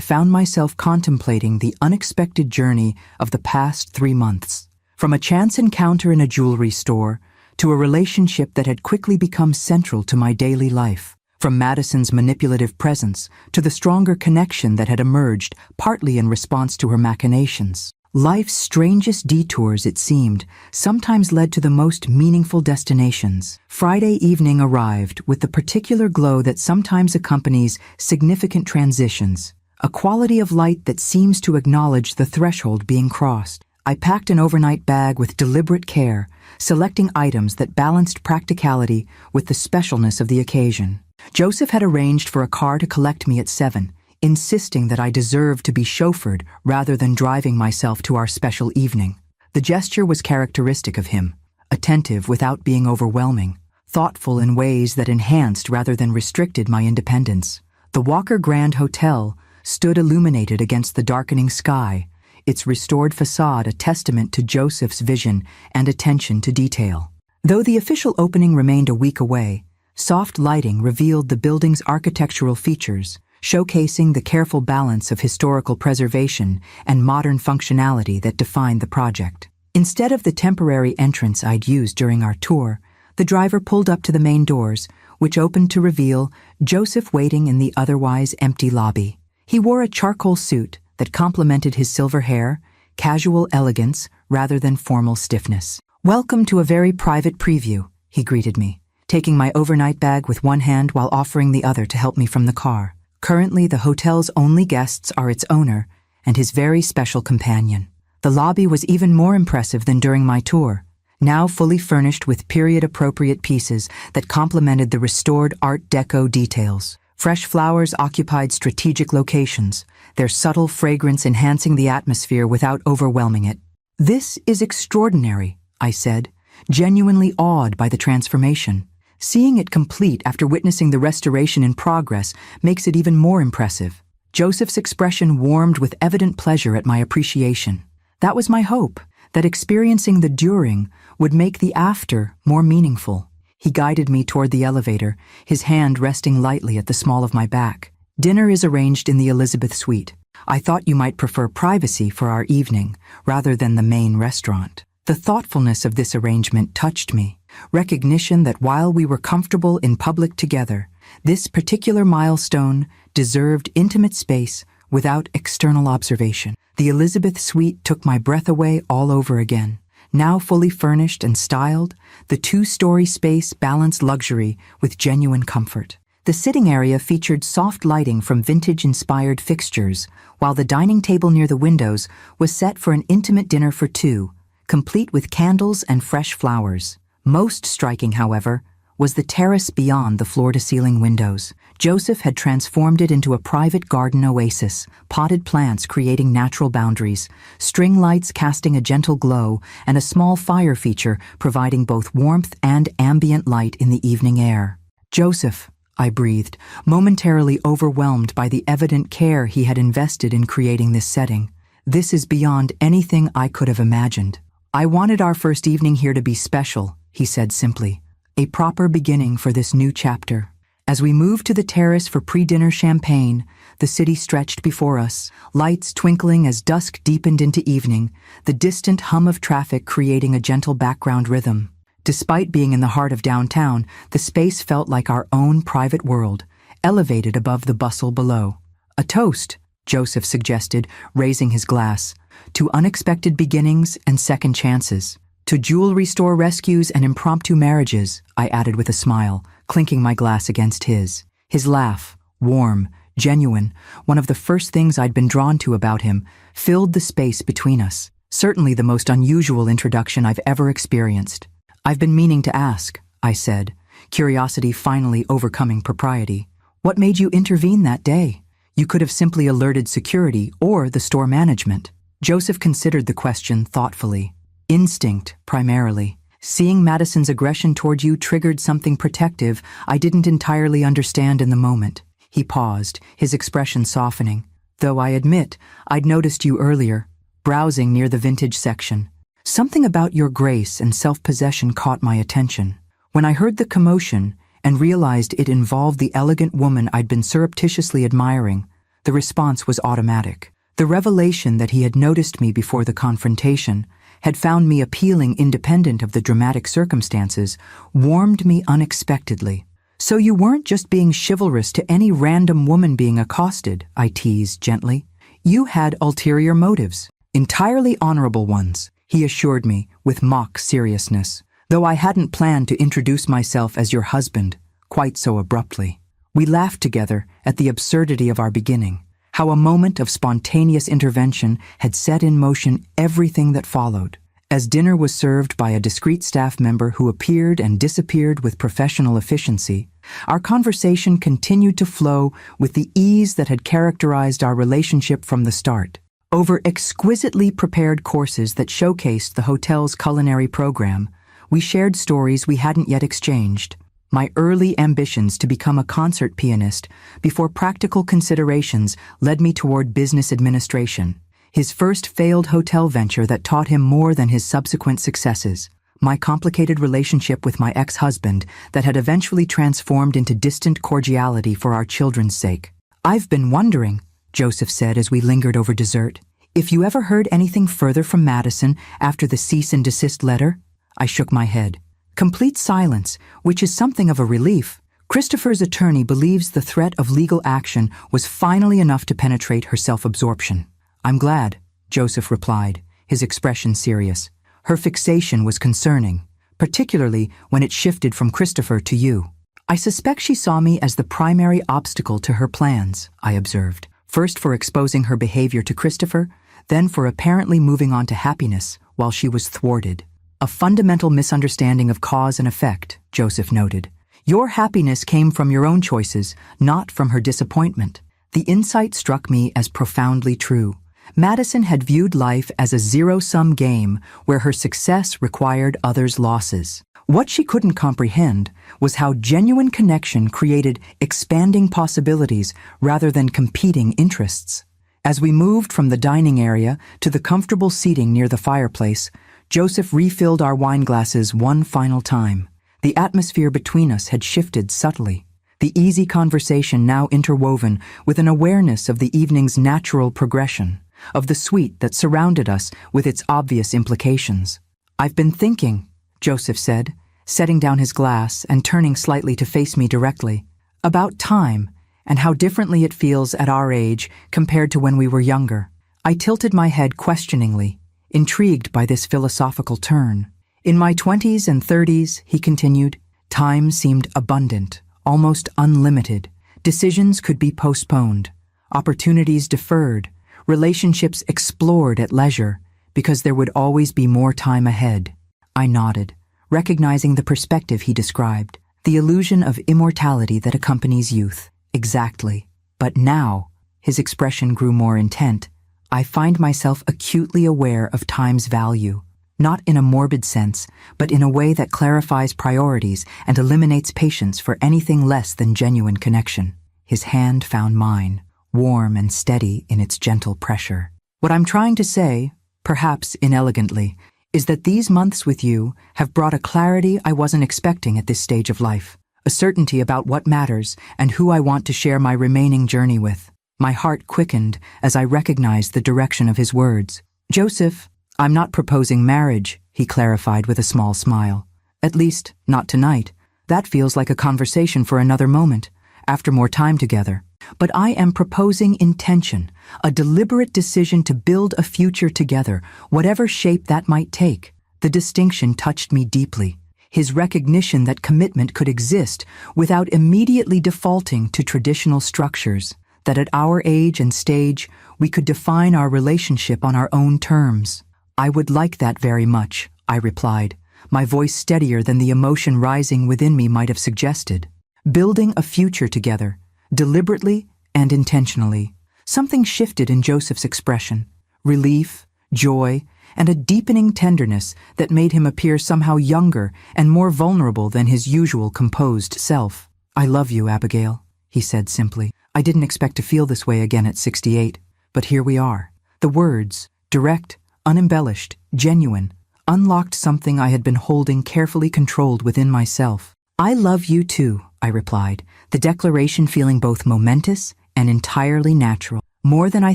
found myself contemplating the unexpected journey of the past 3 months. From a chance encounter in a jewelry store to a relationship that had quickly become central to my daily life. From Madison's manipulative presence to the stronger connection that had emerged partly in response to her machinations. Life's strangest detours, it seemed, sometimes led to the most meaningful destinations. Friday evening arrived with the particular glow that sometimes accompanies significant transitions, a quality of light that seems to acknowledge the threshold being crossed. I packed an overnight bag with deliberate care, selecting items that balanced practicality with the specialness of the occasion. Joseph had arranged for a car to collect me at 7, insisting that I deserved to be chauffeured rather than driving myself to our special evening. The gesture was characteristic of him, attentive without being overwhelming, thoughtful in ways that enhanced rather than restricted my independence. The Walker Grand Hotel stood illuminated against the darkening sky, its restored facade a testament to Joseph's vision and attention to detail. Though the official opening remained a week away, soft lighting revealed the building's architectural features, showcasing the careful balance of historical preservation and modern functionality that defined the project. Instead of the temporary entrance I'd used during our tour, the driver pulled up to the main doors, which opened to reveal Joseph waiting in the otherwise empty lobby. He wore a charcoal suit that complemented his silver hair, casual elegance rather than formal stiffness. "Welcome to a very private preview," he greeted me, taking my overnight bag with one hand while offering the other to help me from the car. Currently, the hotel's only guests are its owner and his very special companion. The lobby was even more impressive than during my tour, now fully furnished with period-appropriate pieces that complemented the restored Art Deco details. Fresh flowers occupied strategic locations, their subtle fragrance enhancing the atmosphere without overwhelming it. "This is extraordinary," I said, genuinely awed by the transformation. Seeing it complete after witnessing the restoration in progress makes it even more impressive. Joseph's expression warmed with evident pleasure at my appreciation. That was my hope, that experiencing the during would make the after more meaningful. He guided me toward the elevator, his hand resting lightly at the small of my back. "Dinner is arranged in the Elizabeth suite. I thought you might prefer privacy for our evening, rather than the main restaurant." The thoughtfulness of this arrangement touched me, recognition that while we were comfortable in public together, This particular milestone deserved intimate space without external observation. The Elizabeth suite took my breath away all over again. Now fully furnished and styled, the two-story space balanced luxury with genuine comfort. The sitting area featured soft lighting from vintage-inspired fixtures, while the dining table near the windows was set for an intimate dinner for two, complete with candles and fresh flowers. Most striking, however, was the terrace beyond the floor-to-ceiling windows. Joseph had transformed it into a private garden oasis, potted plants creating natural boundaries, string lights casting a gentle glow, and a small fire feature providing both warmth and ambient light in the evening air. "Joseph," I breathed, momentarily overwhelmed by the evident care he had invested in creating this setting. "This is beyond anything I could have imagined." "I wanted our first evening here to be special," he said simply. "A proper beginning for this new chapter." As we moved to the terrace for pre-dinner champagne, the city stretched before us, lights twinkling as dusk deepened into evening, the distant hum of traffic creating a gentle background rhythm. Despite being in the heart of downtown, the space felt like our own private world, elevated above the bustle below. "A toast," Joseph suggested, raising his glass, "to unexpected beginnings and second chances. To jewelry store rescues and impromptu marriages," I added with a smile, clinking my glass against his. His laugh, warm, genuine, one of the first things I'd been drawn to about him, filled the space between us. Certainly the most unusual introduction I've ever experienced. "I've been meaning to ask," I said, curiosity finally overcoming propriety. "What made you intervene that day? You could have simply alerted security or the store management." Joseph considered the question thoughtfully. "Instinct, primarily. Seeing Madison's aggression toward you triggered something protective I didn't entirely understand in the moment." He paused, his expression softening. "Though I admit, I'd noticed you earlier, browsing near the vintage section. Something about your grace and self-possession caught my attention. When I heard the commotion and realized it involved the elegant woman I'd been surreptitiously admiring, the response was automatic. The revelation that he had noticed me before the confrontation, had found me appealing independent of the dramatic circumstances, warmed me unexpectedly. "So you weren't just being chivalrous to any random woman being accosted," I teased gently. "You had ulterior motives, entirely honorable ones," he assured me with mock seriousness, though I hadn't planned to introduce myself as your husband quite so abruptly. We laughed together at the absurdity of our beginning, how a moment of spontaneous intervention had set in motion everything that followed. As dinner was served by a discreet staff member who appeared and disappeared with professional efficiency, our conversation continued to flow with the ease that had characterized our relationship from the start. Over exquisitely prepared courses that showcased the hotel's culinary program, we shared stories we hadn't yet exchanged. My early ambitions to become a concert pianist before practical considerations led me toward business administration. His first failed hotel venture that taught him more than his subsequent successes. My complicated relationship with my ex-husband that had eventually transformed into distant cordiality for our children's sake. "I've been wondering," Joseph said as we lingered over dessert, "if you ever heard anything further from Madison after the cease and desist letter?" I shook my head. "Complete silence, which is something of a relief. Christopher's attorney believes the threat of legal action was finally enough to penetrate her self-absorption." "I'm glad," Joseph replied, his expression serious. "Her fixation was concerning, particularly when it shifted from Christopher to you." "I suspect she saw me as the primary obstacle to her plans," I observed, first for exposing her behavior to Christopher, then for apparently moving on to happiness while she was thwarted. "A fundamental misunderstanding of cause and effect," Joseph noted. "Your happiness came from your own choices, not from her disappointment." The insight struck me as profoundly true. Madison had viewed life as a zero-sum game where her success required others' losses. What she couldn't comprehend was how genuine connection created expanding possibilities rather than competing interests. As we moved from the dining area to the comfortable seating near the fireplace, Joseph refilled our wine glasses one final time. The atmosphere between us had shifted subtly, the easy conversation now interwoven with an awareness of the evening's natural progression, of the suite that surrounded us with its obvious implications. "I've been thinking," Joseph said, setting down his glass and turning slightly to face me directly, about time and how differently it feels at our age compared to when we were younger. I tilted my head questioningly, intrigued by this philosophical turn. In my 20s and 30s, he continued, time seemed abundant, almost unlimited. Decisions could be postponed, opportunities deferred, relationships explored at leisure, because there would always be more time ahead. I nodded, recognizing the perspective he described, the illusion of immortality that accompanies youth. Exactly. But now, his expression grew more intent. I find myself acutely aware of time's value, not in a morbid sense, but in a way that clarifies priorities and eliminates patience for anything less than genuine connection. His hand found mine, warm and steady in its gentle pressure. What I'm trying to say, perhaps inelegantly, is that these months with you have brought a clarity I wasn't expecting at this stage of life, a certainty about what matters and who I want to share my remaining journey with. My heart quickened as I recognized the direction of his words. Joseph, I'm not proposing marriage, he clarified with a small smile. At least, not tonight. That feels like a conversation for another moment, after more time together. But I am proposing intention, a deliberate decision to build a future together, whatever shape that might take. The distinction touched me deeply. His recognition that commitment could exist without immediately defaulting to traditional structures, that at our age and stage, we could define our relationship on our own terms. I would like that very much, I replied, my voice steadier than the emotion rising within me might have suggested. Building a future together, deliberately and intentionally. Something shifted in Joseph's expression, relief, joy, and a deepening tenderness that made him appear somehow younger and more vulnerable than his usual composed self. I love you, Abigail, he said simply. I didn't expect to feel this way again at 68, but here we are. The words, direct, unembellished, genuine, unlocked something I had been holding carefully controlled within myself. I love you too, I replied, the declaration feeling both momentous and entirely natural, more than I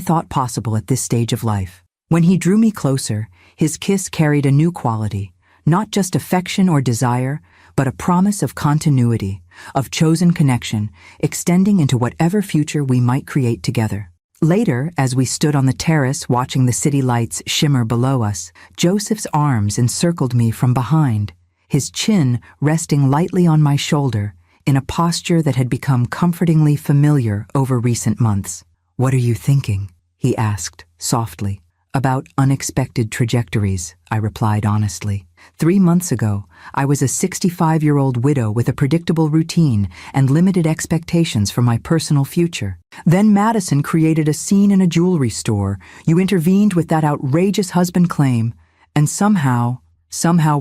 thought possible at this stage of life. When he drew me closer, his kiss carried a new quality, not just affection or desire, but a promise of continuity, of chosen connection, extending into whatever future we might create together. Later, as we stood on the terrace watching the city lights shimmer below us, Joseph's arms encircled me from behind, his chin resting lightly on my shoulder, in a posture that had become comfortingly familiar over recent months. What are you thinking? He asked, softly. About unexpected trajectories, I replied honestly. 3 months ago, I was a 65-year-old widow with a predictable routine and limited expectations for my personal future. Then Madison created a scene in a jewelry store. You intervened with that outrageous husband claim, and somehow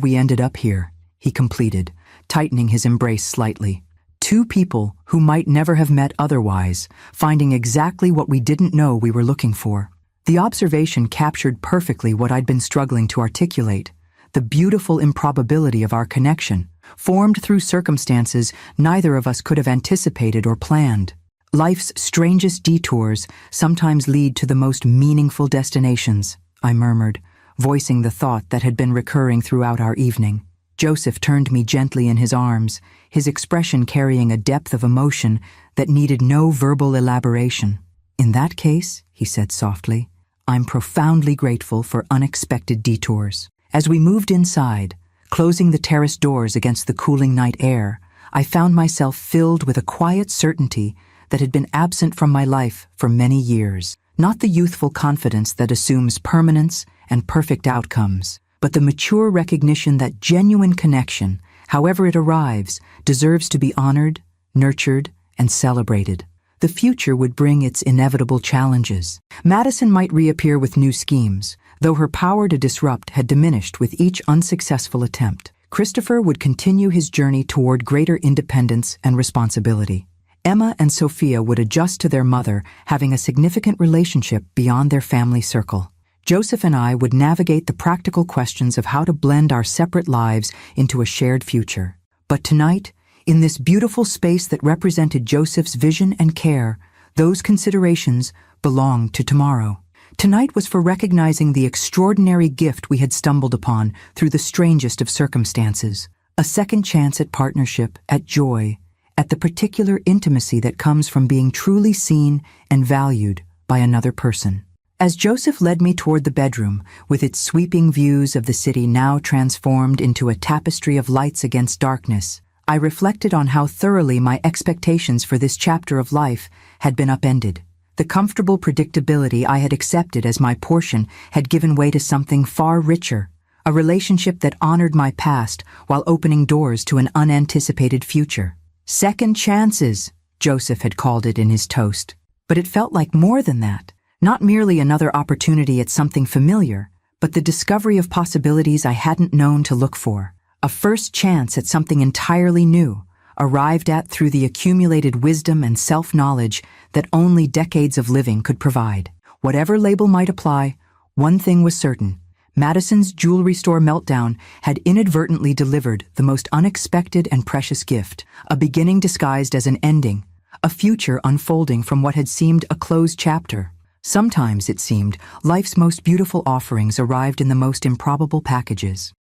we ended up here, he completed, tightening his embrace slightly. 2 people who might never have met otherwise, finding exactly what we didn't know we were looking for. The observation captured perfectly what I'd been struggling to articulate, the beautiful improbability of our connection, formed through circumstances neither of us could have anticipated or planned. Life's strangest detours sometimes lead to the most meaningful destinations, I murmured, voicing the thought that had been recurring throughout our evening. Joseph turned me gently in his arms, his expression carrying a depth of emotion that needed no verbal elaboration. In that case, he said softly, I'm profoundly grateful for unexpected detours. As we moved inside, closing the terrace doors against the cooling night air, I found myself filled with a quiet certainty that had been absent from my life for many years. Not the youthful confidence that assumes permanence and perfect outcomes, but the mature recognition that genuine connection, however it arrives, deserves to be honored, nurtured, and celebrated. The future would bring its inevitable challenges. Madison might reappear with new schemes, though her power to disrupt had diminished with each unsuccessful attempt. Christopher would continue his journey toward greater independence and responsibility. Emma and Sophia would adjust to their mother, having a significant relationship beyond their family circle. Joseph and I would navigate the practical questions of how to blend our separate lives into a shared future. But tonight, in this beautiful space that represented Joseph's vision and care, those considerations belonged to tomorrow. Tonight was for recognizing the extraordinary gift we had stumbled upon through the strangest of circumstances, a second chance at partnership, at joy, at the particular intimacy that comes from being truly seen and valued by another person. As Joseph led me toward the bedroom, with its sweeping views of the city now transformed into a tapestry of lights against darkness, I reflected on how thoroughly my expectations for this chapter of life had been upended. The comfortable predictability I had accepted as my portion had given way to something far richer, a relationship that honored my past while opening doors to an unanticipated future. Second chances, Joseph had called it in his toast. But it felt like more than that. Not merely another opportunity at something familiar, but the discovery of possibilities I hadn't known to look for. A first chance at something entirely new, arrived at through the accumulated wisdom and self-knowledge that only decades of living could provide. Whatever label might apply, one thing was certain. Madison's jewelry store meltdown had inadvertently delivered the most unexpected and precious gift, a beginning disguised as an ending, a future unfolding from what had seemed a closed chapter. Sometimes, it seemed, life's most beautiful offerings arrived in the most improbable packages.